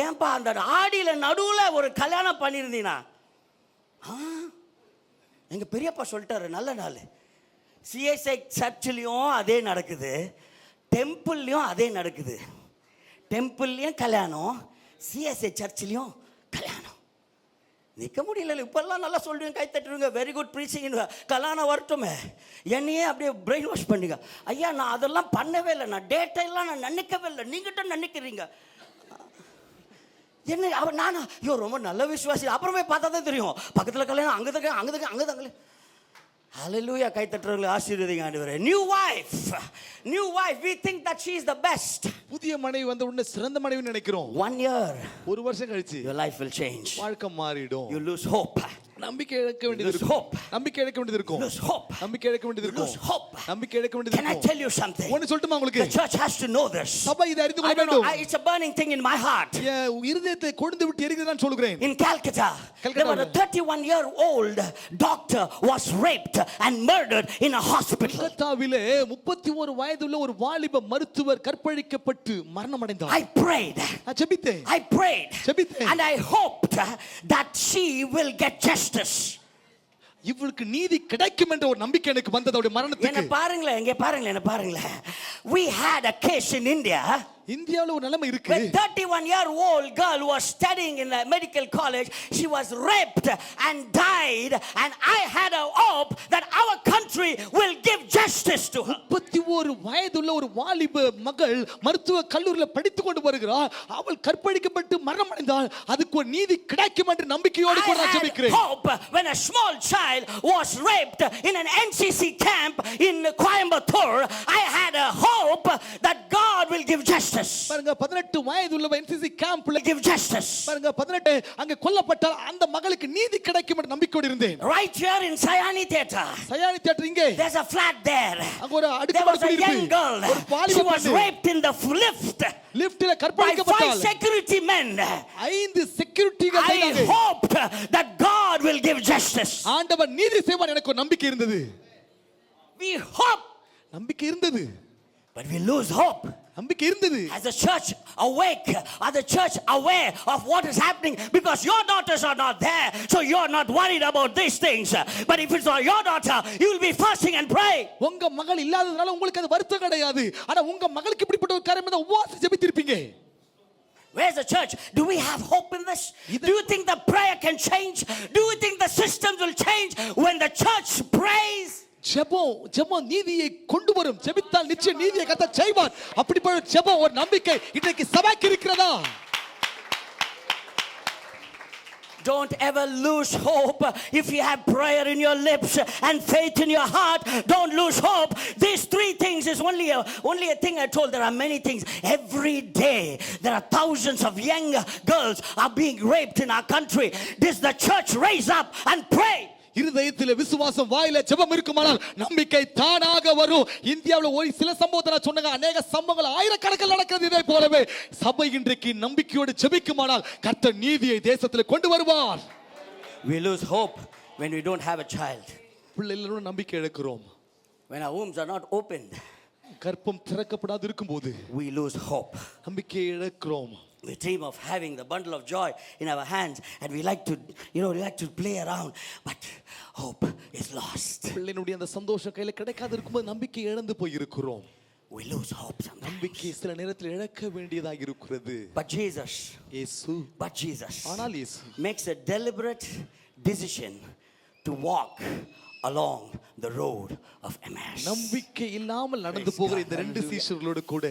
[SPEAKER 1] ஏன்பா அந்த ஆடியில் நடுவில் ஒரு கல்யாணம் பண்ணியிருந்தீங்கன்னா? எங்கள் பெரியப்பா சொல்லிட்டாரு, நல்ல நாள். சிஎஸ்ஐ சர்ச்சிலையும் அதே நடக்குது, டெம்பிள்லையும் அதே நடக்குது. டெம்பிள்லையும் கல்யாணம், சிஎஸ்ஐ சர்ச்சிலையும் கல்யாணம். நிற்க முடியல. இப்பெல்லாம் நல்லா சொல்லுவீங்க, கை தட்டுருங்க, வெரி குட் ப்ரீச்சிங், கல்யாணம் வரட்டுமே. என்னையே அப்படியே பிரெயின் வாஷ் பண்ணுங்க. ஐயா நான் அதெல்லாம் பண்ணவே இல்லை, நான் டேட்டெல்லாம் நான் நினைக்கவே இல்லை, நீங்கிட்ட நினைக்கிறீங்க என்ன? அவன் நானா ஐயோ ரொம்ப நல்ல விசுவாசி. அப்புறமே பார்த்தா தான் தெரியும், பக்கத்தில் கல்யாணம், அங்கே தான். ஹல்லேலூயா. கை தட்டுறவங்களை ஆசீர்வதிங்க ஆண்டவரே. New wife we think that she is the best.
[SPEAKER 2] புதிய மனைவி வந்த உடனே சிறந்த மனைவி நினைக்கிறோம்.
[SPEAKER 1] 1 year,
[SPEAKER 2] ஒரு வருஷம் கழிச்சு
[SPEAKER 1] your life will change.
[SPEAKER 2] வாழ்க்கை மாறிடும்.
[SPEAKER 1] You lose hope.
[SPEAKER 2] நம்பிக்கை இழக்க வேண்டியது
[SPEAKER 1] Lose
[SPEAKER 2] இருக்கும்.
[SPEAKER 1] hope.
[SPEAKER 2] நம்பிக்கை இழக்க வேண்டியது இருக்கும்.
[SPEAKER 1] Lose hope.
[SPEAKER 2] நம்பிக்கை இழக்க வேண்டியது இருக்கும்.
[SPEAKER 1] Lose hope.
[SPEAKER 2] நம்பிக்கை இழக்க வேண்டியது
[SPEAKER 1] Can I
[SPEAKER 2] இருக்கும்.
[SPEAKER 1] tell you something?
[SPEAKER 2] ஒன்னு சொல்லட்டுமா உங்களுக்கு?
[SPEAKER 1] The church has to know this.
[SPEAKER 2] சபை இதை அறிந்து
[SPEAKER 1] I
[SPEAKER 2] கொள்ள
[SPEAKER 1] don't know.
[SPEAKER 2] வேண்டும்.
[SPEAKER 1] It's a burning thing in my heart.
[SPEAKER 2] என் இருதயத்தை கொண்டு விட்டு எரிகிறது நான் சொல்கிறேன்.
[SPEAKER 1] In Calcutta, there was a 31-year-old doctor was raped and murdered in a hospital.
[SPEAKER 2] கல்கத்தாவிலே 31 வயதுள்ள ஒரு வாலிப மருத்துவர் கற்பழிக்கப்பட்டு மரணம் அடைந்தார்.
[SPEAKER 1] I prayed.
[SPEAKER 2] நான் ஜெபித்தேன்.
[SPEAKER 1] I prayed.
[SPEAKER 2] ஜெபித்தேன்.
[SPEAKER 1] And I hoped that she will get justice.
[SPEAKER 2] இவளுக்கு நீதி கிடைக்கும் என்ற ஒரு நம்பிக்கை எனக்கு வந்தது அவருடைய
[SPEAKER 1] என்ன
[SPEAKER 2] மரணத்துக்கு.
[SPEAKER 1] பாருங்களேன், இங்க பாருங்களேன், என்ன பாருங்களேன். We had a case in India.
[SPEAKER 2] இந்தியாவுல ஒரு நிலைமை இருக்கு.
[SPEAKER 1] A 31-year-old girl was studying in a medical college. She was raped and died, and I had a hope that our country will give justice to her.
[SPEAKER 2] 31 வயதுள்ள ஒரு வாலிப மகள் மருத்துவ கல்லூரியில படித்துக் கொண்டு வருகிறார். அவள் கற்பழிக்கப்பட்டு மரணம் அடைந்தாள். அதுக்கு ஒரு நீதி கிடைக்கும் என்ற நம்பிக்கையோடு கூட நான்
[SPEAKER 1] I had
[SPEAKER 2] ஜெபிக்கிறேன்.
[SPEAKER 1] hope when a small child was raped in an NCC camp in Coimbatore. I had a hope that God will give justice.
[SPEAKER 2] பாருங்க 18 வயதுள்ள NCC கேம்ப்ல
[SPEAKER 1] Give justice.
[SPEAKER 2] பாருங்க 18 அங்க கொல்லப்பட்டால் அந்த மகளுக்கு நீதி கிடைக்கும் என்ற நம்பிக்கையோடு இருந்தேன்.
[SPEAKER 1] Right here in Sayani Theatre.
[SPEAKER 2] Sayani theatre இங்கே.
[SPEAKER 1] There's a flat there.
[SPEAKER 2] அங்க ஒரு
[SPEAKER 1] There
[SPEAKER 2] அடுக்குமாடி
[SPEAKER 1] was a
[SPEAKER 2] குடியிருப்பு.
[SPEAKER 1] young girl.
[SPEAKER 2] ஒரு வாலிப
[SPEAKER 1] She was
[SPEAKER 2] பெண்
[SPEAKER 1] raped in the lift
[SPEAKER 2] லிஃப்ட்ல
[SPEAKER 1] by 5
[SPEAKER 2] கற்பழிக்கப்பட்டாள்.
[SPEAKER 1] security men.
[SPEAKER 2] 5 செக்யூரிட்டிகள்
[SPEAKER 1] I
[SPEAKER 2] செய்தாங்க.
[SPEAKER 1] hoped that God will give justice.
[SPEAKER 2] ஆண்டவர் நீதி செய்வார் எனக்கு ஒரு நம்பிக்கை இருந்தது.
[SPEAKER 1] We hope,
[SPEAKER 2] நம்பிக்கை இருந்தது.
[SPEAKER 1] but we lose hope.
[SPEAKER 2] நம்பிக்கை இருந்தது.
[SPEAKER 1] As the church awake, are the church aware of what is happening? Because your daughters are not there, so you're not worried about these things. But if it's not your daughter, you will be fasting and praying.
[SPEAKER 2] உங்க மகள் இல்லாததனால உங்களுக்கு அது வருத்தம் கிடையாது. ஆனா உங்க மகளுக்கு இப்படிப்பட்ட ஒரு காரியம் இருந்தா உபவாசம் ஜெபித்திருப்பீங்க.
[SPEAKER 1] Where's the church? Do we have hope in this? Do you think the prayer can change? Do you think the systems will change when the church prays?
[SPEAKER 2] ஜெபம் நீதியை கொண்டு வரும். ஜெபித்தால் நிச்சயம் நீதியை கர்த்தர் செய்வார். அப்படிப்பட்ட ஜெபம் ஒரு நம்பிக்கை இன்றைக்கு சபைக்கு இருக்கிறதா?
[SPEAKER 1] Don't ever lose hope. If you have prayer in your lips and faith in your heart, don't lose hope. These 3 things is only a thing I told. There are many things. Every day there are thousands of young girls are being raped in our country. Does the church raise up and pray?
[SPEAKER 2] இருதயத்தில் விசுவாசம் வாயில ஜெபம் இருக்குமானால் நம்பிக்கை தானாக வரும். இந்தியாவுல ஒரு சில சம்பவத்தை நான் சொன்னேன். அநேக சம்பவங்கள் ஆயிரக்கணக்கில் நடக்கிறது. இதே போலவே சபை இன்றைக்கு நம்பிக்கையோடு ஜெபிக்குமானால் கர்த்தர் நீதியை தேசத்தில் கொண்டு வருவார்.
[SPEAKER 1] We lose hope when we don't have a child.
[SPEAKER 2] பிள்ளைகளோட நம்பிக்கை இழக்கிறோம்.
[SPEAKER 1] When our wombs are not opened,
[SPEAKER 2] கற்பம் திறக்கப்படாது இருக்கும்போது
[SPEAKER 1] we lose hope.
[SPEAKER 2] நம்பிக்கை இழக்கிறோம்.
[SPEAKER 1] We dream of having the bundle of joy in our hands, and we like to play around, but hope is lost.
[SPEAKER 2] பிள்ளைகளுடைய அந்த சந்தோஷம் கையில கிடைக்காது இருக்கும்போது நம்பிக்கை இழந்து போய் இருக்கிறோம்.
[SPEAKER 1] We lose hope sometimes.
[SPEAKER 2] நம்பிக்கை சில நேரத்தில் இழக்க வேண்டியதாக இருக்கிறது.
[SPEAKER 1] But Jesus
[SPEAKER 2] ஆனால் இயேசு
[SPEAKER 1] makes a deliberate decision to walk along the road of Emmaus.
[SPEAKER 2] நம்பிக்கை இல்லாமல் நடந்து போகிற இந்த 2 சீஷர்களோடு கூட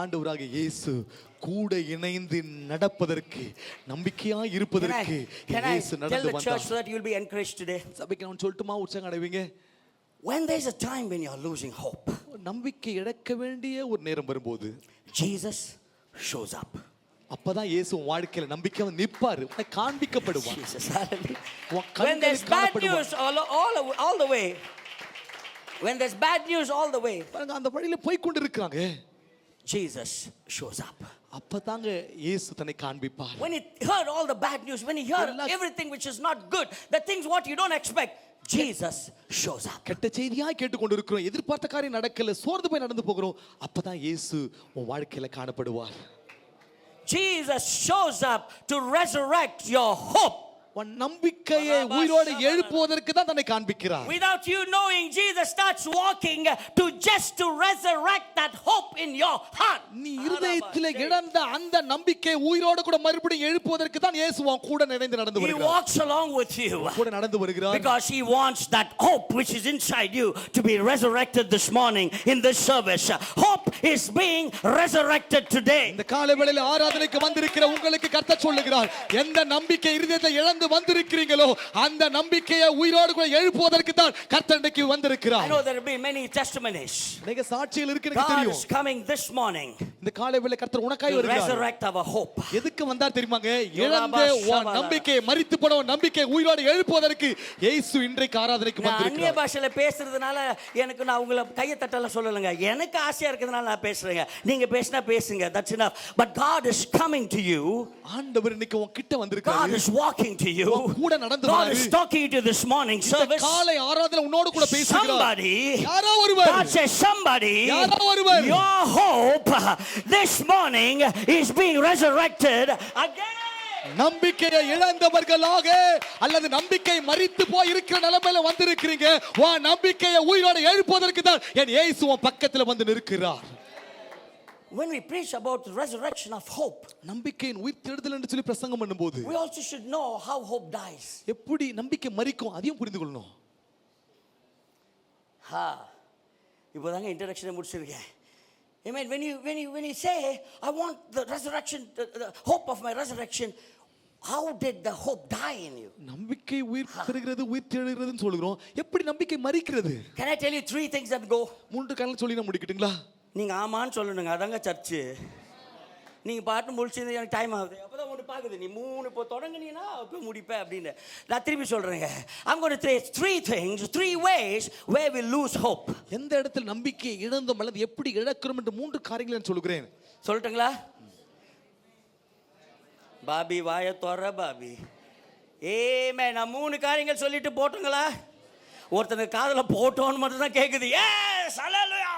[SPEAKER 2] ஆண்டவராக இயேசு கூட இணைந்து நடப்பதற்கு நம்பிக்கையாய் இருப்பதற்கு இயேசு நடந்து
[SPEAKER 1] Tell the church
[SPEAKER 2] வந்தார்.
[SPEAKER 1] so that you will be encouraged today.
[SPEAKER 2] சபைக்கு நான் சொல்லட்டுமா உற்சாகம் அடைவீங்க?
[SPEAKER 1] When there is a time when you are losing hope,
[SPEAKER 2] நம்பிக்கை இழக்க வேண்டிய ஒரு நேரம் வரும்போது
[SPEAKER 1] Jesus shows up.
[SPEAKER 2] அப்பதான் இயேசு உன் வாழ்க்கையில நம்பிக்கை நிற்பாரு, காண்பிக்கப்படுவார்.
[SPEAKER 1] Jesus, hallelujah. When there's bad news all the way, when there's bad news all the way,
[SPEAKER 2] பாருங்க அந்த வழியில போய் கொண்டிருக்காங்க.
[SPEAKER 1] Jesus shows up.
[SPEAKER 2] அப்பதாங்க இயேசு தன்னை காண்பிப்பார்.
[SPEAKER 1] When he heard all the bad news, when he heard everything which is not good, the things what you don't expect, Jesus shows up.
[SPEAKER 2] கெட்ட செய்தியாய் கேட்டுக்கொண்டிருக்கிறோம், எதிர்பார்த்த காரியம் நடக்கல, சோர்ந்து போய் நடந்து போகிறோம். அப்பதான் இயேசு உன் வாழ்க்கையில காணப்படுவார்.
[SPEAKER 1] Jesus shows up to resurrect your hope.
[SPEAKER 2] உன் நம்பிக்கையை உயிரோடு எழுப்புவதற்கு தான் தன்னை காண்பிக்கிறார்.
[SPEAKER 1] Without you knowing, Jesus starts walking to resurrect that hope in your heart.
[SPEAKER 2] நீ இருதயத்தில் இழந்த அந்த நம்பிக்கை உயிரோடு கூட மறுபடியும் எழுப்புவதற்கு தான் இயேசு உன் கூட இணைந்து நடந்து
[SPEAKER 1] He
[SPEAKER 2] வருகிறார்.
[SPEAKER 1] walks along with you
[SPEAKER 2] கூட நடந்து வருகிறார்.
[SPEAKER 1] because he wants that hope which is inside you to be resurrected this morning in this service. Hope is being resurrected today.
[SPEAKER 2] இந்த காலை வேளையில் ஆராதனைக்கு வந்திருக்கிற உங்களுக்கு கர்த்தர் சொல்லுகிறார், எந்த நம்பிக்கை இருதயத்தை இழந்து கடந்து வந்திருக்கிறீங்களோ அந்த நம்பிக்கையை உயிரோடு கூட எழுப்புவதற்கு தான் கர்த்தர் இன்றைக்கு
[SPEAKER 1] I
[SPEAKER 2] வந்திருக்கிறார்.
[SPEAKER 1] know there will be many testimonies.
[SPEAKER 2] நீங்க சாட்சிகள் இருக்கு எனக்கு
[SPEAKER 1] God
[SPEAKER 2] தெரியும்.
[SPEAKER 1] is coming this morning
[SPEAKER 2] இந்த காலை வேளை கர்த்தர் உனக்காய்
[SPEAKER 1] to
[SPEAKER 2] வருகிறார்.
[SPEAKER 1] resurrect our hope.
[SPEAKER 2] எதுக்கு வந்தார் தெரியுமாங்க? இழந்த நம்பிக்கையை மரித்து போன நம்பிக்கை உயிரோடு எழுப்புவதற்கு இயேசு இன்றைக்கு ஆராதனைக்கு
[SPEAKER 1] நான் அந்நிய
[SPEAKER 2] வந்திருக்கிறார்.
[SPEAKER 1] பாஷையில பேசுறதுனால எனக்கு நான் உங்களை கையை தட்டல சொல்லலங்க. எனக்கு ஆசையா இருக்கிறதுனால நான் பேசுறேங்க. நீங்க பேசினா பேசுங்க. That's enough. But God is coming to you.
[SPEAKER 2] ஆண்டவர் இன்னைக்கு உன் கிட்ட
[SPEAKER 1] God
[SPEAKER 2] வந்திருக்காரு.
[SPEAKER 1] is walking to you.
[SPEAKER 2] கூட நடந்து
[SPEAKER 1] God
[SPEAKER 2] வராரு.
[SPEAKER 1] is talking to you this morning service.
[SPEAKER 2] காலை ஆராதனை உன்னோடு கூட பேசுகிறார்.
[SPEAKER 1] Somebody,
[SPEAKER 2] யாரோ ஒருவர்,
[SPEAKER 1] God says somebody,
[SPEAKER 2] யாரோ ஒருவர்,
[SPEAKER 1] your hope this morning is being resurrected again.
[SPEAKER 2] நம்பிக்கையை இழந்தவர்களாக அல்லது நம்பிக்கை மரித்து போய் இருக்கிற நிலைமையில வந்திருக்கிறீங்க. உன் நம்பிக்கையை உயிரோடு எழுப்புவதற்கு தான் என் இயேசு உன் பக்கத்துல வந்து நிற்கிறார்.
[SPEAKER 1] When we preach about the resurrection of hope,
[SPEAKER 2] நம்பிக்கையின் உயிர் தெழுதல் என்று சொல்லி பிரசங்கம் பண்ணும்போது
[SPEAKER 1] we also should know how hope dies.
[SPEAKER 2] எப்படி நம்பிக்கை மரிக்கும் அதையும் புரிந்து கொள்ளணும்.
[SPEAKER 1] இப்போதாங்க இன்ட்ரடக்ஷனை முடிச்சிருக்கேன். Amen. When you say I want the resurrection, the hope of my resurrection, how did the hope die in you?
[SPEAKER 2] நம்பிக்கை உயிர் பெறுகிறது, உயிர் தெழுகிறதுன்னு சொல்லுகிறோம். எப்படி நம்பிக்கை மரிக்கிறது?
[SPEAKER 1] Can I tell you 3 things that go?
[SPEAKER 2] 3 காரணம் சொல்லி நான் முடிக்கட்டுங்களா?
[SPEAKER 1] நீங்க ஆமான்னு சொல்லணுங்க. அதாங்க சர்ச்சு. நீங்க பாட்டு முடிச்சது எனக்கு டைம் ஆகுது. அப்பதான் ஒன்று பார்க்குது. நீ 3 இப்போ தொடங்குனீங்கன்னா அப்போ முடிப்பேன் அப்படின்னு. நான் திரும்பி சொல்றேங்க. I'm going to say 3 things, 3 ways where we lose hope.
[SPEAKER 2] எந்த இடத்துல நம்பிக்கை இழந்தோம் அல்லது எப்படி இழக்கிறோம் என்று 3 காரியங்களை நான் சொல்லுகிறேன்.
[SPEAKER 1] சொல்லட்டுங்களா? பாபி வாய தொற பாபி. ஏமே நான் 3 காரியங்கள் சொல்லிட்டு போட்டுங்களா? ஒருத்தனுக்கு காதுல போட்டோன்னு மட்டும் தான் கேட்குது. Yes, hallelujah.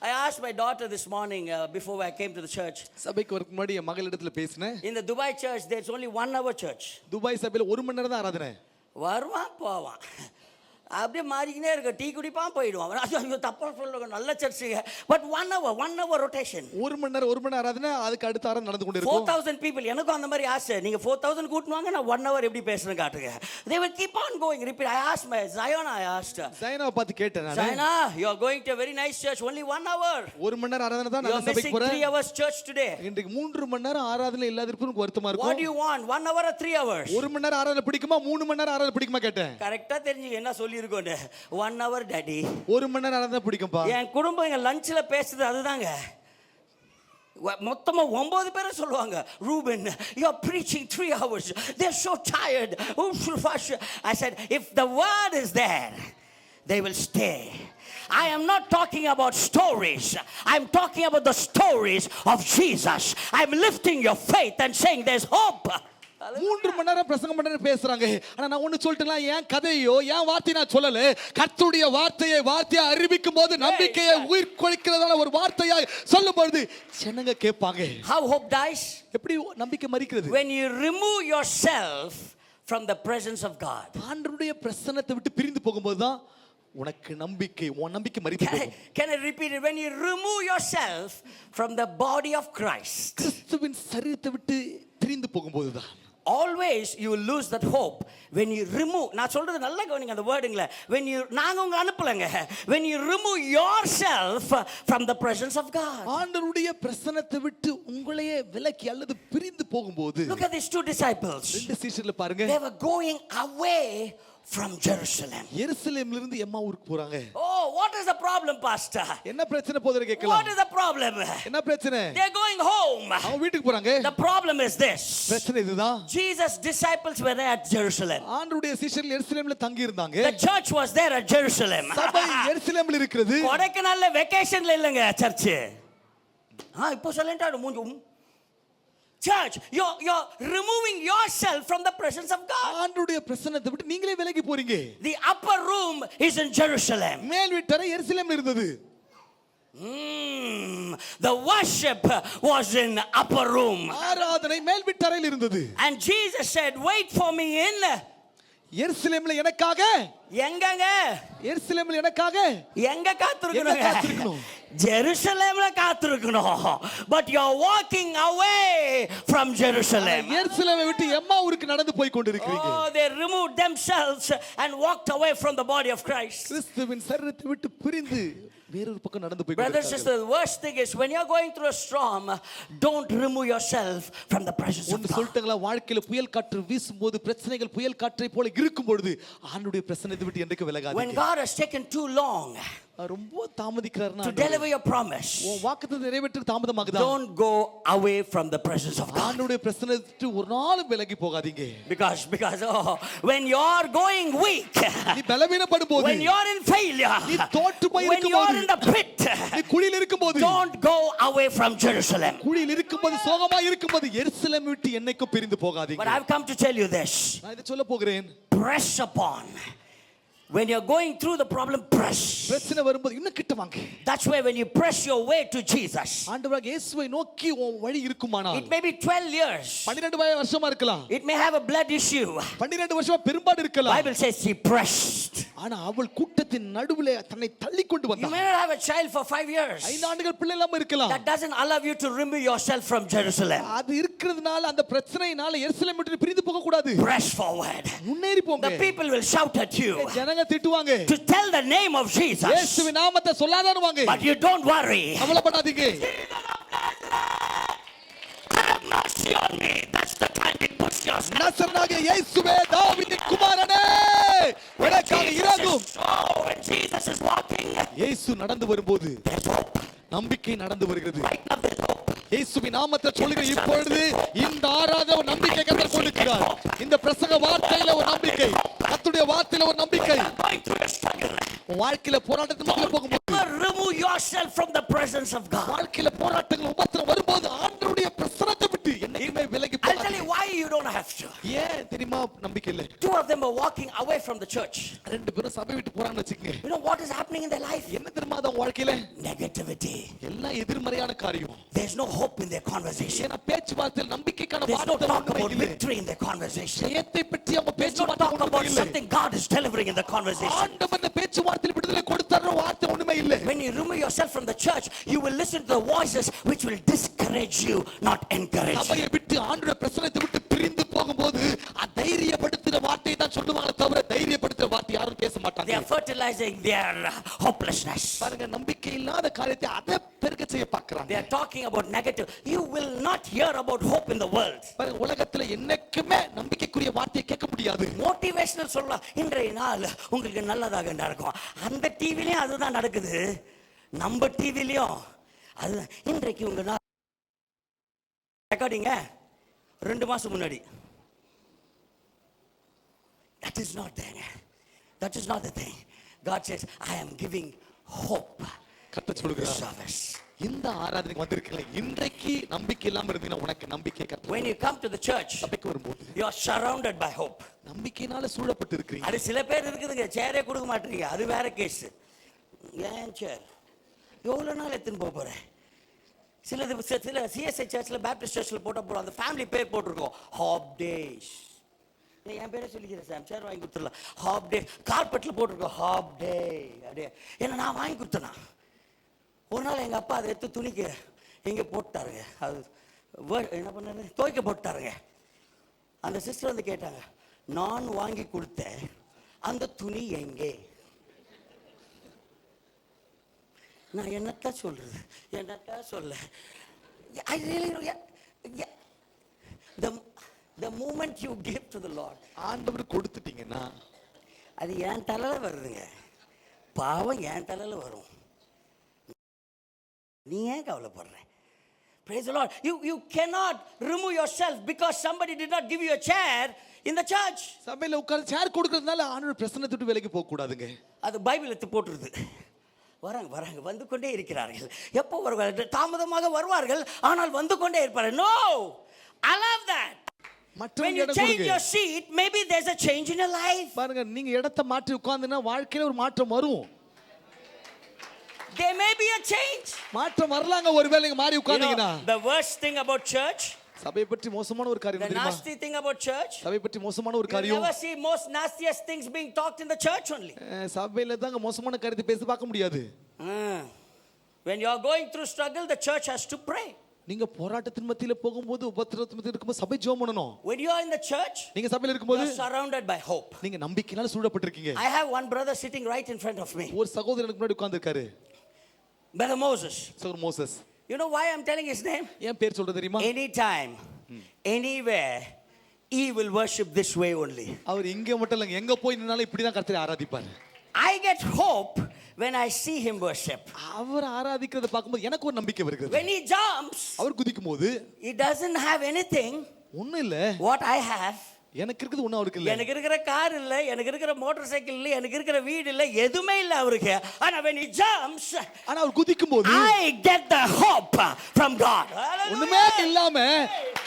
[SPEAKER 1] I asked my daughter this morning before I came to the church.
[SPEAKER 2] சபைக்கு வரக்கு முன்னாடி என் மகளிடத்துல பேசினேன்.
[SPEAKER 1] In the Dubai church there's only 1 hour church.
[SPEAKER 2] Dubai சபையில 1 மணி நேரம் தான் ஆராதனை.
[SPEAKER 1] வருவான் போவான். அப்படியே மாறிக்கினே இருக்க. டீ குடிப்பான் போயிடுவான். ஐயோ தப்பா சொல்லுங்க. நல்ல சர்ச்சுங்க. But 1 hour rotation.
[SPEAKER 2] 1 மணி நேரம் ஆராதனை. அதுக்கு அடுத்த ஆராதனை நடந்து கொண்டு இருக்கும்.
[SPEAKER 1] 4000 people. எனக்கும் அந்த மாதிரி ஆசை. நீங்க 4000 கூட்டுவாங்க, நான் 1 hour எப்படி பேசுறேன் காட்டுங்க. They will keep on going. Repeat. I asked my Zion, I asked her.
[SPEAKER 2] Zayana பார்த்து கேட்டேன் நான்.
[SPEAKER 1] Zayana, you are going to a very nice church. Only 1 hour.
[SPEAKER 2] 1 மணி நேரம் ஆராதனை தான் நான் சபைக்கு போறேன்.
[SPEAKER 1] 3 hours church today.
[SPEAKER 2] இன்றைக்கு 3 மணி நேரம் ஆராதனை இல்லாதிருப்பது எனக்கு வருத்தமா இருக்கும்.
[SPEAKER 1] What do you want? 1 hour or 3 hours?
[SPEAKER 2] 1 மணி நேரம் ஆராதனை பிடிக்குமா 3 மணி நேரம் ஆராதனை பிடிக்குமா கேட்டேன்.
[SPEAKER 1] கரெக்ட்டா தெரிஞ்சுங்க என்ன சொல்லி இருக்கோன்னு. 1 hour daddy.
[SPEAKER 2] 1 மணி நேரம் ஆராதனை பிடிக்கும்பா.
[SPEAKER 1] என் குடும்பம் எங்க லஞ்ச்ல பேசுது அதுதாங்க. மொத்தமா 9 பேரை சொல்லுவாங்க. Ruben, you are preaching 3 hours. They're so tired. I said, if the word is there, they will stay. I am not talking about stories. I'm talking about the stories of Jesus. I'm lifting your faith and saying there's hope.
[SPEAKER 2] 3 மணி நேரம் பிரசங்கம் பண்ணி பேசுறாங்க. ஆனா நான் ஒன்னு சொல்லிட்டேனா, என் கதையோ என் வார்த்தை நான் சொல்லல. கர்த்தருடைய வார்த்தையை அறிவிக்கும் போது நம்பிக்கையை உயிர் கொள்கிறதான ஒரு வார்த்தையாய் சொல்லும்போது ஜனங்க கேட்பாங்க.
[SPEAKER 1] How hope dies?
[SPEAKER 2] எப்படி நம்பிக்கை மரிக்கிறது?
[SPEAKER 1] When you remove yourself from the presence of God.
[SPEAKER 2] ஆண்டவருடைய பிரசன்னத்தை விட்டு பிரிந்து போகும்போது தான் உனக்கு உன் நம்பிக்கை மரித்து போகும்.
[SPEAKER 1] Can I repeat it? When you remove yourself from the body of Christ.
[SPEAKER 2] கிறிஸ்துவின் சரீரத்தை விட்டு பிரிந்து போகும்போது தான்
[SPEAKER 1] always you will lose that hope when you remove. நான் சொல்றது நல்லா கவனிங்க அந்த வேர்டுங்கள. when you நாங்க உங்க அனுப்பலங்க. when you remove yourself from the presence of God.
[SPEAKER 2] ஆண்டவருடைய பிரசன்னத்தை விட்டு உங்களையே விலக்கி அல்லது பிரிந்து போகும்போது.
[SPEAKER 1] Look at these 2 disciples.
[SPEAKER 2] 2 சீஷர்ல பாருங்க.
[SPEAKER 1] They were going away from Jerusalem.
[SPEAKER 2] எருசலேம்ல இருந்து எம்மா ஊருக்கு போறாங்க.
[SPEAKER 1] Oh, what is the problem, pastor?
[SPEAKER 2] என்ன பிரச்சனை போதற கேக்கலாம்.
[SPEAKER 1] What is the problem?
[SPEAKER 2] என்ன பிரச்சனை?
[SPEAKER 1] They are going home.
[SPEAKER 2] அவங்க வீட்டுக்கு போறாங்க.
[SPEAKER 1] The problem is this.
[SPEAKER 2] பிரச்சனை இதுதான்.
[SPEAKER 1] Jesus disciples were there at Jerusalem.
[SPEAKER 2] ஆண்டவருடைய சீஷர்கள் எருசலேம்ல தங்கி இருந்தாங்க.
[SPEAKER 1] The church was there at Jerusalem.
[SPEAKER 2] சபை எருசலேம்ல இருக்குது.
[SPEAKER 1] கொடைக்கானல்ல வெகேஷன்ல இல்லங்க சர்ச். இப்போ சொல்லிட்டாரு மூஞ்சும். Church, you're removing yourself from the presence of God.
[SPEAKER 2] ஆண்டவருடைய பிரசன்னத்தை விட்டு நீங்களே விலகி போறீங்க.
[SPEAKER 1] The upper room is in Jerusalem.
[SPEAKER 2] மேல் வீட்டறை எருசலேம்ல இருந்தது.
[SPEAKER 1] The worship was in upper room.
[SPEAKER 2] ஆராதனை மேல் வீட்டறையில் இருந்தது.
[SPEAKER 1] And Jesus said, "Wait for me in
[SPEAKER 2] எருசலேம்ல எனக்காக."
[SPEAKER 1] எங்கங்க?
[SPEAKER 2] எருசலேம்ல எனக்காக
[SPEAKER 1] எங்க காத்திருக்கணும்? ஜெருசலேம்ல காத்திருக்கணும். But you're walking away from Jerusalem.
[SPEAKER 2] எருசலேமை விட்டு எம்மா ஊருக்கு நடந்து போய் கொண்டிருக்கிறீங்க.
[SPEAKER 1] Oh, they removed themselves and walked away from the body of Christ.
[SPEAKER 2] கிறிஸ்துவின் சரீரத்தை விட்டு பிரிந்து வேறொரு பக்கம் நடந்து போய்
[SPEAKER 1] Brothers and
[SPEAKER 2] கொண்டிருக்கிறார்கள்.
[SPEAKER 1] sisters, the worst thing is when you're going through a storm, don't remove yourself from the presence of
[SPEAKER 2] ஒன்னு
[SPEAKER 1] God.
[SPEAKER 2] சொல்லிட்டாங்களா, வாழ்க்கையில புயல் காற்று வீசும்போது பிரச்சனைகள் புயல் காற்றை போல இருக்கும் பொழுது ஆண்டவருடைய பிரசன்னத்தை விட்டு என்றைக்கு
[SPEAKER 1] When
[SPEAKER 2] விலகாதீங்க.
[SPEAKER 1] God has taken too long
[SPEAKER 2] ரொம்ப தாமதிக்கிறாருன்னா
[SPEAKER 1] to deliver your promise,
[SPEAKER 2] உன் வாக்குத்தத்தத்தை நிறைவேற்ற தாமதமாகுதா,
[SPEAKER 1] don't go away from the presence of God.
[SPEAKER 2] ஆண்டவருடைய பிரசன்னத்தை விட்டு ஒரு நாளும் விலகி போகாதீங்க.
[SPEAKER 1] Because when you're going weak,
[SPEAKER 2] நீ பலவீனப்படும் போது,
[SPEAKER 1] when you're in failure,
[SPEAKER 2] நீ தோற்று போய்
[SPEAKER 1] when you're in
[SPEAKER 2] இருக்கும்போது,
[SPEAKER 1] the pit,
[SPEAKER 2] நீ குழியில் இருக்கும்போது,
[SPEAKER 1] don't go away from Jerusalem.
[SPEAKER 2] குழியில் இருக்கும்போது, சோகமா இருக்கும்போது எருசலேம் விட்டு என்னைக்கும் பிரிந்து போகாதீங்க.
[SPEAKER 1] But I've come to tell you this.
[SPEAKER 2] நான் இதை சொல்ல போகிறேன்.
[SPEAKER 1] Press upon. When you're going through the problem, press.
[SPEAKER 2] பிரச்சனை வரும்போது இன்னும் கிட்ட வாங்க.
[SPEAKER 1] That's why when you press your way to Jesus,
[SPEAKER 2] ஆண்டவராகிய இயேசுவை நோக்கி உன் வழி இருக்குமானால்,
[SPEAKER 1] it may be 12 years.
[SPEAKER 2] 12 வருஷமா இருக்கலாம்.
[SPEAKER 1] It may have a blood issue.
[SPEAKER 2] 12 வருஷமா பெரும்பாடு இருக்கலாம்.
[SPEAKER 1] Bible says she pressed.
[SPEAKER 2] ஆனா அவள் கூட்டத்தின் நடுவிலே தன்னை தள்ளி கொண்டு
[SPEAKER 1] You
[SPEAKER 2] வந்தாள்.
[SPEAKER 1] may not have a child for 5 years.
[SPEAKER 2] 5 ஆண்டுகள் பிள்ளை இல்லாம இருக்கலாம்.
[SPEAKER 1] That doesn't allow you to remove yourself from Jerusalem.
[SPEAKER 2] அது இருக்கிறதுனால அந்த பிரச்சனையினால எருசலேம் விட்டு பிரிந்து போக கூடாது.
[SPEAKER 1] Press forward.
[SPEAKER 2] முன்னேறி போங்க.
[SPEAKER 1] The people will shout at you
[SPEAKER 2] ஜனங்க திட்டுவாங்க.
[SPEAKER 1] to tell the name of Jesus.
[SPEAKER 2] இயேசுவின் நாமத்தை சொல்லாதவங்க.
[SPEAKER 1] But you don't worry.
[SPEAKER 2] கவலைப்படாதீங்க.
[SPEAKER 1] Have mercy on me. That's the time you push yourself.
[SPEAKER 2] நசரேனாகிய இயேசுவே, தாவீதின் குமாரனே, எனக்காக இரங்கும்.
[SPEAKER 1] Oh, when Jesus is walking,
[SPEAKER 2] இயேசு நடந்து வரும்போது
[SPEAKER 1] there's hope.
[SPEAKER 2] நம்பிக்கை நடந்து வருகிறது.
[SPEAKER 1] Right now there's hope.
[SPEAKER 2] இயேசுவின் நாமத்தை சொல்லுகிற இப்பொழுது இந்த ஆராதனை ஒரு நம்பிக்கை கர்த்தர் கொடுக்கிறார். இந்த பிரசங்க வார்த்தையில ஒரு நம்பிக்கை, கர்த்தருடைய வார்த்தையில ஒரு நம்பிக்கை.
[SPEAKER 1] Going through a struggle.
[SPEAKER 2] வாழ்க்கையில போராட்டத்துக்கு மத்தியில போகும்போது,
[SPEAKER 1] Remove yourself from the presence of God.
[SPEAKER 2] வாழ்க்கையில போராட்டங்கள் உபத்திரம் வரும்போது ஆண்டவருடைய பிரசன்னத்தை விட்டு என்னைக்குமே விலகி
[SPEAKER 1] I'll tell
[SPEAKER 2] போகாதீங்க.
[SPEAKER 1] you why you don't have to.
[SPEAKER 2] ஏன் தெரியுமா நம்பிக்கை இல்லை?
[SPEAKER 1] 2 of them are walking away from the church.
[SPEAKER 2] 2 பேரும் சபை விட்டு போறாங்கன்னு வச்சுக்கங்க.
[SPEAKER 1] You know what is happening in their life?
[SPEAKER 2] என்ன தெரியுமா அவங்க வாழ்க்கையில?
[SPEAKER 1] Negativity.
[SPEAKER 2] எல்லாம் எதிர்மறையான காரியம்.
[SPEAKER 1] There's no hope in their conversation.
[SPEAKER 2] ஏன்னா பேச்சுவார்த்தையில் நம்பிக்கைக்கான
[SPEAKER 1] There's no
[SPEAKER 2] வார்த்தை
[SPEAKER 1] talk about
[SPEAKER 2] ஒண்ணுமே இல்லை.
[SPEAKER 1] victory in their conversation.
[SPEAKER 2] ஜெயத்தை பற்றி அவங்க
[SPEAKER 1] There's no
[SPEAKER 2] பேச்சுவார்த்தை
[SPEAKER 1] talk about
[SPEAKER 2] ஒண்ணுமே இல்லை.
[SPEAKER 1] something God is delivering in the conversation.
[SPEAKER 2] ஆண்டவர் இந்த பேச்சுவார்த்தையில் விடுதலை கொடுத்தாருன்ற வார்த்தை ஒண்ணுமே இல்லை.
[SPEAKER 1] When you remove yourself from the church, you will listen to the voices which will discourage you, not encourage you.
[SPEAKER 2] சபையை விட்டு ஆண்டவருடைய பிரசன்னத்தை விட்டு பிரிந்து போகும்போது தைரியப்படுத்துற வார்த்தையை தான் சொல்லுவாங்களே தவிர தைரியப்படுத்துற வார்த்தை யாரும் பேச
[SPEAKER 1] They
[SPEAKER 2] மாட்டாங்க.
[SPEAKER 1] are fertilizing their hopelessness.
[SPEAKER 2] பாருங்க, நம்பிக்கை இல்லாத காரியத்தை அதை பெருக செய்ய பார்க்கறாங்க.
[SPEAKER 1] They are talking about negative. You will not hear about hope in the world.
[SPEAKER 2] பாருங்க, உலகத்துல என்னைக்குமே நம்பிக்கைக்குரிய வார்த்தையை கேட்க முடியாது.
[SPEAKER 1] மோட்டிவேஷனல் சொல்லலாம், இன்றைய நாள் உங்களுக்கு நல்லதாக நடக்கும். அந்த டிவிலையும் அதுதான் நடக்குது, நம்ம டிவிலையும் அதுதான். இன்றைக்கு உங்க நாள் ரெக்கார்டிங்க 2 மாசம் முன்னாடி. That is not there. That is not the thing. God says, I am giving hope.
[SPEAKER 2] கர்த்தர் சொல்கிறார்,
[SPEAKER 1] Service.
[SPEAKER 2] இந்த ஆராதனைக்கு வந்திருக்கல, இன்றைக்கு நம்பிக்கை இல்லாம இருந்தீங்கன்னா உனக்கு நம்பிக்கை கர்த்தர்.
[SPEAKER 1] When you come to the church,
[SPEAKER 2] சபைக்கு வரும்போது
[SPEAKER 1] you are surrounded by hope.
[SPEAKER 2] நம்பிக்கையினால சூழப்பட்டு இருக்கிறீங்க.
[SPEAKER 1] அது சில பேர் இருக்குதுங்க, சேரே கொடுக்க மாட்டீங்க, அது வேற கேஸ். ஏன் சேர் எவ்வளோ நாள் எடுத்துன்னு போக போகிறேன்? சில சிஎஸ்ஐ சர்ச்சில் பேப்டிஸ்ட் சர்ச்சில் போட்டால் போகிறோம், அந்த ஃபேமிலி பேர் போட்டிருக்கோம், ஹாப் டேஸ். என் பேரை சொல்லிக்கிறேன் சார், சேர் வாங்கி கொடுத்துடலாம். ஹாப் டே கார்பெட்டில் போட்டிருக்கோம், ஹாப் டே அப்படியே. ஏன்னா நான் வாங்கி கொடுத்தேனா, ஒரு நாள் எங்கள் அப்பா அதை எடுத்து துணிக்கு இங்கே போட்டாருங்க, அது என்ன பண்ணாரு, துவைக்க போட்டாருங்க. அந்த சிஸ்டர் வந்து கேட்டாங்க, நான் வாங்கி கொடுத்தேன் அந்த துணி எங்கே? நான் என்னத்தான் சொல்றது, என்னத்தான் சொல்ல. I really the moment you give to the Lord,
[SPEAKER 2] ஆண்டவர் கொடுத்துட்டீங்கன்னா
[SPEAKER 1] அது என் தலையில வருதுங்க, பாவம் என் தலையில வரும். நீ ஏன் கவலைப்படுற? Praise the Lord. You cannot remove yourself because somebody did not give you a chair in the church.
[SPEAKER 2] சபையில உட்கார்ந்து சேர் கொடுக்கிறதுனால ஆண்டவர் பிரசன்னத்தை விட்டு விலகி போக கூடாதுங்க.
[SPEAKER 1] அது பைபிள் எடுத்து போட்டுருது. வராங்க வந்து கொண்டே இருக்கிறார்கள். எப்போ வருவார்கள்? தாமதமாக வருவார்கள், ஆனால் வந்து கொண்டே இருப்பார்கள். No, I love that. When you change your seat, maybe there's a change in your life.
[SPEAKER 2] பாருங்க, நீங்க இடத்தை மாற்றி உட்கார்ந்தீங்கன்னா வாழ்க்கையில ஒரு மாற்றம் வரும்.
[SPEAKER 1] There may be a change.
[SPEAKER 2] மாற்றம் வரலாங்க ஒருவேளை நீங்க மாறி உட்கார்ந்தீங்கன்னா.
[SPEAKER 1] The worst thing about church,
[SPEAKER 2] சபை பற்றி மோசமான ஒரு காரியம்
[SPEAKER 1] the
[SPEAKER 2] தெரியுமா?
[SPEAKER 1] nasty thing about church,
[SPEAKER 2] சபை பற்றி மோசமான ஒரு
[SPEAKER 1] you
[SPEAKER 2] காரியம்,
[SPEAKER 1] never see most nastiest things being talked in the church only.
[SPEAKER 2] சபையில தாங்க மோசமான காரியத்தை பேசி பார்க்க முடியாது.
[SPEAKER 1] When you are going through struggle, the church has to pray.
[SPEAKER 2] நீங்க போராட்டத்தின் மத்தியில போகும்போது, உபத்திரவத்தின் மத்தியில இருக்கும்போது சபை ஜெபம் பண்ணணும்.
[SPEAKER 1] When you are in the church,
[SPEAKER 2] நீங்க சபையில இருக்கும்போது
[SPEAKER 1] you are surrounded by hope.
[SPEAKER 2] நீங்க நம்பிக்கையினால சூழப்பட்டிருக்கீங்க.
[SPEAKER 1] I have one brother sitting right in front of me.
[SPEAKER 2] ஒரு சகோதரனுக்கு முன்னாடி உட்கார்ந்திருக்காரு.
[SPEAKER 1] Brother Moses.
[SPEAKER 2] சகோதரர் Moses.
[SPEAKER 1] You know why I'm telling his name?
[SPEAKER 2] ஏன் பேர் சொல்றது தெரியுமா?
[SPEAKER 1] Anytime, anywhere, he will worship this way only.
[SPEAKER 2] அவர் இங்க மட்டும் இல்லங்க, எங்க போய் நின்னாலும் இப்படி தான் கர்த்தரை ஆராதிப்பார்.
[SPEAKER 1] I get hope when I see him worship.
[SPEAKER 2] அவர் ஆராதிக்கிறத பார்க்கும்போது எனக்கு ஒரு நம்பிக்கை வருகிறது.
[SPEAKER 1] When he jumps,
[SPEAKER 2] our குதிக்கும்போது
[SPEAKER 1] he doesn't have anything
[SPEAKER 2] ஒண்ணும் இல்ல,
[SPEAKER 1] what I have.
[SPEAKER 2] எனக்கு இருக்குது ஒண்ணு அவருக்கு இல்ல.
[SPEAKER 1] எனக்கு இருக்கிற கார் இல்ல, எனக்கு இருக்கிற மோட்டார் சைக்கிள் இல்ல, எனக்கு இருக்கிற வீடு இல்ல, எதுமே இல்ல அவருக்கு. ஆனா when he jumps,
[SPEAKER 2] ஆனா அவர் குதிக்கும்போது
[SPEAKER 1] I get the hope from God.
[SPEAKER 2] ஒண்ணுமே இல்லாம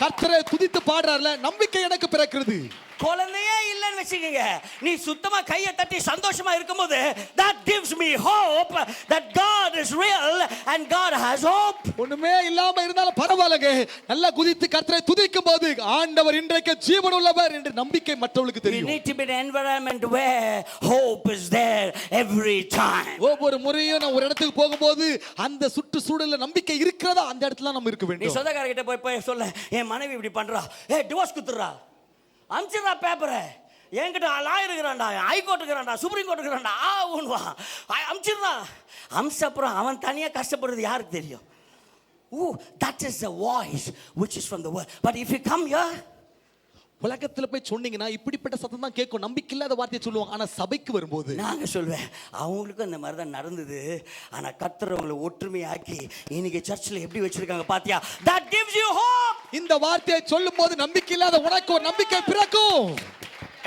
[SPEAKER 2] கர்த்தரை துதித்து பாடுறார்ல, நம்பிக்கை எனக்கு பிறக்கிறது.
[SPEAKER 1] குழந்தையே இல்லன்னு வெச்சுக்கங்க, நீ சுத்தமா கையை தட்டி சந்தோஷமா இருக்கும்போது that gives me hope that God is real and God has hope.
[SPEAKER 2] ஒண்ணுமே இல்லாம இருந்தாலும் பரவாயில்லைங்க, நல்லா குதித்து கர்த்தரை துதிக்கும் போது ஆண்டவர் இன்றைக்கு ஜீவன் உள்ளவர் என்ற நம்பிக்கை மற்றவங்களுக்கு
[SPEAKER 1] We
[SPEAKER 2] தெரியும்.
[SPEAKER 1] need to be in an environment where hope is there every time.
[SPEAKER 2] ஒவ்வொரு முறையும் நான் ஒரு இடத்துக்கு போகும்போது அந்த சுற்று சூழல்ல நம்பிக்கை இருக்கிறதா அந்த இடத்துல நம்ம இருக்க
[SPEAKER 1] நீ
[SPEAKER 2] வேண்டும்.
[SPEAKER 1] சொந்தக்காரர்கிட்ட போய் சொல்ல, என் மனைவி இப்படி பண்றா, டிவோர்ஸ் குத்துறா, அமிச்சிடா பேப்பரை, என்கிட்ட லாயர் இருக்கிறான்டா, ஹைகோர்ட் இருக்கிறான்டா, சுப்ரீம் கோர்ட் இருக்கிறான்டா, ஊன்வா அமிச்சிடா. அப்புறம் அவன் தனியா கஷ்டப்படுறது யாருக்கு தெரியும்? That is the voice which is from the word. But if you come here,
[SPEAKER 2] உலகத்துல போய் சொன்னீங்கன்னா இப்படிப்பட்ட சத்தம் தான் கேட்கும், நம்பிக்கை இல்லாத வார்த்தையை சொல்லுவாங்க. ஆனா சபைக்கு வரும்போது
[SPEAKER 1] நாங்க சொல்வேன், அவங்களுக்கும் அந்த மாதிரி தான் நடந்தது, ஆனா கர்த்தர் அவங்களை ஒற்றுமையாக்கி இன்னைக்கு சர்ச்சில் எப்படி வச்சிருக்காங்க பாத்தியா? That gives you hope.
[SPEAKER 2] இந்த வார்த்தையை சொல்லும் போது நம்பிக்கை இல்லாத உனக்கு ஒரு நம்பிக்கை பிறக்கும்.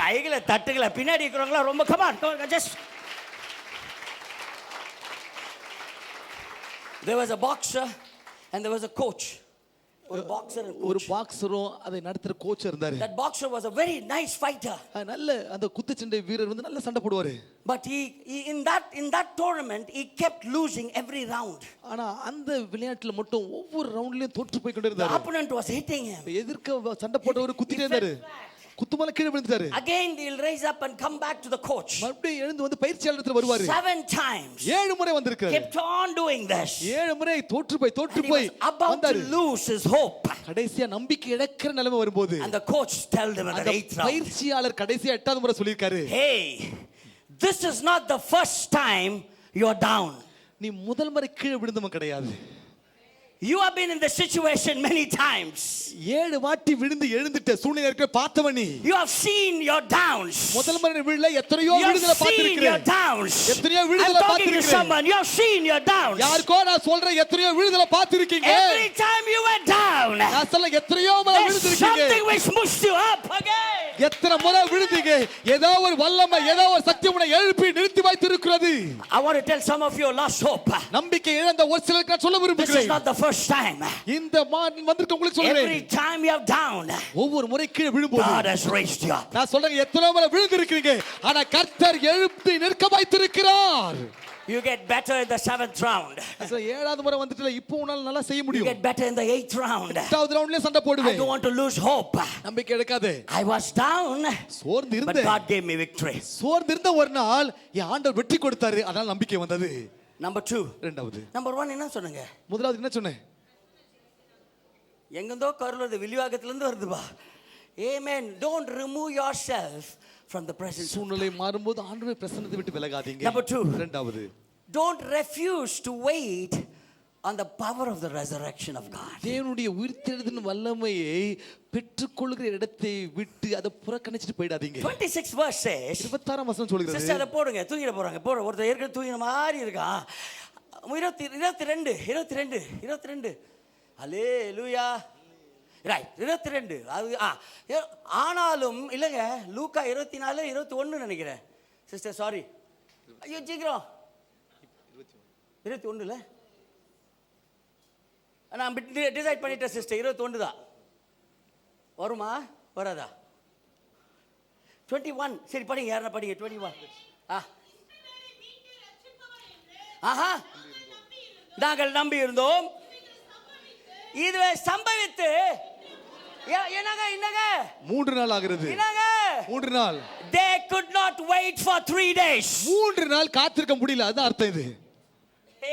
[SPEAKER 1] கைகளை தட்டுகளை பின்னாடி இருக்கிறவங்களா ரொம்ப come on just. There was a boxer and there was a coach. ஒரு பாக்ஸர்
[SPEAKER 2] ஒரு பாக்ஸரும் அதை நடத்துற கோச் இருந்தாரு.
[SPEAKER 1] That boxer was a very nice fighter.
[SPEAKER 2] நல்ல அந்த குத்துச்சண்டை வீரர் வந்து நல்ல சண்டை போடுவாரு.
[SPEAKER 1] But he in that tournament he kept losing every round.
[SPEAKER 2] ஆனா அந்த விளையாட்டுல மட்டும் ஒவ்வொரு ரவுண்ட்லயும் தோற்று போய் கொண்டே
[SPEAKER 1] The
[SPEAKER 2] இருந்தாரு.
[SPEAKER 1] opponent was hitting him.
[SPEAKER 2] எதிர்க்க சண்டை போட்டவர் குத்திட்டே இருந்தாரு. குத்துமல கீழே விழுந்தாரு.
[SPEAKER 1] Again he'll raise up and come back to the coach.
[SPEAKER 2] மறுபடியும் எழுந்து வந்து பயிற்சியாளர்கிட்ட வருவாரு.
[SPEAKER 1] 7 times.
[SPEAKER 2] 7 முறை வந்திருக்காரு.
[SPEAKER 1] Kept on doing this.
[SPEAKER 2] 7 முறை தோற்று போய்
[SPEAKER 1] about to lose his hope.
[SPEAKER 2] கடைசியா நம்பிக்கை இழக்கிற நிலைமை வரும்போது
[SPEAKER 1] And the coach told him at the 8th round.
[SPEAKER 2] பயிற்சியாளர் கடைசியா 8வது முறை சொல்லிருக்காரு,
[SPEAKER 1] Hey, this is not the first time you're down.
[SPEAKER 2] நீ முதல் முறை கீழே விழுந்தவன் கிடையாது.
[SPEAKER 1] You have been in the situation many times.
[SPEAKER 2] 7 வாட்டி விழுந்து எழுந்துட்ட சூழ்நிலை இருக்க பார்த்தவன் நீ.
[SPEAKER 1] You have seen your downs.
[SPEAKER 2] முதல் முறை விழல எத்தனையோ விழுதல பார்த்திருக்கிறேன். எத்தனையோ விழுதல பார்த்திருக்கிறேன்.
[SPEAKER 1] Someone you have seen your downs.
[SPEAKER 2] யாருக்கோ நான் சொல்றேன், எத்தனையோ விழுதல பார்த்திருக்கீங்க.
[SPEAKER 1] Every time you went down,
[SPEAKER 2] நான் சொல்ல எத்தனையோ முறை விழுந்திருக்கீங்க.
[SPEAKER 1] something which pushed you up again.
[SPEAKER 2] எத்தனை முறை விழுந்தீங்க, ஏதோ ஒரு வல்லமை ஏதோ ஒரு சக்தி உன்னை எழுப்பி நிறுத்தி வைத்திருக்கிறது.
[SPEAKER 1] I want to tell some of you lost hope.
[SPEAKER 2] நம்பிக்கை இழந்த ஒரு சிலருக்கு நான் சொல்ல விரும்புகிறேன்.
[SPEAKER 1] This is not the first time.
[SPEAKER 2] இந்த வந்திருக்க உங்களுக்கு சொல்றேன்,
[SPEAKER 1] every time you have down,
[SPEAKER 2] ஒவ்வொரு முறை கீழே விழும்போது
[SPEAKER 1] God has raised you up.
[SPEAKER 2] நான் சொல்றேன், எத்தனை முறை விழுந்திருக்கீங்க, ஆனா கர்த்தர் எழுப்பி நிற்க வைத்திருக்கிறார்.
[SPEAKER 1] You get better in the 7th round.
[SPEAKER 2] 7வது முறை வந்துட்டல, இப்போ உன்னால நல்லா செய்ய
[SPEAKER 1] You
[SPEAKER 2] முடியும்.
[SPEAKER 1] get better in the 8th round.
[SPEAKER 2] 8வது ரவுண்ட்லயே சண்டை
[SPEAKER 1] I
[SPEAKER 2] போடுவேன்.
[SPEAKER 1] don't want to lose hope.
[SPEAKER 2] நம்பிக்கை எடுக்காதே.
[SPEAKER 1] I was down,
[SPEAKER 2] சோர்ந்து
[SPEAKER 1] but
[SPEAKER 2] இருந்தேன்.
[SPEAKER 1] God gave me victory.
[SPEAKER 2] சோர்ந்து இருந்த ஒரு நாள் என் ஆண்டவர் வெற்றி கொடுத்தாரு, அதனால நம்பிக்கை வந்தது.
[SPEAKER 1] Number 2.
[SPEAKER 2] இரண்டாவது.
[SPEAKER 1] Number 1 என்ன சொன்னீங்க?
[SPEAKER 2] முதலாவது என்ன சொன்னேன்?
[SPEAKER 1] எங்கந்தோ கருளது வில்லிவாக்கத்துல இருந்து வருதுப்பா. Amen. Don't remove yourself from the presence.
[SPEAKER 2] சூழ்நிலை மாறும்போது ஆண்டவருடைய பிரசன்னத்தை விட்டு விலகாதீங்க.
[SPEAKER 1] Number 2.
[SPEAKER 2] இரண்டாவது.
[SPEAKER 1] Don't refuse to wait on the power of the resurrection of God.
[SPEAKER 2] தேவனுடைய உயிர்த்தெழுதலின் வல்லமையை பெற்றுக்கொள்கிற இடத்தை விட்டு அதை புறக்கணிச்சிட்டு போயிடாதீங்க.
[SPEAKER 1] 26 verse says,
[SPEAKER 2] 26ஆம் வசனம் சொல்கிறது,
[SPEAKER 1] சிஸ்டர் அதை போடுங்க, தூங்கிட போறாங்க. ஒருத்தர் ஏற்கனவே தூங்கின மாதிரி இருக்கான். 22 அல்லேலூயா. ரைட், 22 அது ஆனாலும் இல்லைங்க, லூக்கா 24 21 நினைக்கிறேன் சிஸ்டர், சாரி. ஐயோ சீக்கிரம் 21 நான் டிசைட் பண்ணிட்டேன் சிஸ்டர், 21 தான் வருமா வராதா? 21 சரி படிங்க, யாரா படிங்க 21. ஆஹா, நாங்கள் நம்பி இருந்தோம், இதுவே சம்பவித்து என்னங்க
[SPEAKER 2] 3 நாள் ஆகிறது. 3 நாள்.
[SPEAKER 1] They could not wait for 3 days.
[SPEAKER 2] 3 நாள் காத்திருக்க முடியல, அதான் அர்த்தம் இது.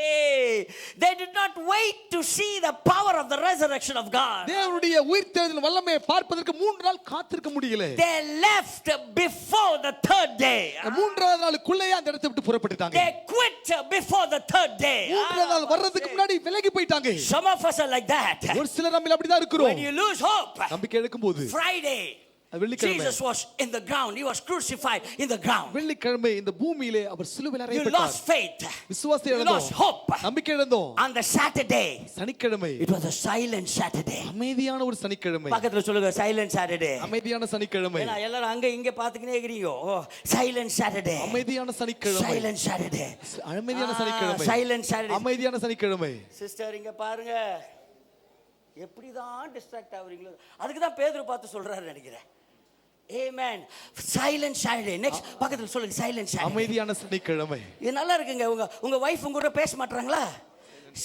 [SPEAKER 1] Hey, they did not wait to see the power of the resurrection of God.
[SPEAKER 2] தேவனுடைய உயிர்த்தெழுதலின் வல்லமையை பார்ப்பதற்கு 3 நாள் காத்திருக்க முடியல.
[SPEAKER 1] They left before the third day.
[SPEAKER 2] மூன்றாவது நாளுக்குள்ளேயே அந்த இடத்தை விட்டு புறப்பட்டுட்டாங்க.
[SPEAKER 1] They quit before the third day.
[SPEAKER 2] மூன்றாவது நாள் வர்றதுக்கு முன்னாடி விலகி போயிட்டாங்க.
[SPEAKER 1] Some of us are like that.
[SPEAKER 2] ஒரு சிலர் நம்மள அப்படி தான் இருக்கிறோம்.
[SPEAKER 1] When you lose hope,
[SPEAKER 2] நம்பிக்கை இழக்கும்போது
[SPEAKER 1] Friday, Jesus was in the ground. He was crucified in the ground.
[SPEAKER 2] வெள்ளிக்கிழமை இந்த பூமியிலே அவர் சிலுவையில்
[SPEAKER 1] You
[SPEAKER 2] அறையப்பட்டார்.
[SPEAKER 1] lost faith.
[SPEAKER 2] விசுவாசத்தை
[SPEAKER 1] You
[SPEAKER 2] இழந்தோம்.
[SPEAKER 1] lost hope.
[SPEAKER 2] நம்பிக்கை இழந்தோம்.
[SPEAKER 1] On the Saturday,
[SPEAKER 2] சனிக்கிழமை
[SPEAKER 1] it was a silent Saturday.
[SPEAKER 2] அமைதியான ஒரு சனிக்கிழமை.
[SPEAKER 1] பக்கத்துல சொல்லுங்க silent Saturday.
[SPEAKER 2] அமைதியான சனிக்கிழமை.
[SPEAKER 1] ஏன்னா எல்லாரும் அங்க இங்க பாத்துக்கினே இருக்கீங்க. Silent Saturday.
[SPEAKER 2] அமைதியான சனிக்கிழமை.
[SPEAKER 1] Silent Saturday.
[SPEAKER 2] அமைதியான சனிக்கிழமை.
[SPEAKER 1] Silent Saturday.
[SPEAKER 2] அமைதியான சனிக்கிழமை.
[SPEAKER 1] சிஸ்டர் இங்க பாருங்க. எப்படிதான் டிஸ்ட்ராக்ட் ஆவறீங்களோ அதுக்கு தான் பேதுரு பார்த்து சொல்றாரு நினைக்கிறேன். Amen. Silent Saturday. Next பக்கத்துல சொல்லுங்க silent Saturday.
[SPEAKER 2] அமைதியான சனிக்கிழமை.
[SPEAKER 1] இது நல்லா இருக்குங்க. உங்க வைஃப் உங்க கூட பேச மாட்டறாங்களா?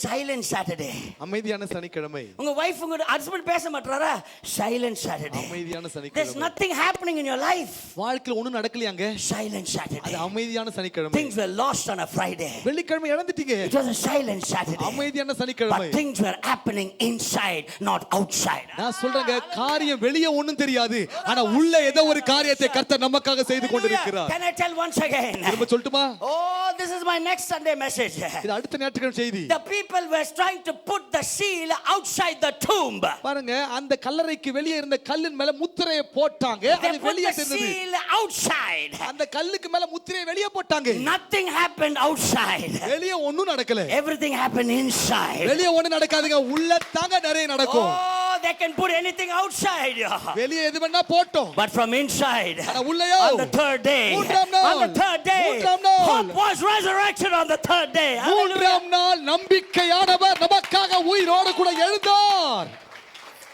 [SPEAKER 1] Silent Saturday.
[SPEAKER 2] அமைதியான சனிக்கிழமை.
[SPEAKER 1] உங்க வைஃப் உங்க ஹஸ்பண்ட் பேச மாட்டறாரா? Silent Saturday.
[SPEAKER 2] அமைதியான சனிக்கிழமை.
[SPEAKER 1] There's nothing happening in your life.
[SPEAKER 2] வாழ்க்கையில ஒண்ணும் நடக்கலையாங்க.
[SPEAKER 1] Silent Saturday.
[SPEAKER 2] அது அமைதியான சனிக்கிழமை.
[SPEAKER 1] Things were lost on a Friday.
[SPEAKER 2] வெள்ளிக்கிழமை இழந்துட்டீங்க.
[SPEAKER 1] It was a silent Saturday.
[SPEAKER 2] அமைதியான சனிக்கிழமை.
[SPEAKER 1] But things were happening inside, not outside.
[SPEAKER 2] நான் சொல்றேங்க காரியம் வெளியே ஒண்ணும் தெரியாது. ஆனா உள்ள ஏதோ ஒரு காரியத்தை கர்த்தர் நமக்காக செய்து கொண்டிருக்கிறார்.
[SPEAKER 1] Can I tell once again?
[SPEAKER 2] திரும்ப சொல்லட்டுமா?
[SPEAKER 1] Oh, this is my next Sunday message.
[SPEAKER 2] இது அடுத்த ஞாயிற்றுக்கிழமை செய்தி.
[SPEAKER 1] The people were trying to put the seal outside the tomb.
[SPEAKER 2] பாருங்க அந்த கல்லறைக்கு வெளியே இருந்த கல்லின் மேல முத்திரையை போட்டாங்க.
[SPEAKER 1] They
[SPEAKER 2] அது
[SPEAKER 1] put
[SPEAKER 2] வெளியே
[SPEAKER 1] the
[SPEAKER 2] தெரிந்தது.
[SPEAKER 1] seal outside.
[SPEAKER 2] அந்த கல்லுக்கு மேல முத்திரையை வெளியே போட்டாங்க.
[SPEAKER 1] Nothing happened outside.
[SPEAKER 2] வெளியே ஒண்ணும் நடக்கல.
[SPEAKER 1] Everything happened inside.
[SPEAKER 2] வெளியே ஒண்ணும் நடக்காதுங்க. உள்ள தாங்க நிறைய நடக்கும்.
[SPEAKER 1] Oh, they can put anything outside.
[SPEAKER 2] வெளியே எது வேணா போட்டோம்.
[SPEAKER 1] But from inside.
[SPEAKER 2] ஆனா உள்ளேயோ
[SPEAKER 1] On the third day.
[SPEAKER 2] மூன்றாம் நாள்.
[SPEAKER 1] On the third day.
[SPEAKER 2] மூன்றாம் நாள்.
[SPEAKER 1] Hope was resurrected on the third day.
[SPEAKER 2] மூன்றாம் நாள் நம்பிக்கையானவர் நமக்காக உயிரோடு கூட எழுந்தார்.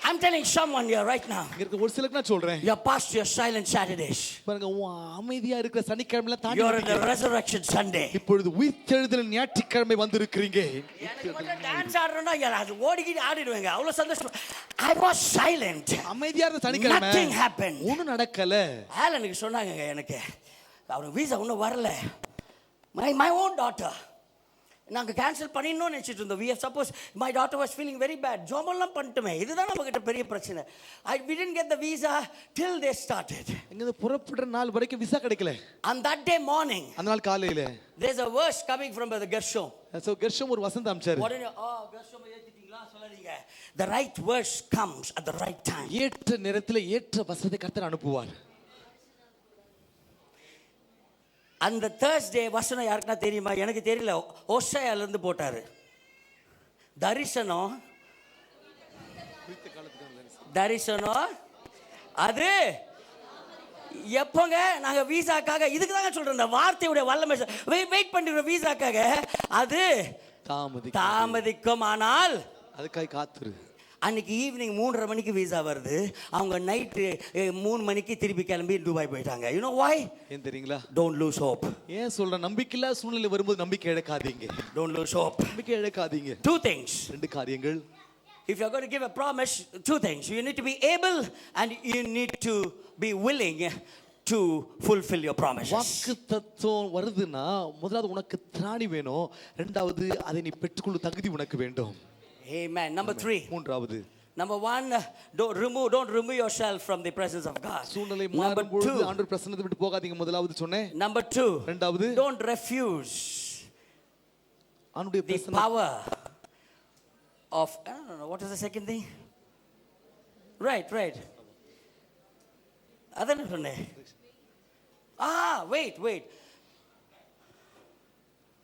[SPEAKER 1] I'm telling someone here right now.
[SPEAKER 2] இங்க இருக்க ஒரு சிலருக்கு நான் சொல்றேன்.
[SPEAKER 1] You're past your silent Saturdays.
[SPEAKER 2] பாருங்க அமைதியா இருக்கிற சனிக்கிழமைல தாண்டி
[SPEAKER 1] You're in the resurrection Sunday.
[SPEAKER 2] இப்பொழுது உயிர்த்தெழுதல் ஞாயிற்றுக்கிழமை வந்திருக்கிறீங்க.
[SPEAKER 1] எனக்கு மட்டும் டான்ஸ் ஆடுறேன்னா அது ஓடிக்கிட்டு ஆடிடுவேங்க. அவ்வளவு சந்தோஷம். I was silent.
[SPEAKER 2] அமைதியா இருந்த சனிக்கிழமை
[SPEAKER 1] Nothing happened.
[SPEAKER 2] ஒண்ணும் நடக்கல.
[SPEAKER 1] ஆலனுக்கு சொன்னாங்க எனக்கு அவருக்கு வீசா இன்னும் வரல. My own daughter. நாங்கள் கேன்சல் பண்ணிடணும்னு நினச்சிட்டு இருந்தோம். We have suppose my daughter was feeling very bad. ஜோமெல்லாம் பண்ணிட்டுமே. இதுதான் நம்மகிட்ட பெரிய பிரச்சனை. We didn't get the visa till they started.
[SPEAKER 2] இங்க புறப்படுற நாள் வரைக்கும் விசா கிடைக்கல.
[SPEAKER 1] On that day morning.
[SPEAKER 2] அந்த நாள் காலையில.
[SPEAKER 1] There's a verse coming from the Gershom.
[SPEAKER 2] So Gershom ஒரு வசனம் அம்ச்சாரு.
[SPEAKER 1] உடனே Gershom ஏத்திட்டீங்களா சொல்லாதீங்க. The right verse comes at the right time.
[SPEAKER 2] ஏற்ற நேரத்தில் ஏற்ற வசனத்தை கர்த்தர் அனுப்புவார்.
[SPEAKER 1] அந்த Thursday வசனம் யாருக்குன்னா தெரியுமா? எனக்கு தெரியல. ஓஷாயால இருந்து போட்டாரு. தரிசனம் அது எப்போங்க நாங்க வீசாக்காக இதுக்கு தாங்க சொல்றோம். இந்த வார்த்தையுடைய வல்லமை வெயிட் பண்ணிடுற வீசாக்காக அது தாமதிக்கும். ஆனால்
[SPEAKER 2] அதுக்காக காத்துரு.
[SPEAKER 1] அன்னைக்கு ஈவினிங் 3:30 மணிக்கு வீசா வருது. அவங்க நைட்டு 3 மணிக்கு திருப்பி கிளம்பி துபாய் போயிட்டாங்க. You know why?
[SPEAKER 2] ஏன் தெரியுங்களா?
[SPEAKER 1] Don't lose hope.
[SPEAKER 2] ஏன் சொல்றேன்? நம்பிக்கையில்லா சூழ்நிலை வரும்போது நம்பிக்கை இழக்காதீங்க.
[SPEAKER 1] Don't lose hope.
[SPEAKER 2] நம்பிக்கை இழக்காதீங்க.
[SPEAKER 1] Two things.
[SPEAKER 2] ரெண்டு காரியங்கள்.
[SPEAKER 1] If you're going to give a promise, two things. You need to be able and you need to be willing to fulfill your promises.
[SPEAKER 2] வாக்குத்தத்தம் வருதுன்னா முதலாவது உனக்கு திராணி வேணும். இரண்டாவது அதை நீ பெற்றுக்கொள்ள தகுதி உனக்கு வேண்டும்.
[SPEAKER 1] Amen. Number 3.
[SPEAKER 2] மூன்றாவது.
[SPEAKER 1] Number 1, don't remove yourself from the presence of God.
[SPEAKER 2] சூழ்நிலை மாறும்போது ஆண்டவர் பிரசன்னத்தை விட்டு போகாதீங்க. முதலாவது சொன்னேன்.
[SPEAKER 1] Number 2.
[SPEAKER 2] இரண்டாவது.
[SPEAKER 1] Don't refuse
[SPEAKER 2] ஆண்டவருடைய
[SPEAKER 1] the power of I don't know what is the second thing? Right. அதான் சொன்னேன். Wait.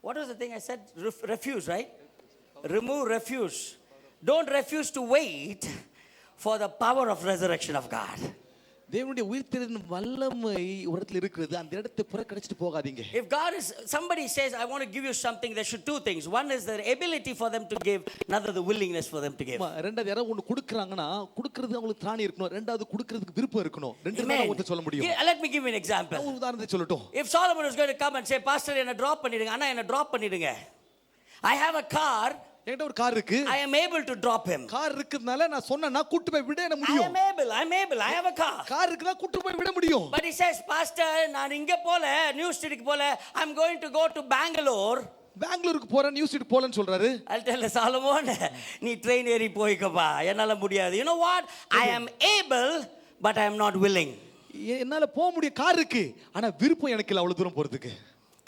[SPEAKER 1] What was the thing I said? Refuse, right? Remove, refuse. Don't refuse to wait for the power of resurrection of God.
[SPEAKER 2] தேவனுடைய உயிர்த்தெழுதலின் வல்லமை ஒரு இடத்துல இருக்குது. அந்த இடத்தை புறக்கணிச்சிட்டு போகாதீங்க.
[SPEAKER 1] If God is somebody says I want to give you something, there should two things. One is the ability for them to give, another the willingness for them to give.
[SPEAKER 2] ரெண்டாவது யாராவது ஒன்னு கொடுக்கறாங்கன்னா கொடுக்கிறது அவங்களுக்கு திராணி இருக்கணும். ரெண்டாவது கொடுக்கிறதுக்கு விருப்பம் இருக்கணும். ரெண்டு தான் ஒருத்தர் சொல்ல முடியும்.
[SPEAKER 1] Let me give you an example.
[SPEAKER 2] ஒரு உதாரணத்தை சொல்லட்டும்.
[SPEAKER 1] If Solomon was going to come and say pastor என்ன drop பண்ணிடுங்க. அண்ணா என்ன drop பண்ணிடுங்க. I have a car.
[SPEAKER 2] என்கிட்ட ஒரு கார் இருக்கு.
[SPEAKER 1] I am able to drop him.
[SPEAKER 2] Car இருக்குதுனால நான் சொன்னா கூட்டி போய் விட முடியும்.
[SPEAKER 1] I'm able. I have a car.
[SPEAKER 2] Car இருக்குனா கூட்டி போய் விட முடியும்.
[SPEAKER 1] But he says pastor நான் இங்க போல நியூ ஸ்ட்ரீட்க்கு போல I'm going to go to Bangalore.
[SPEAKER 2] பெங்களூருக்கு போறேன் நியூஸ் ஸ்ட்ரீட் போலன்னு சொல்றாரு.
[SPEAKER 1] I'll tell Solomon, நீ ட்ரெயின் ஏறி போய்க்கப்பா, என்னால முடியாது. You know what? I am able, but I am not willing.
[SPEAKER 2] என்னால போக முடிய கார் இருக்கு, ஆனா விருப்பம் எனக்கு இல்ல அவ்வளவு தூரம் போறதுக்கு.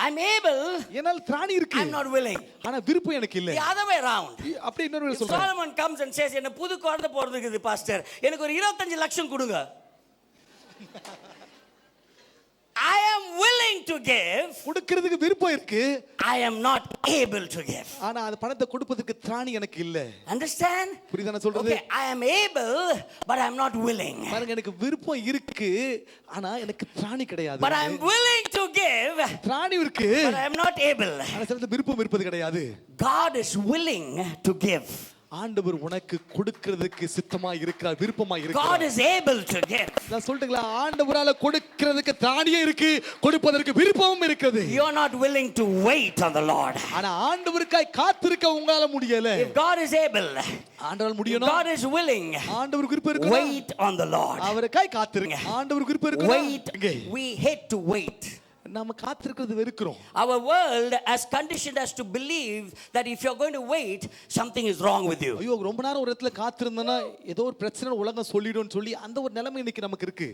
[SPEAKER 1] I'm able,
[SPEAKER 2] என்னால திராணி இருக்கு,
[SPEAKER 1] I'm not willing.
[SPEAKER 2] ஆனா விருப்பம் எனக்கு இல்ல.
[SPEAKER 1] The other way around.
[SPEAKER 2] அப்படி இன்னொரு
[SPEAKER 1] If
[SPEAKER 2] சொல்றேன்.
[SPEAKER 1] Solomon comes and says, என்ன புது குழந்தை போறதுக்கு பாஸ்டர், எனக்கு ஒரு 25 லட்சம் கொடுங்க. I am willing to give.
[SPEAKER 2] கொடுக்கிறதுக்கு விருப்பம் இருக்கு.
[SPEAKER 1] I am not able to give.
[SPEAKER 2] ஆனா அந்த பணத்தை கொடுப்பதற்கு திராணி எனக்கு இல்ல.
[SPEAKER 1] Understand?
[SPEAKER 2] புரியுதா நான் சொல்றது?
[SPEAKER 1] Okay, I am able, but I am not willing.
[SPEAKER 2] பாருங்க, எனக்கு விருப்பம் இருக்கு, ஆனா எனக்கு திராணி கிடையாது.
[SPEAKER 1] But I am willing to give.
[SPEAKER 2] திராணி இருக்கு,
[SPEAKER 1] But I am not able.
[SPEAKER 2] ஆனா சில விருப்பம் இருப்பது கிடையாது.
[SPEAKER 1] God is willing to give.
[SPEAKER 2] ஆண்டவர் உனக்கு கொடுக்கிறதுக்கு சித்தமா இருக்கிறார், விருப்பமா
[SPEAKER 1] God
[SPEAKER 2] இருக்கிறார்.
[SPEAKER 1] is able to give.
[SPEAKER 2] நான் சொல்றீங்களா, ஆண்டவரால கொடுக்கிறதுக்கு திராணியே இருக்கு, கொடுப்பதற்கு விருப்பமும் இருக்குது.
[SPEAKER 1] You are not willing to wait on the Lord.
[SPEAKER 2] ஆனா ஆண்டவருக்காய் காத்திருக்க உங்களால முடியல.
[SPEAKER 1] If God is able,
[SPEAKER 2] ஆண்டவரால்
[SPEAKER 1] if
[SPEAKER 2] முடியணும்.
[SPEAKER 1] God is willing,
[SPEAKER 2] ஆண்டவருக்கு விருப்பம் இருக்கு,
[SPEAKER 1] wait on the Lord.
[SPEAKER 2] அவருக்காய் காத்திருங்க. ஆண்டவருக்கு விருப்பம் இருக்கு.
[SPEAKER 1] Wait. We hate to wait.
[SPEAKER 2] நாம காத்திருக்கிறது வெறுக்கிறோம்.
[SPEAKER 1] Our world has conditioned us to believe that if you're going to wait, something is wrong with you.
[SPEAKER 2] ஐயோ, ரொம்ப நேரம் ஒரு இடத்துல காத்திருந்தனா ஏதோ ஒரு பிரச்சனை உலகம் சொல்லிடும்னு சொல்லி அந்த ஒரு நிலைமை இன்னைக்கு நமக்கு இருக்கு.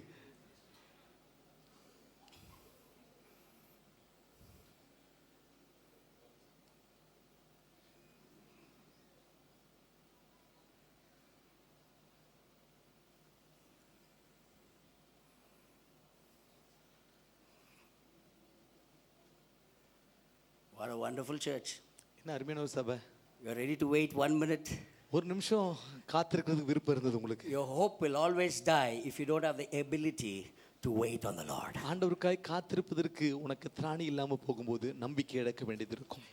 [SPEAKER 1] What a wonderful church.
[SPEAKER 2] என்ன அருமையான ஒரு சபை.
[SPEAKER 1] You're ready to wait 1 minute.
[SPEAKER 2] ஒரு நிமிஷம் காத்திருக்கிறதுக்கு விருப்பம் இருந்தது உங்களுக்கு.
[SPEAKER 1] Your hope will always die if you don't have the ability to wait on the Lord.
[SPEAKER 2] ஆண்டவருக்காய் காத்திருப்பதற்கு உனக்கு திராணி இல்லாம போகும்போது நம்பிக்கை இழக்க வேண்டியது இருக்கும்.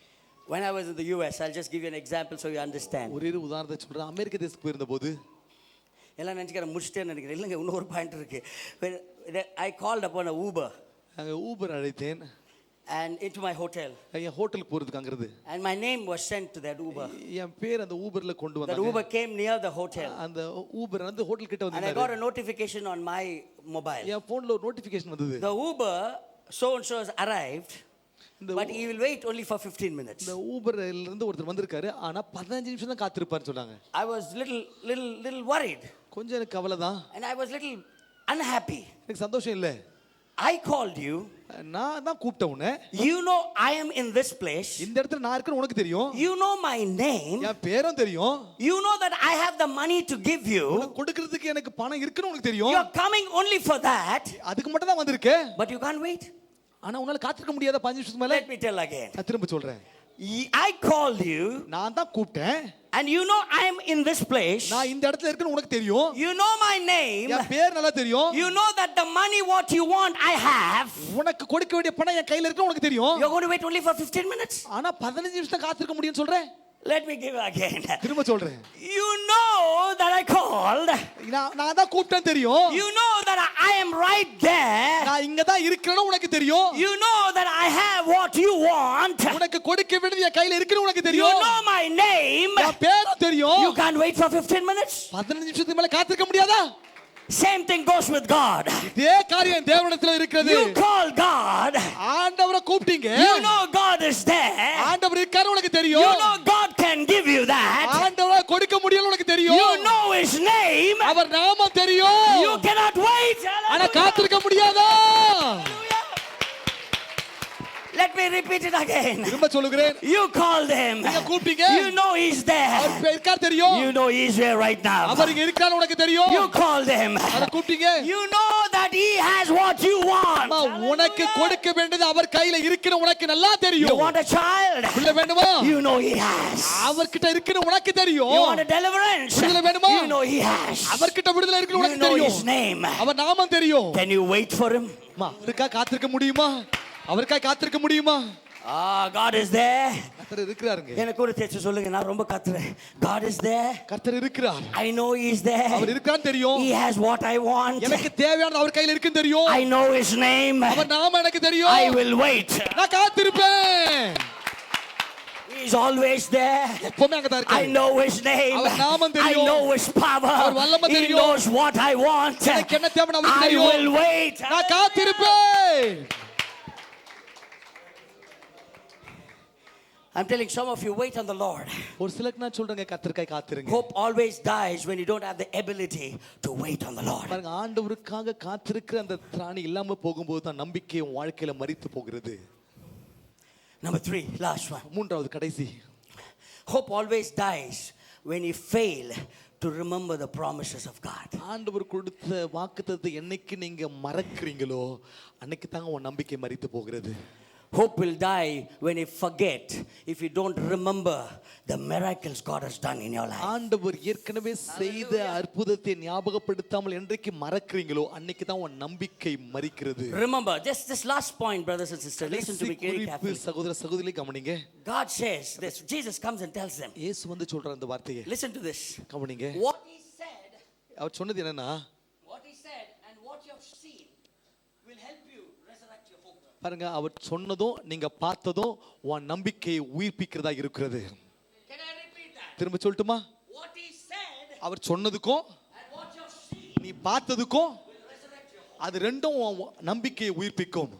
[SPEAKER 1] When I was in the US, I'll just give you an example so you understand.
[SPEAKER 2] ஒரே ஒரு உதாரணத்தை சொல்றேன். அமெரிக்க தேசத்துக்கு போயிருந்தபோது
[SPEAKER 1] எல்லாம் நினைச்சுக்கிறேன் முடிச்சிட்டேன்னு நினைக்கிறேன். இல்லைங்க, இன்னொரு பாயிண்ட் இருக்கு. I called upon a Uber
[SPEAKER 2] நாங்கள் ஊபர் அழைத்தேன்
[SPEAKER 1] and into my hotel.
[SPEAKER 2] என் ஹோட்டலுக்கு போறதுக்கு அங்கிறது.
[SPEAKER 1] And my name was sent to that Uber.
[SPEAKER 2] என் பேர் அந்த ஊபர்ல கொண்டு
[SPEAKER 1] That
[SPEAKER 2] வந்தாங்க.
[SPEAKER 1] Uber came near the hotel.
[SPEAKER 2] அந்த ஊபர் வந்து ஹோட்டல் கிட்ட
[SPEAKER 1] And I
[SPEAKER 2] வந்தாரு.
[SPEAKER 1] got a notification on my mobile.
[SPEAKER 2] என் போன்ல ஒரு நோட்டிபிகேஷன் வந்தது.
[SPEAKER 1] The Uber so and so has arrived, but he will wait only for 15 minutes.
[SPEAKER 2] இந்த ஊபர்ல இருந்து ஒருத்தர் வந்திருக்காரு, ஆனா 15 நிமிஷம் தான் காத்திருப்பார்னு சொன்னாங்க.
[SPEAKER 1] I was little worried.
[SPEAKER 2] கொஞ்சம் எனக்கு கவலை தான்.
[SPEAKER 1] And I was little unhappy.
[SPEAKER 2] எனக்கு சந்தோஷம் இல்ல.
[SPEAKER 1] I called you.
[SPEAKER 2] நான் தான் கூப்பிட்டேன் உன்னை.
[SPEAKER 1] You know I am in this place.
[SPEAKER 2] இந்த இடத்துல நான் இருக்கேன்னு உனக்கு தெரியும்.
[SPEAKER 1] You know my name.
[SPEAKER 2] என் பேரும் தெரியும்.
[SPEAKER 1] You know that I have the money to give you.
[SPEAKER 2] உனக்கு கொடுக்கிறதுக்கு எனக்கு பணம் இருக்குன்னு உனக்கு தெரியும்.
[SPEAKER 1] You are coming only for that.
[SPEAKER 2] அதுக்கு மட்டும் தான் வந்திருக்கேன்.
[SPEAKER 1] But you can't wait.
[SPEAKER 2] ஆனா உன்னால காத்திருக்க முடியாத 5 நிமிஷத்துக்கு மேல.
[SPEAKER 1] Let me tell again.
[SPEAKER 2] நான் திரும்ப சொல்றேன்.
[SPEAKER 1] I called you.
[SPEAKER 2] நான் தான் கூப்பிட்டேன்.
[SPEAKER 1] And you know I am in this place.
[SPEAKER 2] நான் இந்த இடத்துல இருக்கேன்னு உனக்கு தெரியும்.
[SPEAKER 1] You know my name.
[SPEAKER 2] என் பேர் நல்லா தெரியும்.
[SPEAKER 1] You know that the money what you want I have.
[SPEAKER 2] உனக்கு கொடுக்க வேண்டிய பணம் என் கையில இருக்குன்னு உனக்கு தெரியும்.
[SPEAKER 1] You're going to wait only for 15 minutes.
[SPEAKER 2] ஆனா 15 நிமிஷம் காத்திருக்க முடியும்னு சொல்றேன்.
[SPEAKER 1] Let me give again.
[SPEAKER 2] திரும்ப சொல்றேன்.
[SPEAKER 1] You know that I called.
[SPEAKER 2] நான் தான் கூப்பிட்டேன் தெரியும்.
[SPEAKER 1] You know that I am right there.
[SPEAKER 2] நான் இங்க தான் இருக்கேன்னு உனக்கு தெரியும்.
[SPEAKER 1] You know that I have what you want.
[SPEAKER 2] உனக்கு கொடுக்க வேண்டியது என் கையில இருக்குன்னு உனக்கு
[SPEAKER 1] You
[SPEAKER 2] தெரியும்.
[SPEAKER 1] know my name.
[SPEAKER 2] என் பேரும் தெரியும்.
[SPEAKER 1] You can't wait for 15 minutes.
[SPEAKER 2] 15 நிமிஷத்துக்கு மேல காத்திருக்க முடியாதா?
[SPEAKER 1] Same thing goes with God.
[SPEAKER 2] இதே காரியம் தேவனிடத்தில் இருக்கிறது.
[SPEAKER 1] You call God.
[SPEAKER 2] ஆண்டவரை கூப்பிட்டீங்க.
[SPEAKER 1] You know God is there.
[SPEAKER 2] ஆண்டவர் இருக்காரு உனக்கு தெரியும்.
[SPEAKER 1] You know God can give you that.
[SPEAKER 2] ஆண்டவரை கொடுக்க முடியும் உனக்கு தெரியும்.
[SPEAKER 1] You know His name.
[SPEAKER 2] அவர் நாமம் தெரியும்.
[SPEAKER 1] You cannot wait.
[SPEAKER 2] ஆனா காத்திருக்க முடியாதா?
[SPEAKER 1] Let me repeat it again.
[SPEAKER 2] திரும்ப சொல்லுகிறேன்.
[SPEAKER 1] You called Him.
[SPEAKER 2] நீங்க கூப்பிட்டீங்க.
[SPEAKER 1] You know He's there.
[SPEAKER 2] அவர் இருக்கார் தெரியும்.
[SPEAKER 1] You know He's there right now.
[SPEAKER 2] அவர் இங்க இருக்காரு உனக்கு தெரியும்.
[SPEAKER 1] You called Him.
[SPEAKER 2] அவரை கூப்பிட்டீங்க.
[SPEAKER 1] You know that He has what you want.
[SPEAKER 2] உனக்கு கொடுக்க வேண்டியது அவர் கையில இருக்குன்னு உனக்கு நல்லா தெரியும்.
[SPEAKER 1] You want a child?
[SPEAKER 2] பிள்ளை வேணுமா?
[SPEAKER 1] You know He has.
[SPEAKER 2] அவர்கிட்ட இருக்குன்னு உனக்கு தெரியும்.
[SPEAKER 1] You want a deliverance?
[SPEAKER 2] விடுதலை வேணுமா?
[SPEAKER 1] You know He has.
[SPEAKER 2] அவர்கிட்ட விடுதலை இருக்குன்னு
[SPEAKER 1] You
[SPEAKER 2] உனக்கு
[SPEAKER 1] know
[SPEAKER 2] தெரியும்.
[SPEAKER 1] His name.
[SPEAKER 2] அவர் நாமம் தெரியும்.
[SPEAKER 1] Can you wait for Him?
[SPEAKER 2] அவருக்கா காத்திருக்க முடியுமா? அவருக்கா காத்திருக்க முடியுமா?
[SPEAKER 1] God is there.
[SPEAKER 2] கர்த்தர் இருக்கிறாருங்க.
[SPEAKER 1] எனக்கு ஒரு தேச்சு சொல்லுங்க, நான் ரொம்ப கத்துறேன். God is there.
[SPEAKER 2] கர்த்தர் இருக்கிறார்.
[SPEAKER 1] I know He is there.
[SPEAKER 2] அவர் இருக்கான்னு தெரியும்.
[SPEAKER 1] He has what I want.
[SPEAKER 2] எனக்கு தேவையானது அவர் கையில இருக்குன்னு தெரியும்.
[SPEAKER 1] I know His name.
[SPEAKER 2] அவர் நாமம் எனக்கு தெரியும்.
[SPEAKER 1] I will wait.
[SPEAKER 2] நான் காத்திருப்பேன்.
[SPEAKER 1] He is always there.
[SPEAKER 2] எப்பவுமே அங்க தான்
[SPEAKER 1] I
[SPEAKER 2] இருக்காரு.
[SPEAKER 1] know His name.
[SPEAKER 2] அவர் நாமம்
[SPEAKER 1] I
[SPEAKER 2] தெரியும்.
[SPEAKER 1] know His power.
[SPEAKER 2] அவர் வல்லமை
[SPEAKER 1] He
[SPEAKER 2] தெரியும்.
[SPEAKER 1] knows what I want.
[SPEAKER 2] எனக்கு என்ன தேவைன்னு அவருக்கு
[SPEAKER 1] I
[SPEAKER 2] தெரியும்.
[SPEAKER 1] will wait.
[SPEAKER 2] நான் காத்திருப்பேன்.
[SPEAKER 1] I'm telling some of you, wait on the Lord.
[SPEAKER 2] ஒரு சிலருக்கு நான் சொல்றேங்க கர்த்தருக்காய் காத்திருங்க.
[SPEAKER 1] Hope always dies when you don't have the ability to wait on the Lord.
[SPEAKER 2] பாருங்க ஆண்டவருக்காக காத்திருக்கிற அந்த திராணி இல்லாம போகும்போது தான் நம்பிக்கை உன் வாழ்க்கையில மரித்து போகிறது.
[SPEAKER 1] Number 3, last one.
[SPEAKER 2] மூன்றாவது கடைசி.
[SPEAKER 1] Hope always dies when you fail to remember the promises of God.
[SPEAKER 2] ஆண்டவர் கொடுத்த வாக்குத்தத்தத்தை என்னைக்கு நீங்க மறக்கிறீங்களோ அன்னைக்கு தாங்க உன் நம்பிக்கை மரித்து போகிறது.
[SPEAKER 1] Hope will die when you forget, if you don't remember the miracles God has done in your life.
[SPEAKER 2] ஆண்டவர் ஏற்கனவே செய்த அற்புதத்தை ஞாபகப்படுத்தாமல் என்றைக்கு மறக்கிறீங்களோ அன்னைக்கு தான் உன் நம்பிக்கை மரிக்கிறது.
[SPEAKER 1] Remember, just this last point, brothers and sisters, listen to me very carefully.
[SPEAKER 2] சகோதர சகோதரிகளே கவனிங்க.
[SPEAKER 1] God says this. Jesus comes and tells them.
[SPEAKER 2] இயேசு வந்து சொல்ற அந்த வார்த்தையை
[SPEAKER 1] Listen to this.
[SPEAKER 2] கவனிங்க.
[SPEAKER 1] What he said,
[SPEAKER 2] அவர் சொன்னது என்னன்னா,
[SPEAKER 1] what he said and what you have seen will help you resurrect your hope.
[SPEAKER 2] பாருங்க அவர் சொன்னதும் நீங்க பார்த்ததும் உன் நம்பிக்கையை உயிர்ப்பிக்கிறதா இருக்கிறது.
[SPEAKER 1] Can I repeat that?
[SPEAKER 2] திரும்ப சொல்லட்டுமா?
[SPEAKER 1] What he said
[SPEAKER 2] our சொன்னதுக்கும்
[SPEAKER 1] and what you have seen
[SPEAKER 2] நீ பார்த்ததுக்கும்
[SPEAKER 1] will resurrect your hope.
[SPEAKER 2] அது ரெண்டும் உன் நம்பிக்கையை உயிர்ப்பிக்கும்.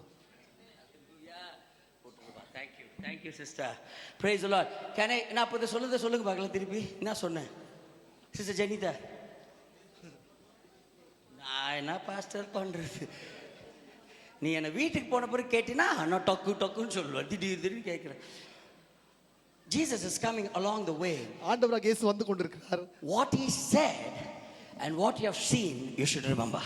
[SPEAKER 1] Thank you sister. Praise the Lord. Can I நான் இப்ப சொல்லுங்க பார்க்கலாம் திருப்பி என்ன சொன்னேன் சிஸ்டர் ஜெனிதா? நான் என்ன பாஸ்டர் பண்றது? நீ என்ன வீட்டுக்கு போன பிறகு கேட்டினா நான் டொக்குன்னு சொல்லுவேன். திடீர்னு கேட்கிறேன். Jesus is coming along the way.
[SPEAKER 2] ஆண்டவராக இயேசு வந்து கொண்டிருக்கிறார்.
[SPEAKER 1] What he said and what you have seen you should remember.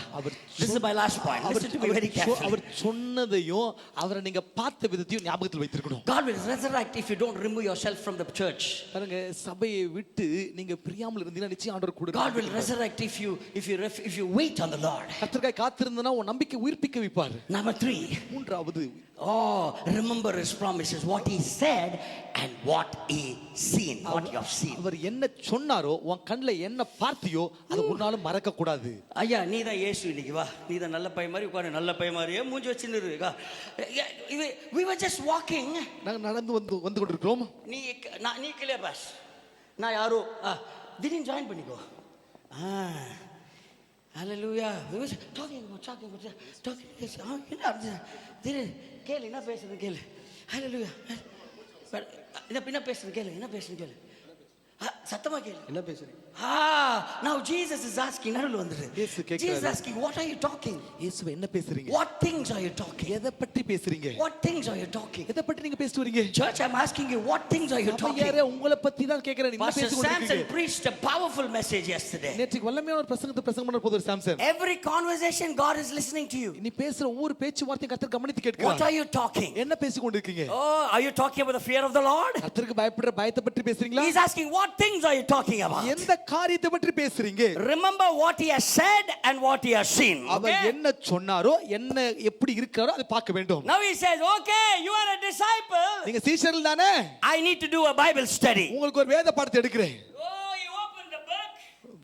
[SPEAKER 1] This is my last point. Listen to me very carefully.
[SPEAKER 2] அவர் சொன்னதையும் அவரை நீங்க பார்த்த விதத்தையும் ஞாபகத்தில் வைத்திருக்கணும்.
[SPEAKER 1] God will resurrect if you don't remove yourself from the church.
[SPEAKER 2] பாருங்க சபையை விட்டு நீங்க பிரியாமல் இருந்தீங்கன்னா நிச்சயம் ஆண்டவர் கூட.
[SPEAKER 1] God will resurrect if you wait on the Lord.
[SPEAKER 2] கர்த்தருக்காய் காத்திருந்தனா உன் நம்பிக்கை உயிர்ப்பிக்க வைப்பார்.
[SPEAKER 1] Number 3.
[SPEAKER 2] மூன்றாவது,
[SPEAKER 1] remember his promises, what he said and what he seen, what you have seen.
[SPEAKER 2] அவர் என்ன சொன்னாரோ உன் கண்ணுல என்ன பார்த்தியோ அதை ஒரு நாளும் மறக்க கூடாது.
[SPEAKER 1] ஐயா நீ தான் இயேசு இன்னைக்கு வா, நீ தான் நல்ல பையன் மாதிரி உட்காரு, நல்ல பையன் மாதிரியே மூஞ்சி வச்சுன்னு இருக்கா. We were just walking.
[SPEAKER 2] நாங்க நடந்து வந்து கொண்டிருக்கிறோம்.
[SPEAKER 1] நீ கிளியர் பாஸ், நான் யாரோ திடீர்னு ஜாயின் பண்ணிக்கோ. Hallelujah. We were talking. கேளு என்ன பேசுறது கேளு. Hallelujah. என்ன பேசுறது கேளு. சத்தமா கேளு.
[SPEAKER 4] என்ன பேசுறீங்க?
[SPEAKER 1] Now Jesus is asking, நடுவுல வந்துரு. Jesus is asking, what are you talking?
[SPEAKER 2] இயேசுவே என்ன பேசுறீங்க?
[SPEAKER 1] What things are you talking?
[SPEAKER 2] எதை பற்றி பேசுறீங்க?
[SPEAKER 1] What things are you talking?
[SPEAKER 2] எதை பற்றி நீங்க பேசிட்டு வரீங்க?
[SPEAKER 1] Church, I'm asking you, what things are you talking?
[SPEAKER 2] யாரே உங்களை பத்தி தான் கேக்குறேன். நீங்க
[SPEAKER 1] Pastor
[SPEAKER 2] பேசிட்டு
[SPEAKER 1] Samson
[SPEAKER 2] இருக்கீங்க.
[SPEAKER 1] preached a powerful message yesterday.
[SPEAKER 2] நேற்று வல்லமையான ஒரு பிரசங்கத்தை பிரசங்கம் பண்ண போறார் Samson.
[SPEAKER 1] Every conversation God is listening to you.
[SPEAKER 2] நீ பேசுற ஒவ்வொரு பேச்சு வார்த்தையும் கர்த்தர் கவனித்து
[SPEAKER 1] What
[SPEAKER 2] கேட்கிறார்.
[SPEAKER 1] are you talking?
[SPEAKER 2] என்ன பேசி கொண்டிருக்கீங்க?
[SPEAKER 1] Are you talking about the fear of the Lord?
[SPEAKER 2] கர்த்தருக்கு பயப்படுற பயத்தை பற்றி பேசுறீங்களா?
[SPEAKER 1] He's asking, what things are you talking about?
[SPEAKER 2] எந்த காரியத்தை பற்றி பேசுறீங்க?
[SPEAKER 1] Remember what he has said and what he has seen.
[SPEAKER 2] அவர் என்ன சொன்னாரோ என்ன எப்படி இருக்காரோ அதை பார்க்க வேண்டும்.
[SPEAKER 1] Now he says, okay, you are a disciple.
[SPEAKER 2] நீங்க சீஷர்கள் தானே?
[SPEAKER 1] I need to do a Bible study.
[SPEAKER 2] உங்களுக்கு ஒரு வேத பாடத்தை எடுக்கிறேன்.
[SPEAKER 1] He opened the book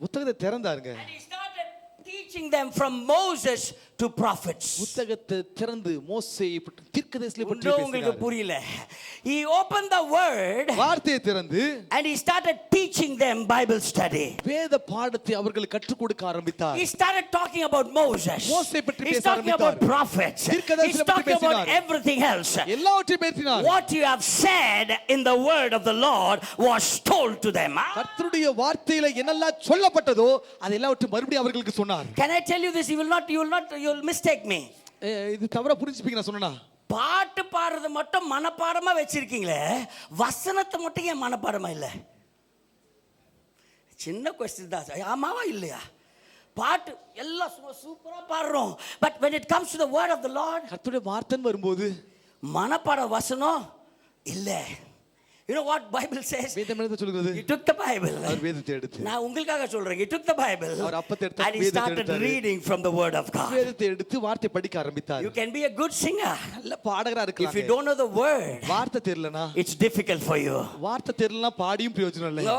[SPEAKER 2] புத்தகத்தை திறந்தாருங்க.
[SPEAKER 1] and he started teaching them from Moses to prophets.
[SPEAKER 2] புத்தகத்தை திறந்து மோசே தீர்க்கதரிசிகளை பற்றி
[SPEAKER 1] உங்களுக்கு
[SPEAKER 2] பேசினார்.
[SPEAKER 1] புரியல. He opened the word
[SPEAKER 2] வார்த்தையை திறந்து
[SPEAKER 1] and he started teaching them Bible study.
[SPEAKER 2] வேத பாடத்தை அவர்களுக்கு கற்றுக் கொடுக்க ஆரம்பித்தார்.
[SPEAKER 1] He started talking about Moses.
[SPEAKER 2] மோசே பற்றி
[SPEAKER 1] He's
[SPEAKER 2] பேச
[SPEAKER 1] talking about
[SPEAKER 2] ஆரம்பித்தார்.
[SPEAKER 1] prophets. He's
[SPEAKER 2] தீர்க்கதரிசிகளை பற்றி
[SPEAKER 1] talking about
[SPEAKER 2] பேசினார்.
[SPEAKER 1] everything else.
[SPEAKER 2] எல்லாவற்றையும் பேசினார்.
[SPEAKER 1] What you have said in the word of the Lord was told to them.
[SPEAKER 2] கர்த்தருடைய வார்த்தையில என்னெல்லாம் சொல்லப்பட்டதோ அது எல்லாவற்றையும் மறுபடியும் அவர்களுக்கு சொன்னார்.
[SPEAKER 1] Can I tell you this? You'll mistake me.
[SPEAKER 2] இது தவறா புரிஞ்சுப்பீங்க நான் சொன்னா.
[SPEAKER 1] பாட்டு பாடுறது மட்டும் மனப்பாடமா வச்சிருக்கீங்களே, வசனத்தை மட்டும் ஏன் மனப்பாடமா இல்ல? சின்ன கொஸ்டின் தான். ஆமாவா இல்லையா? பாட்டு எல்லாம் சூப்பரா பாடுறோம். But when it comes to the word of the Lord,
[SPEAKER 2] கர்த்தருடைய வார்த்தை வரும்போது
[SPEAKER 1] மனப்பாட வசனம் இல்ல. You know what Bible says?
[SPEAKER 2] வேதம் என்ன சொல்லுகிறது?
[SPEAKER 1] He took the Bible.
[SPEAKER 2] அவர் வேதத்தை எடுத்து.
[SPEAKER 1] நான் உங்களுக்காக சொல்றேன். He took the Bible.
[SPEAKER 2] அவர் அப்பத்தை எடுத்து
[SPEAKER 1] and he started reading from the word of God.
[SPEAKER 2] வேதத்தை எடுத்து வார்த்தை படிக்க ஆரம்பித்தார்.
[SPEAKER 1] You can be a good singer.
[SPEAKER 2] நல்ல பாடகரா இருக்கலாம்.
[SPEAKER 1] If you don't know the word,
[SPEAKER 2] வார்த்தை தெரியலனா
[SPEAKER 1] it's difficult for you.
[SPEAKER 2] வார்த்தை தெரியலனா பாடியும் பிரயோஜனம் இல்லை.
[SPEAKER 1] No,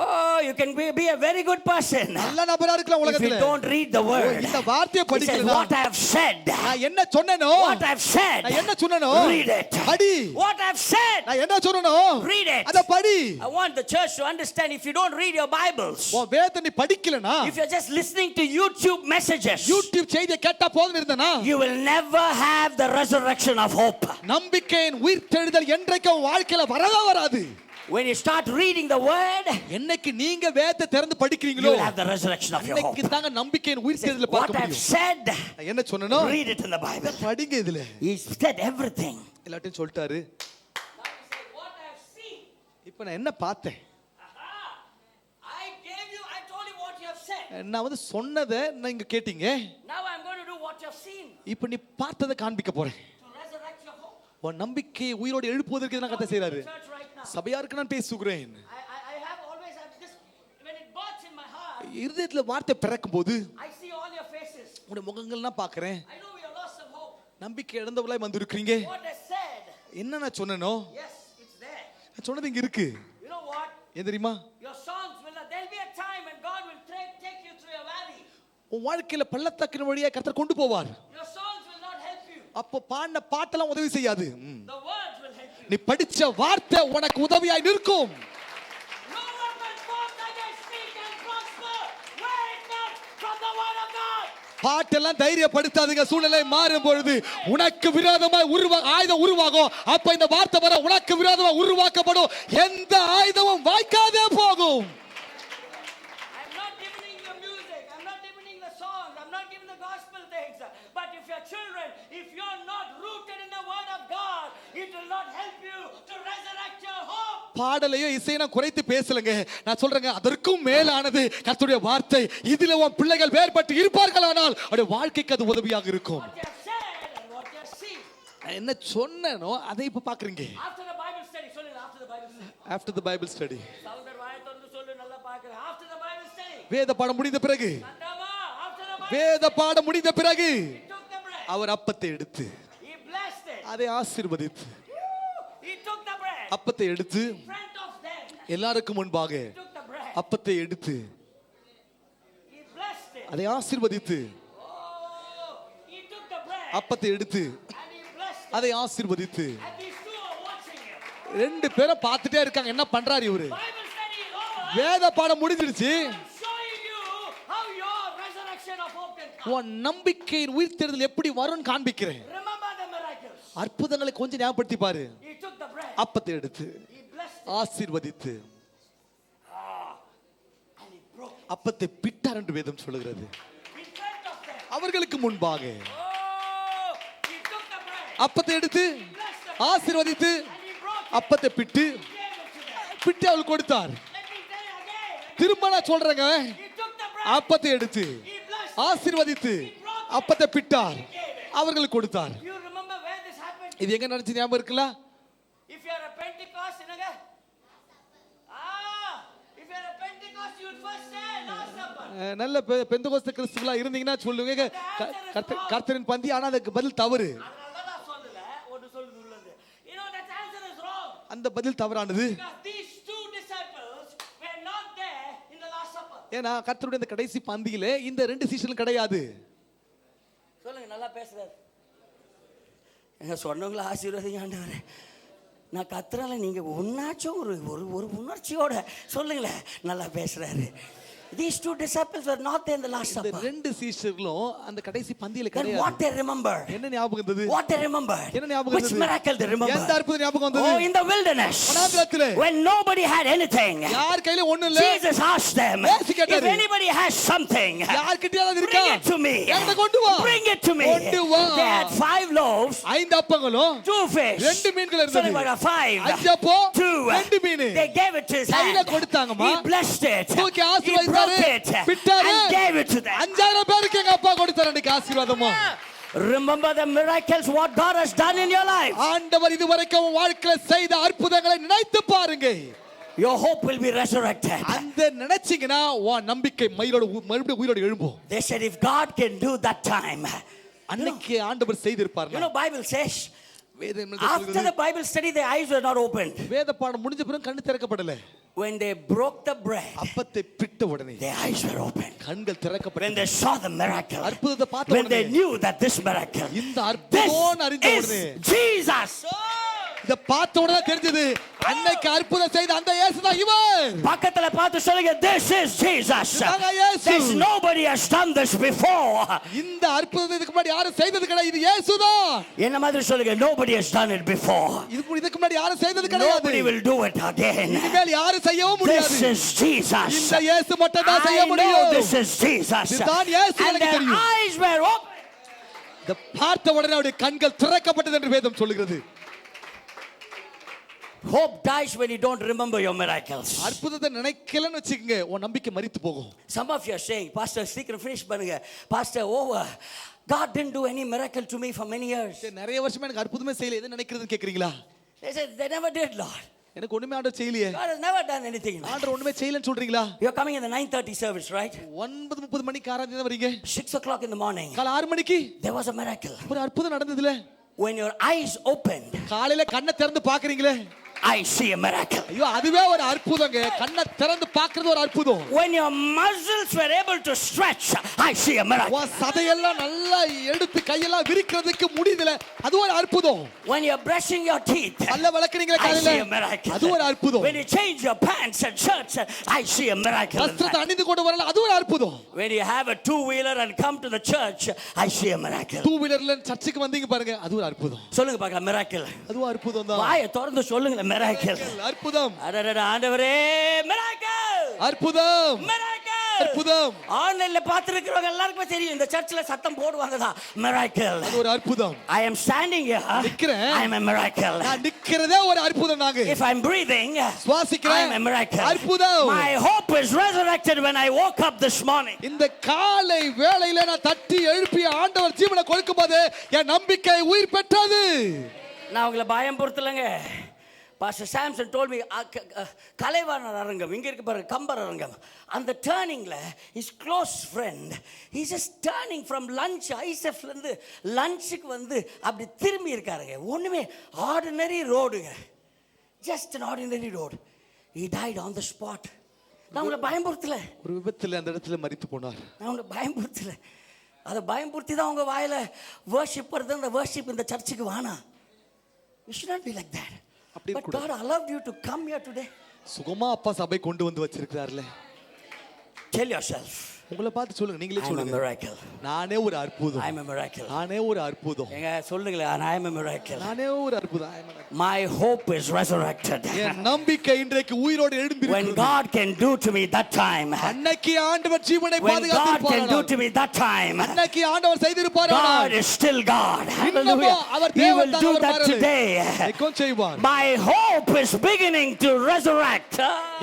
[SPEAKER 1] you can be a very good person.
[SPEAKER 2] நல்ல நபரா இருக்கலாம் உலகத்துல.
[SPEAKER 1] If you don't read the word.
[SPEAKER 2] இந்த வார்த்தையை படிக்கலனா
[SPEAKER 1] what I have said.
[SPEAKER 2] நான் என்ன சொன்னேனோ?
[SPEAKER 1] What I have said.
[SPEAKER 2] நான் என்ன சொன்னேனோ?
[SPEAKER 1] Read it.
[SPEAKER 2] படி.
[SPEAKER 1] What I have said.
[SPEAKER 2] நான் என்ன சொன்னேனோ?
[SPEAKER 1] Read it.
[SPEAKER 2] அத படி.
[SPEAKER 1] I want the church to understand, if you don't read your Bibles,
[SPEAKER 2] உன் வேதத்தை நீ படிக்கலனா,
[SPEAKER 1] if you're just listening to YouTube messages,
[SPEAKER 2] YouTube செய்தியை கேட்டா போதும் இருந்தனா,
[SPEAKER 1] you will never have the resurrection of hope.
[SPEAKER 2] நம்பிக்கையின் உயிர்த்தெழுதல் என்றைக்கும் வாழ்க்கையில வரவே வராது.
[SPEAKER 1] When you start reading the word,
[SPEAKER 2] என்னைக்கு நீங்க வேதத்தை திறந்து
[SPEAKER 1] you
[SPEAKER 2] படிக்கிறீங்களோ
[SPEAKER 1] will have the resurrection of your hope.
[SPEAKER 2] அன்னைக்கு தாங்க நம்பிக்கையின் உயிர்த்தெழுதலை
[SPEAKER 1] What
[SPEAKER 2] பார்க்க
[SPEAKER 1] I've
[SPEAKER 2] முடியும்.
[SPEAKER 1] said,
[SPEAKER 2] நான் என்ன சொன்னனோ
[SPEAKER 1] read it in the Bible.
[SPEAKER 2] படிங்க இதுல.
[SPEAKER 1] He said everything.
[SPEAKER 2] எல்லாத்தையும் சொல்லிட்டாரு.
[SPEAKER 1] What I've seen.
[SPEAKER 2] இப்போ நான் என்ன பார்த்தேன்?
[SPEAKER 1] I told you what you have said.
[SPEAKER 2] நான் வந்து சொன்னதை நீங்க கேட்டீங்க.
[SPEAKER 1] Now I'm going to do what you have seen.
[SPEAKER 2] இப்போ நீ பார்த்ததை காண்பிக்க போறேன்.
[SPEAKER 1] To resurrect your hope.
[SPEAKER 2] உன் நம்பிக்கையை உயிரோடு எழுப்புவதற்கு நான் கத்த செய்றாரு.
[SPEAKER 1] Church right now.
[SPEAKER 2] சபையாருக்கு நான் பேசுகிறேன்.
[SPEAKER 1] I have always had this, when it bursts in my heart,
[SPEAKER 2] இருதயத்துல வார்த்தை பிறக்கும்போது
[SPEAKER 1] I see all your faces.
[SPEAKER 2] உங்களுடைய முகங்கள்லாம் பார்க்கறேன்.
[SPEAKER 1] I know you are lost of hope.
[SPEAKER 2] நம்பிக்கை இழந்தவளாய் வந்திருக்கீங்க.
[SPEAKER 1] What I said,
[SPEAKER 2] என்ன நான் சொன்னனோ
[SPEAKER 1] yes, it's there.
[SPEAKER 2] நான் சொன்னது இங்க இருக்கு.
[SPEAKER 1] You know what?
[SPEAKER 2] ஏன் தெரியுமா?
[SPEAKER 1] Your songs will not, there'll be a time when God will take you through a valley.
[SPEAKER 2] உன் வாழ்க்கையில பள்ளத்தாக்கின் வழியா கர்த்தர் கொண்டு போவார்.
[SPEAKER 1] Your songs will not help you.
[SPEAKER 2] அப்ப பாடின பாட்டெல்லாம் உதவி செய்யாது.
[SPEAKER 1] The words will help you.
[SPEAKER 2] நீ படிச்ச வார்த்தை உனக்கு உதவியாய் நிற்கும்.
[SPEAKER 1] No weapon formed against me can prosper. Where it comes from the word of God.
[SPEAKER 2] பாட்டெல்லாம் தைரியப்படுத்தாதீங்க. சூழ்நிலை மாறும் பொழுது உனக்கு விரோதமாய் ஆயுதம் உருவாகும். அப்ப இந்த வார்த்தை வர உனக்கு விரோதமாய் உருவாக்கப்படும் எந்த ஆயுதமும் வாய்க்காதே போகும்.
[SPEAKER 1] I'm not demeaning the music. I'm not demeaning the songs. I'm not giving the gospel things. But if your children, if you're not rooted in the word of God, it will not help you to resurrect your hope.
[SPEAKER 2] பாடலையோ இசையை நான் குறைத்து பேசலங்க. நான் சொல்றேங்க அதற்கும் மேலானது கர்த்தருடைய வார்த்தை. இதில உன் பிள்ளைகள் வேறுபட்டு இருப்பார்களானால் அவருடைய வாழ்க்கைக்கு அது உதவியாக இருக்கும்.
[SPEAKER 1] What you have said and what you have seen.
[SPEAKER 2] நான் என்ன சொன்னனோ அதை இப்ப பாக்குறீங்க.
[SPEAKER 1] After the Bible study, சொல்லுங்க after the Bible study.
[SPEAKER 2] After the Bible study.
[SPEAKER 1] சகோதரர் வாயை திறந்து சொல்லு நல்லா பார்க்கிறேன். After the Bible study.
[SPEAKER 2] வேத பாடம் முடிந்த பிறகு
[SPEAKER 1] சந்தமா after the Bible.
[SPEAKER 2] வேத பாடம் முடிந்த பிறகு
[SPEAKER 1] He took the bread.
[SPEAKER 2] அவர் அப்பத்தை எடுத்து
[SPEAKER 1] He blessed it.
[SPEAKER 2] அதை ஆசீர்வதித்து
[SPEAKER 1] He took the bread.
[SPEAKER 2] அப்பத்தை எடுத்து
[SPEAKER 1] In front of them.
[SPEAKER 2] எல்லாருக்கும் முன்பாக
[SPEAKER 1] He took the bread.
[SPEAKER 2] அப்பத்தை எடுத்து
[SPEAKER 1] He blessed it.
[SPEAKER 2] அதை ஆசீர்வதித்து
[SPEAKER 1] Oh, he took the bread.
[SPEAKER 2] அப்பத்தை எடுத்து
[SPEAKER 1] And he blessed it.
[SPEAKER 2] அதை ஆசீர்வதித்து
[SPEAKER 1] And these two are watching him.
[SPEAKER 2] ரெண்டு பேரும் பார்த்துட்டே இருக்காங்க. என்ன பண்றாரு இவரு?
[SPEAKER 1] Bible study is over.
[SPEAKER 2] வேத பாடம் முடிஞ்சிடுச்சு.
[SPEAKER 1] I'm showing you how your resurrection of hope can come.
[SPEAKER 2] உன் நம்பிக்கையின் உயிர்த்தெழுதல் எப்படி வரும்னு காண்பிக்கிறேன்.
[SPEAKER 1] Remember the miracles.
[SPEAKER 2] அற்புதங்களை கொஞ்சம் ஞாபகப்படுத்தி பாரு.
[SPEAKER 1] He took the bread.
[SPEAKER 2] அப்பத்தை எடுத்து
[SPEAKER 1] He blessed it.
[SPEAKER 2] ஆசீர்வதித்து
[SPEAKER 1] And he broke it.
[SPEAKER 2] அப்பத்தை பிட்டார் என்று வேதம் சொல்லுகிறது.
[SPEAKER 1] In front of them.
[SPEAKER 2] அவர்களுக்கு முன்பாக
[SPEAKER 1] Oh, he took the bread.
[SPEAKER 2] அப்பத்தை எடுத்து ஆசீர்வதித்து
[SPEAKER 1] And he broke it.
[SPEAKER 2] அப்பத்தை பிட்டு
[SPEAKER 1] Gave it to them.
[SPEAKER 2] பிட்டு அவளுக்கு கொடுத்தார்.
[SPEAKER 1] Let me tell you again.
[SPEAKER 2] திரும்ப நான் சொல்றேங்க.
[SPEAKER 1] He took the bread.
[SPEAKER 2] அப்பத்தை எடுத்து
[SPEAKER 1] He blessed
[SPEAKER 2] ஆசீர்வதித்து அப்பத்தை பிட்டார். அவர்களுக்கு கொடுத்தார்.
[SPEAKER 1] it. You remember where this happened?
[SPEAKER 2] இது எங்க நடந்துச்சு ஞாபகம் இருக்குல்ல?
[SPEAKER 1] If you are a Pentecost, if you are a Pentecost, you will first say Last Supper.
[SPEAKER 2] நல்ல பெந்தகோஸ்து கிறிஸ்துவலா இருந்தீங்கன்னா சொல்லுங்க கர்த்தரின் பந்தி. ஆனா அதுக்கு பதில் தவறு.
[SPEAKER 1] அதனால நான் சொல்லல, ஒன்னு சொல்லுது உள்ளது. You know that answer is wrong.
[SPEAKER 2] அந்த பதில் தவறானது.
[SPEAKER 1] Because these two disciples were not there in the Last Supper.
[SPEAKER 2] ஏன்னா கர்த்தருடைய இந்த கடைசி பந்தியிலே இந்த ரெண்டு சீஷர்களும் கிடையாது.
[SPEAKER 1] சொல்லுங்க நல்லா பேசுறாரு. சொன்னவங்கள ஆசீர்வாதம் ஆண்டவரே. நான் கத்துறால நீங்க ஒன்னாச்சும் ஒரு ஒரு உணர்ச்சியோட சொல்லுங்களேன். நல்லா பேசுறாரு. These two disciples were not there in the Last
[SPEAKER 2] இந்த
[SPEAKER 1] Supper.
[SPEAKER 2] ரெண்டு சீஷர்களும் அந்த கடைசி பந்தியில
[SPEAKER 1] Then
[SPEAKER 2] கிடையாது.
[SPEAKER 1] what they remember?
[SPEAKER 2] என்ன ஞாபகம் வந்தது?
[SPEAKER 1] What they remember?
[SPEAKER 2] என்ன ஞாபகம்
[SPEAKER 1] Which
[SPEAKER 2] வந்தது?
[SPEAKER 1] miracle they remember?
[SPEAKER 2] எந்த அற்புதம் ஞாபகம் வந்தது?
[SPEAKER 1] Oh, in the wilderness.
[SPEAKER 2] வனாந்திரத்திலே.
[SPEAKER 1] When nobody had anything.
[SPEAKER 2] யார் கையில ஒண்ணும் இல்ல.
[SPEAKER 1] Jesus asked them,
[SPEAKER 2] இயேசு கேட்டாரு.
[SPEAKER 1] if anybody has something,
[SPEAKER 2] யார் கிட்டயாவது இருக்கா?
[SPEAKER 1] bring it to me.
[SPEAKER 2] என்கிட்ட கொண்டு வா.
[SPEAKER 1] Bring it to me.
[SPEAKER 2] கொண்டு வா.
[SPEAKER 1] They had 5 loaves,
[SPEAKER 2] 5 அப்பங்களும்
[SPEAKER 1] 2 fish.
[SPEAKER 2] 2 மீன்கள் இருந்தது.
[SPEAKER 1] So there were 5.
[SPEAKER 2] 5 அப்போ
[SPEAKER 1] 2.
[SPEAKER 2] 2 மீன்.
[SPEAKER 1] They gave it to his
[SPEAKER 2] கையில
[SPEAKER 1] hand.
[SPEAKER 2] கொடுத்தாங்கம்மா.
[SPEAKER 1] He blessed it.
[SPEAKER 2] தூக்கி
[SPEAKER 1] He
[SPEAKER 2] ஆசீர்வதித்தாரு.
[SPEAKER 1] broke it.
[SPEAKER 2] பிட்டாரு.
[SPEAKER 1] And gave it to them.
[SPEAKER 2] 5000 பேருக்கு எங்க அப்பா கொடுத்தாரு அன்னைக்கு ஆசீர்வாதமா.
[SPEAKER 1] Remember the miracles what God has done in your life.
[SPEAKER 2] ஆண்டவர் இதுவரைக்கும் உன் வாழ்க்கையில செய்த அற்புதங்களை நினைத்து பாருங்க.
[SPEAKER 1] Your hope will be resurrected.
[SPEAKER 2] அந்த நினைச்சீங்கன்னா உன் நம்பிக்கை மறுபடியும் உயிரோடு எழும்பும்.
[SPEAKER 1] They said if God can do that time.
[SPEAKER 2] அன்னைக்கு ஆண்டவர் செய்திருப்பார்.
[SPEAKER 1] You know Bible says
[SPEAKER 2] வேதம்
[SPEAKER 1] after the Bible study their eyes were not opened.
[SPEAKER 2] வேத பாடம் முடிஞ்ச பிறகு கண்ணு திறக்கப்படல.
[SPEAKER 1] When they broke the bread,
[SPEAKER 2] அப்பத்தை பிட்ட உடனே
[SPEAKER 1] their eyes were opened.
[SPEAKER 2] கண்கள் திறக்கப்பட்டன.
[SPEAKER 1] When they saw the miracle,
[SPEAKER 2] அற்புதத்தை பார்த்த
[SPEAKER 1] when they
[SPEAKER 2] உடனே
[SPEAKER 1] knew that this miracle,
[SPEAKER 2] இந்த அற்புதம் அறிந்த
[SPEAKER 1] this
[SPEAKER 2] உடனே
[SPEAKER 1] is Jesus.
[SPEAKER 2] இத பார்த்த உடனே தெரிஞ்சது அன்னைக்கு அற்புதம் செய்த அந்த இயேசு தான் இவர்.
[SPEAKER 1] பக்கத்துல பார்த்து சொல்லுங்க, this is Jesus.
[SPEAKER 2] இதாங்க இயேசு.
[SPEAKER 1] There's nobody has done this before.
[SPEAKER 2] இந்த அற்புதத்தை இதுக்கு முன்னாடி யாரும் செய்தது கிடையாது. இது இயேசு தான்.
[SPEAKER 1] என்ன மாதிரி சொல்லுங்க, nobody has done it before.
[SPEAKER 2] இதுக்கு முன்னாடி யாரும் செய்தது கிடையாது.
[SPEAKER 1] Nobody will do it again.
[SPEAKER 2] இனிமேல் யாரும் செய்யவும் முடியாது.
[SPEAKER 1] This is Jesus.
[SPEAKER 2] இந்த இயேசு மட்டும் தான் செய்ய
[SPEAKER 1] I know
[SPEAKER 2] முடியும்.
[SPEAKER 1] this is Jesus.
[SPEAKER 2] இதுதான் இயேசு.
[SPEAKER 1] And
[SPEAKER 2] எனக்கு
[SPEAKER 1] their
[SPEAKER 2] தெரியும்.
[SPEAKER 1] eyes were open.
[SPEAKER 2] இத பார்த்த உடனே அவருடைய கண்கள் திறக்கப்பட்டது என்று வேதம் சொல்லுகிறது.
[SPEAKER 1] Hope dies when you don't remember your miracles.
[SPEAKER 2] அற்புதத்தை நினைக்கலன்னு வெச்சுங்க, உன் நம்பிக்கை மரித்து போகும்.
[SPEAKER 1] Some of you are saying, Pastor, சீக்கிரம் finish பண்ணுங்க. Pastor, over. God didn't do any miracle to me for many years.
[SPEAKER 2] நிறைய வருஷமா எனக்கு அற்புதமே செய்யல, எதை நினைக்கிறதுன்னு கேக்குறீங்களா?
[SPEAKER 1] They said they never did, Lord.
[SPEAKER 2] எனக்கு ஒண்ணுமே ஆண்டவர் செய்யலையே.
[SPEAKER 1] God has never done anything.
[SPEAKER 2] ஆண்டவர் ஒண்ணுமே செய்யலன்னு சொல்றீங்களா?
[SPEAKER 1] You are coming in the 9:30 service, right?
[SPEAKER 2] 9:30 மணிக்கு ஆராதனை தான் வரீங்க.
[SPEAKER 1] 6 o'clock in the morning.
[SPEAKER 2] காலை 6 மணிக்கு
[SPEAKER 1] There was a miracle.
[SPEAKER 2] ஒரு அற்புதம் நடந்ததுல.
[SPEAKER 1] When your eyes opened,
[SPEAKER 2] காலையில கண்ணை திறந்து பாக்குறீங்களே,
[SPEAKER 1] I see a miracle.
[SPEAKER 2] ஐயோ அதுவே ஒரு அற்புதங்க. கண்ணை திறந்து பார்க்கிறது ஒரு அற்புதம்.
[SPEAKER 1] When your muscles were able to stretch, I see a miracle.
[SPEAKER 2] உன் சதையெல்லாம் நல்லா எடுத்து கையெல்லாம் விரிக்கிறதுக்கு முடியல, அது ஒரு அற்புதம்.
[SPEAKER 1] When you're brushing your teeth,
[SPEAKER 2] பல்ல விளக்குறீங்களே
[SPEAKER 1] I
[SPEAKER 2] காலையில,
[SPEAKER 1] see a miracle.
[SPEAKER 2] அது ஒரு அற்புதம்.
[SPEAKER 1] When you change your pants and shirts, I see a miracle.
[SPEAKER 2] வஸ்திரத்தை அணிந்து கொண்டு வரல, அது ஒரு அற்புதம்.
[SPEAKER 1] When you have a two-wheeler and come to the church, I see a miracle.
[SPEAKER 2] 2 வீலர்ல சர்ச்சுக்கு வந்தீங்க பாருங்க, அது ஒரு அற்புதம்.
[SPEAKER 1] சொல்லுங்க பார்க்கலாம், miracle.
[SPEAKER 2] அது ஒரு அற்புதம் தான்.
[SPEAKER 1] வாயை திறந்து சொல்லுங்க, miracle.
[SPEAKER 2] அற்புதம்.
[SPEAKER 1] அடடட ஆண்டவரே, miracle.
[SPEAKER 2] அற்புதம்.
[SPEAKER 1] miracle.
[SPEAKER 2] அற்புதம்.
[SPEAKER 1] ஆன்லைன்ல பார்த்திருக்கிறவங்க எல்லாருக்கும் தெரியும், இந்த சர்ச்சில் சத்தம் போடுவாங்க தான், miracle.
[SPEAKER 2] அது ஒரு அற்புதம்.
[SPEAKER 1] I am standing here.
[SPEAKER 2] நிக்கிறேன்.
[SPEAKER 1] I am a miracle.
[SPEAKER 2] நான் நிக்கிறதே ஒரு அற்புதம் நாங்க.
[SPEAKER 1] If I'm breathing,
[SPEAKER 2] சுவாசிக்கிறேன்.
[SPEAKER 1] I am a miracle.
[SPEAKER 2] அற்புதம்.
[SPEAKER 1] My hope is resurrected when I woke up this morning.
[SPEAKER 2] இந்த காலை வேளையில நான் தட்டி எழுப்பி ஆண்டவர் ஜீவனை கொடுக்கும்போது என் நம்பிக்கை உயிர் பெற்றது.
[SPEAKER 1] நான் உங்களை பயம் பொறுத்தலங்க. Pastor Samson told me, Kalaivanar அரங்கம் இங்க இருக்கு பாருங்க, கம்பர் அரங்கம், அந்த டர்னிங்ல his close friend, he's just turning from lunch, ஐசெஃப்ல இருந்து லஞ்சுக்கு வந்து அப்படி திரும்பி இருக்காருங்க. ஒண்ணுமே ஆர்டினரி ரோடுங்க, just an ordinary road. He died on the spot. நான் உங்களை பயம்படுத்தல,
[SPEAKER 2] ஒரு விபத்துல அந்த இடத்துல மரித்து போனார்.
[SPEAKER 1] நான் உங்களை பயம்படுத்தல, அதை பயம்படுத்தி தான் உங்க வாயில வர்ஷிப் வருது. அந்த வர்ஷிப் இந்த சர்ச்சுக்கு வானா. You should not be like that. But God allowed you to come here today.
[SPEAKER 2] சுகமா அப்பா சபை கொண்டு வந்து வச்சிருக்காருல.
[SPEAKER 1] Tell yourself,
[SPEAKER 2] உங்களை பார்த்து சொல்லுங்க, நீங்களே
[SPEAKER 1] I'm a
[SPEAKER 2] சொல்லுங்க,
[SPEAKER 1] miracle.
[SPEAKER 2] நானே ஒரு அற்புதம்.
[SPEAKER 1] I'm a miracle.
[SPEAKER 2] நானே ஒரு அற்புதம்.
[SPEAKER 1] எங்க சொல்லுங்களேன், I'm a miracle.
[SPEAKER 2] நானே ஒரு அற்புதம்.
[SPEAKER 1] My hope is resurrected.
[SPEAKER 2] என் நம்பிக்கை இன்றைக்கு உயிரோடு
[SPEAKER 1] When
[SPEAKER 2] எழுந்திருக்கிறது.
[SPEAKER 1] God can do to me that time,
[SPEAKER 2] அன்னைக்கு ஆண்டவர் ஜீவனை
[SPEAKER 1] when God can do
[SPEAKER 2] பாதுகாத்திருப்பார்.
[SPEAKER 1] to me that time,
[SPEAKER 2] அன்னைக்கு ஆண்டவர் செய்திருப்பார்.
[SPEAKER 1] God is still God. Hallelujah.
[SPEAKER 2] Our
[SPEAKER 1] He will
[SPEAKER 2] தேவன்
[SPEAKER 1] do
[SPEAKER 2] தான்,
[SPEAKER 1] that
[SPEAKER 2] அவர்
[SPEAKER 1] today.
[SPEAKER 2] நிச்சயம் செய்வார்.
[SPEAKER 1] My hope is beginning to resurrect.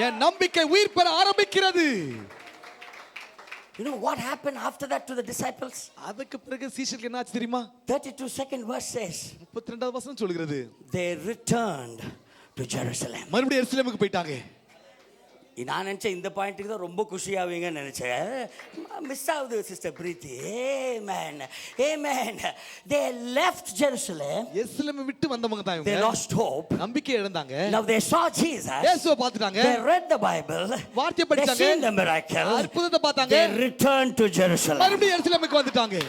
[SPEAKER 2] என் நம்பிக்கை உயிர் பெற ஆரம்பிக்கிறது.
[SPEAKER 1] You know what happened after that to the disciples?
[SPEAKER 2] அதுக்கு பிறகு சீஷர்களுக்கு என்ன ஆச்சு தெரியுமா?
[SPEAKER 1] 32nd verse says,
[SPEAKER 2] 32வது வசனம் சொல்கிறது,
[SPEAKER 1] they returned to Jerusalem.
[SPEAKER 2] மறுபடியும் எருசலேமுக்கு போயிட்டாங்க.
[SPEAKER 1] நான் நினைச்சேன் இந்த பாயிண்ட்டுக்கு தான் ரொம்ப குஷியாவீங்கன்னு நினைச்சேன். மிஸ் ஆகுது sister Preethi. Amen. Amen. They left Jerusalem.
[SPEAKER 2] எருசலேமை விட்டு வந்தவங்க தான்
[SPEAKER 1] They
[SPEAKER 2] இவங்க.
[SPEAKER 1] lost hope.
[SPEAKER 2] நம்பிக்கை இழந்தாங்க.
[SPEAKER 1] Now they saw Jesus.
[SPEAKER 2] இயேசுவை பார்த்துட்டாங்க.
[SPEAKER 1] They read the Bible.
[SPEAKER 2] வார்த்தையை
[SPEAKER 1] They
[SPEAKER 2] படிச்சாங்க.
[SPEAKER 1] seen the miracle.
[SPEAKER 2] அற்புதத்தை பார்த்தாங்க.
[SPEAKER 1] They returned to Jerusalem.
[SPEAKER 2] மறுபடியும் எருசலேமுக்கு வந்துட்டாங்க.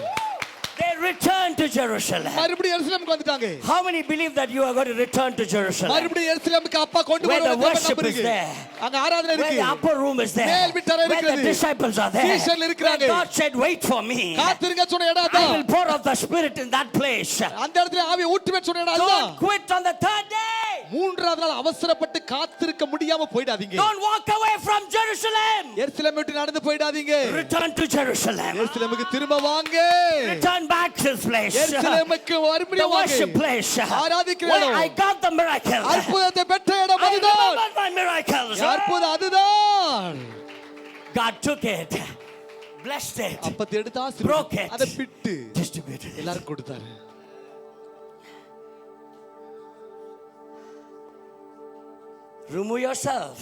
[SPEAKER 1] They returned to Jerusalem.
[SPEAKER 2] மறுபடியும் எருசலேமுக்கு வந்துட்டாங்க.
[SPEAKER 1] How many believe that you are going to return to Jerusalem?
[SPEAKER 2] மறுபடியும் எருசலேமுக்கு அப்பா கொண்டு
[SPEAKER 1] Where the
[SPEAKER 2] வருவார்.
[SPEAKER 1] worship is there.
[SPEAKER 2] அங்க ஆராதனை
[SPEAKER 1] Where
[SPEAKER 2] இருக்கு.
[SPEAKER 1] the upper room is there.
[SPEAKER 2] மேல் வீட்டறை
[SPEAKER 1] Where the
[SPEAKER 2] இருக்கிறது.
[SPEAKER 1] disciples are there.
[SPEAKER 2] சீஷர்கள்
[SPEAKER 1] Where
[SPEAKER 2] இருக்கிறாங்க.
[SPEAKER 1] God said, wait for me.
[SPEAKER 2] காத்திருங்க சொன்ன இடம்
[SPEAKER 1] I
[SPEAKER 2] அதான்.
[SPEAKER 1] will pour out the Spirit in that place.
[SPEAKER 2] அந்த இடத்துல ஆவியை ஊற்றுவேன் சொன்ன இடம் அதான்.
[SPEAKER 1] Don't quit on the third day.
[SPEAKER 2] மூன்றாவது நாள் அவசரப்பட்டு காத்திருக்க முடியாம போய்டாதீங்க.
[SPEAKER 1] Don't walk away from Jerusalem.
[SPEAKER 2] எருசலேமை விட்டு நடந்து போய்டாதீங்க.
[SPEAKER 1] Return to Jerusalem.
[SPEAKER 2] எருசலேமுக்கு திரும்ப வாங்க.
[SPEAKER 1] Return back to this place.
[SPEAKER 2] எருசலேமுக்கு
[SPEAKER 1] The
[SPEAKER 2] மறுபடியும்
[SPEAKER 1] worship
[SPEAKER 2] வாங்க.
[SPEAKER 1] place.
[SPEAKER 2] ஆராதிக்கிற
[SPEAKER 1] Where
[SPEAKER 2] இடம்.
[SPEAKER 1] I got the miracle.
[SPEAKER 2] அற்புதத்தை பெற்ற இடம்
[SPEAKER 1] I
[SPEAKER 2] அதுதான்.
[SPEAKER 1] remember my miracles.
[SPEAKER 2] அற்புதம் அதுதான்.
[SPEAKER 1] God took it, blessed it,
[SPEAKER 2] அப்பத்தை எடுத்து
[SPEAKER 1] broke it,
[SPEAKER 2] அதை பிட்டு
[SPEAKER 1] distributed it.
[SPEAKER 2] எல்லாரும் கொடுத்தாரு.
[SPEAKER 1] Remove yourself.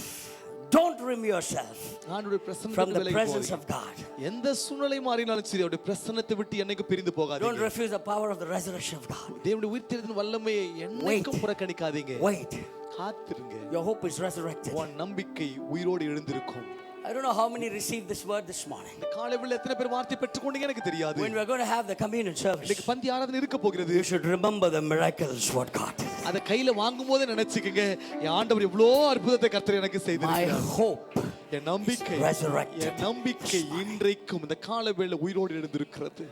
[SPEAKER 1] Don't remove yourself
[SPEAKER 2] ஆண்டவருடைய
[SPEAKER 1] from
[SPEAKER 2] பிரசன்னத்துக்கு
[SPEAKER 1] the
[SPEAKER 2] விலகி
[SPEAKER 1] presence
[SPEAKER 2] போகாதீங்க.
[SPEAKER 1] of God.
[SPEAKER 2] எந்த சூழ்நிலை மாறினாலும் சரி அவருடைய பிரசன்னத்தை விட்டு என்னைக்கு பிரிந்து
[SPEAKER 1] Don't
[SPEAKER 2] போகாதீங்க.
[SPEAKER 1] refuse the power of the resurrection of God.
[SPEAKER 2] தேவனுடைய உயிர்த்தெழுதலின் வல்லமையை என்னைக்கும் புறக்கணிக்காதீங்க.
[SPEAKER 1] Wait.
[SPEAKER 2] காத்திருங்க.
[SPEAKER 1] Your hope is resurrected.
[SPEAKER 2] உன் நம்பிக்கை உயிரோடு எழுந்திருக்கும்.
[SPEAKER 1] I don't know how many received this word this morning.
[SPEAKER 2] இந்த காலையில் எத்தனை பேர் வார்த்தை பெற்றுக்கொண்டீங்க எனக்கு தெரியாது.
[SPEAKER 1] When we are going to have the communion service,
[SPEAKER 2] இன்னைக்கு பந்தி ஆராதனை இருக்க போகிறது.
[SPEAKER 1] you should remember the miracles what God did.
[SPEAKER 2] அத கையில வாங்கும்போதே நினைச்சுக்கங்க, என் ஆண்டவர் எவ்வளவு அற்புதத்தை கர்த்தர் எனக்கு
[SPEAKER 1] My
[SPEAKER 2] செய்திருக்கிறார்.
[SPEAKER 1] hope
[SPEAKER 2] என் நம்பிக்கை
[SPEAKER 1] resurrected.
[SPEAKER 2] என் நம்பிக்கை இன்றைக்கும் இந்த காலையில் உயிரோடு எழுந்திருக்கிறது.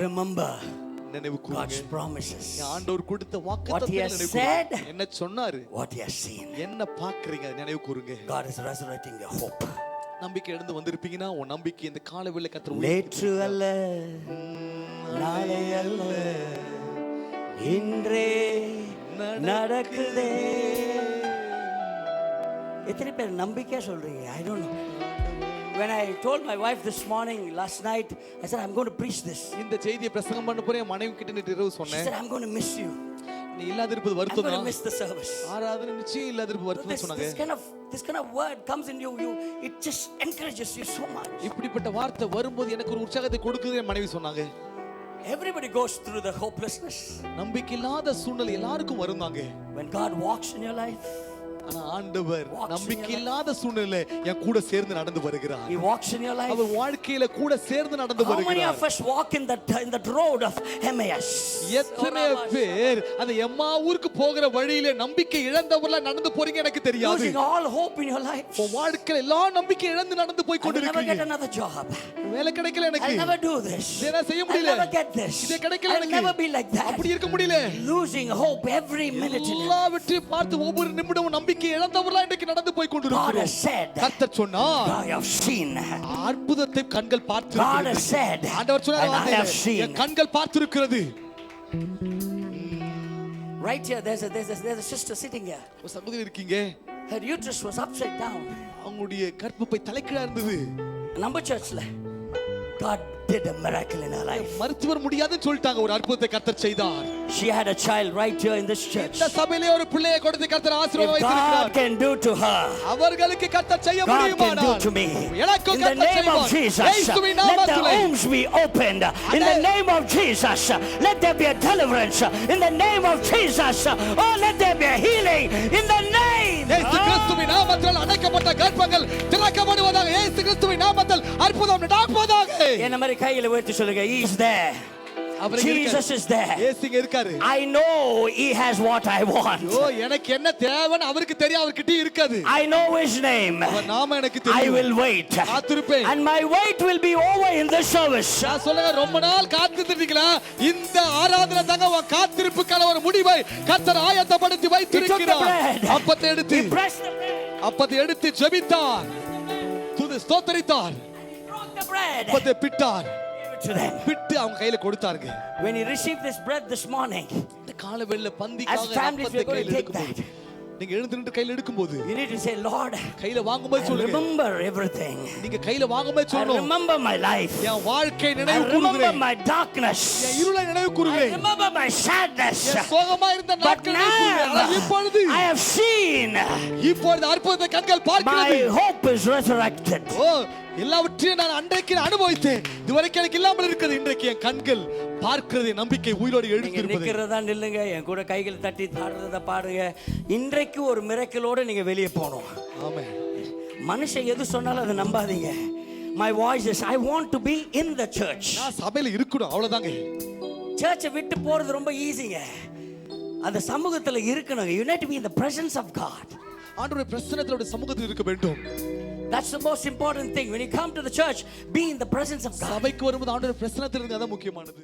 [SPEAKER 1] Remember
[SPEAKER 2] நினைவு
[SPEAKER 1] God's
[SPEAKER 2] கூறுங்க.
[SPEAKER 1] promises,
[SPEAKER 2] என் ஆண்டவர் கொடுத்த
[SPEAKER 1] What he
[SPEAKER 2] வாக்குத்தத்தத்தை
[SPEAKER 1] has
[SPEAKER 2] நினைவு
[SPEAKER 1] said.
[SPEAKER 2] கூறுங்க. என்ன சொன்னாரு,
[SPEAKER 1] what he has seen.
[SPEAKER 2] என்ன பாக்குறீங்க நினைவு கூறுங்க.
[SPEAKER 1] God is resurrecting your hope.
[SPEAKER 2] நம்பிக்கை எழுந்து வந்திருப்பீங்கன்னா உன் நம்பிக்கை இந்த காலையில் கர்த்தர்
[SPEAKER 1] நேற்று அல்ல, நாளை அல்ல, இன்றே நடக்குதே. எத்தனை பேர் நம்பிக்கையா சொல்றீங்க? I don't know. When I told my wife this morning, last night, I said, I'm going to preach this.
[SPEAKER 2] இந்த செய்தியை பிரசங்கம் பண்ண போறேன். என் மனைவி கிட்ட நேற்று இரவு
[SPEAKER 1] She
[SPEAKER 2] சொன்னேன்,
[SPEAKER 1] said, I'm going to miss you.
[SPEAKER 2] நீ இல்லாதிருப்பது
[SPEAKER 1] I'm
[SPEAKER 2] வருத்தம்
[SPEAKER 1] going to
[SPEAKER 2] தான்.
[SPEAKER 1] miss the service.
[SPEAKER 2] ஆராதனை நிச்சயம் இல்லாதிருப்பது வருத்தம் சொன்னாங்க.
[SPEAKER 1] This kind of word comes in you, it just encourages you so much.
[SPEAKER 2] இப்படிப்பட்ட வார்த்தை வரும்போது எனக்கு ஒரு உற்சாகத்தை கொடுக்குது என் மனைவி சொன்னாங்க.
[SPEAKER 1] Everybody goes through the hopelessness.
[SPEAKER 2] நம்பிக்கை இல்லாத சூழ்நிலை எல்லாருக்கும் வருந்தாங்க.
[SPEAKER 1] When God walks in your life,
[SPEAKER 2] ஆனா ஆண்டவர் நம்பிக்கை இல்லாத சூழ்நிலை என் கூட சேர்ந்து நடந்து வருகிறார்.
[SPEAKER 1] He walks in your life.
[SPEAKER 2] அவர் வாழ்க்கையில கூட சேர்ந்து நடந்து
[SPEAKER 1] How many
[SPEAKER 2] வருகிறார்.
[SPEAKER 1] of us walk in that road of Emmaus?
[SPEAKER 2] எத்தனை பேர் அந்த எம்மா ஊருக்கு போகிற வழியில நம்பிக்கை இழந்தவர்களா நடந்து போறீங்க எனக்கு தெரியாது.
[SPEAKER 1] Losing all hope in your life.
[SPEAKER 2] உன் வாழ்க்கையில எல்லா நம்பிக்கை இழந்து நடந்து போய்
[SPEAKER 1] I will never
[SPEAKER 2] கொண்டிருக்கீங்க.
[SPEAKER 1] get another job.
[SPEAKER 2] வேலை கிடைக்கல எனக்கு.
[SPEAKER 1] I'll never do this.
[SPEAKER 2] இதை செய்ய
[SPEAKER 1] I'll
[SPEAKER 2] முடியல.
[SPEAKER 1] never get this.
[SPEAKER 2] இது கிடைக்கல
[SPEAKER 1] I'll
[SPEAKER 2] எனக்கு.
[SPEAKER 1] never be like that.
[SPEAKER 2] அப்படி இருக்க முடியல.
[SPEAKER 1] Losing hope every minute in your life.
[SPEAKER 2] எல்லாவற்றையும் பார்த்து ஒவ்வொரு நிமிடமும் நம்பிக்கை இழந்தவர்களா இன்றைக்கு நடந்து போய்
[SPEAKER 1] God
[SPEAKER 2] கொண்டிருக்கிறோம்.
[SPEAKER 1] has said,
[SPEAKER 2] கர்த்தர் சொன்னார்,
[SPEAKER 1] I have seen.
[SPEAKER 2] அற்புதத்தை கண்கள்
[SPEAKER 1] God has
[SPEAKER 2] பார்த்திருக்கிறது.
[SPEAKER 1] said,
[SPEAKER 2] ஆண்டவர் சொன்னார்,
[SPEAKER 1] and I have
[SPEAKER 2] வார்த்தையிலே,
[SPEAKER 1] seen.
[SPEAKER 2] என் கண்கள் பார்த்திருக்கிறது.
[SPEAKER 1] Right here, there's a sister sitting here.
[SPEAKER 2] ஒரு சகோதரி இருக்கீங்க,
[SPEAKER 1] Her uterus was upside down.
[SPEAKER 2] அவங்களுடைய கர்ப்பப்பை தலைகீழா இருந்தது.
[SPEAKER 1] Number churchல God did a miracle in her life.
[SPEAKER 2] மருத்துவர் முடியாதுன்னு சொல்லிட்டாங்க, ஒரு அற்புதத்தை கர்த்தர் செய்தார்.
[SPEAKER 1] She had a child right here in this church.
[SPEAKER 2] இந்த சபையிலே ஒரு பிள்ளையை கொடுத்து கர்த்தர் ஆசீர்வாதம்
[SPEAKER 1] If God
[SPEAKER 2] வைத்திருக்கிறார்.
[SPEAKER 1] can do to her,
[SPEAKER 2] அவர்களுக்கு கர்த்தர் செய்ய
[SPEAKER 1] God can do
[SPEAKER 2] முடியுமானால்
[SPEAKER 1] to me.
[SPEAKER 2] எனக்கு
[SPEAKER 1] In the
[SPEAKER 2] கர்த்தர்
[SPEAKER 1] name of
[SPEAKER 2] செய்வார்.
[SPEAKER 1] Jesus,
[SPEAKER 2] இயேசுவின்
[SPEAKER 1] let the
[SPEAKER 2] நாமத்திலே
[SPEAKER 1] wombs be opened. In the name of Jesus, let there be a deliverance. In the name of Jesus, oh, let there be a healing. In the name.
[SPEAKER 2] இயேசு கிறிஸ்துவின் நாமத்தில் அடைக்கப்பட்ட கர்ப்பங்கள் திறக்கப்படுவதாக. இயேசு கிறிஸ்துவின் நாமத்தில் அற்புதம் நடப்பதாக.
[SPEAKER 1] என்ன மாதிரி கையில உயர்த்தி சொல்லுங்க. He is there.
[SPEAKER 2] Our
[SPEAKER 1] Jesus is there.
[SPEAKER 2] இயேசு இங்க இருக்காரு.
[SPEAKER 1] I know he has what I want.
[SPEAKER 2] ஓ, எனக்கு என்ன தேவைன்னு அவருக்கு தெரியும், அவர்கிட்ட இருக்காது.
[SPEAKER 1] I know his name.
[SPEAKER 2] அவர் நாம எனக்கு
[SPEAKER 1] I
[SPEAKER 2] தெரியும்.
[SPEAKER 1] will wait.
[SPEAKER 2] காத்திருப்பேன்.
[SPEAKER 1] And my wait will be over in this service.
[SPEAKER 2] நான் சொல்லுங்க, ரொம்ப நாள் காத்திருந்தீங்களா? இந்த ஆராதனை தாங்க உன் காத்திருப்புக்கான ஒரு முடிவை கர்த்தர் ஆயத்தப்படுத்தி வைத்திருக்கிறார். அப்பத்தை எடுத்து
[SPEAKER 1] He pressed the bread.
[SPEAKER 2] அப்பத்தை எடுத்து ஜெபித்தார், துதி ஸ்தோத்திரித்தார்,
[SPEAKER 1] Broke the bread.
[SPEAKER 2] அப்பத்தை பிட்டார்,
[SPEAKER 1] Gave it to them.
[SPEAKER 2] பிட்டு அவங்க கையில கொடுத்தாருங்க.
[SPEAKER 1] When he received this bread this morning,
[SPEAKER 2] இந்த காலைவேளை
[SPEAKER 1] as
[SPEAKER 2] பந்திக்காக
[SPEAKER 1] families we
[SPEAKER 2] அப்பத்தை
[SPEAKER 1] are going
[SPEAKER 2] கையில
[SPEAKER 1] to take
[SPEAKER 2] எடுக்கும்போது,
[SPEAKER 1] that.
[SPEAKER 2] நீங்க எழுந்து நின்று கையில எடுக்கும்போது,
[SPEAKER 1] You need to say, Lord,
[SPEAKER 2] கையில வாங்கும்போது
[SPEAKER 1] I
[SPEAKER 2] சொல்லுங்க,
[SPEAKER 1] remember everything.
[SPEAKER 2] நீங்க கையில வாங்கும்போது
[SPEAKER 1] I
[SPEAKER 2] சொல்லணும்,
[SPEAKER 1] remember my life.
[SPEAKER 2] என் வாழ்க்கை
[SPEAKER 1] I
[SPEAKER 2] நினைவு
[SPEAKER 1] remember
[SPEAKER 2] கூறுகிறேன்,
[SPEAKER 1] my darkness.
[SPEAKER 2] என் இருளை நினைவு
[SPEAKER 1] I
[SPEAKER 2] கூறுகிறேன்,
[SPEAKER 1] remember my sadness.
[SPEAKER 2] என் சோகமா இருந்த
[SPEAKER 1] But
[SPEAKER 2] நாட்கள் நினைவு கூறுகிறேன். ஆனால்
[SPEAKER 1] now
[SPEAKER 2] இப்பொழுது
[SPEAKER 1] I have seen
[SPEAKER 2] இப்பொழுது அற்புதத்தை கண்கள்
[SPEAKER 1] my
[SPEAKER 2] பார்க்கிறது.
[SPEAKER 1] hope is resurrected.
[SPEAKER 2] ஓ, எல்லாவற்றையும் நான் அன்றைக்கு அனுபவித்தேன், இதுவரைக்கும் எனக்கு இல்லாமல் இருக்கிறது. இன்றைக்கு என் கண்கள் பார்க்கிறது, நம்பிக்கை உயிரோடு
[SPEAKER 1] நீங்க
[SPEAKER 2] எழுந்திருப்பது.
[SPEAKER 1] நிக்கிறதா நில்லுங்க, என் கூட கைகள் தட்டி பாடுறத பாடுங்க. இன்றைக்கு ஒரு மிரக்கலோட நீங்க வெளியே போகணும்.
[SPEAKER 2] ஆமென்.
[SPEAKER 1] மனுஷன் எது சொன்னாலும் அதை நம்பாதீங்க. My voice is, I want to be in the church.
[SPEAKER 2] நான் சபையில இருக்கணும், அவ்வளவுதாங்க.
[SPEAKER 1] சர்ச்சை விட்டு போறது ரொம்ப ஈஸிங்க. அந்த சமூகத்துல இருக்கணும். You need to be in the presence of God.
[SPEAKER 2] ஆண்டவருடைய பிரசன்னத்தோட சமூகத்தில் இருக்க வேண்டும்.
[SPEAKER 1] That's the most important thing. When you come to the church, be in the presence of God.
[SPEAKER 2] சபைக்கு வரும்போது ஆண்டவருடைய பிரசன்னத்தில் இருந்தா தான் முக்கியமானது.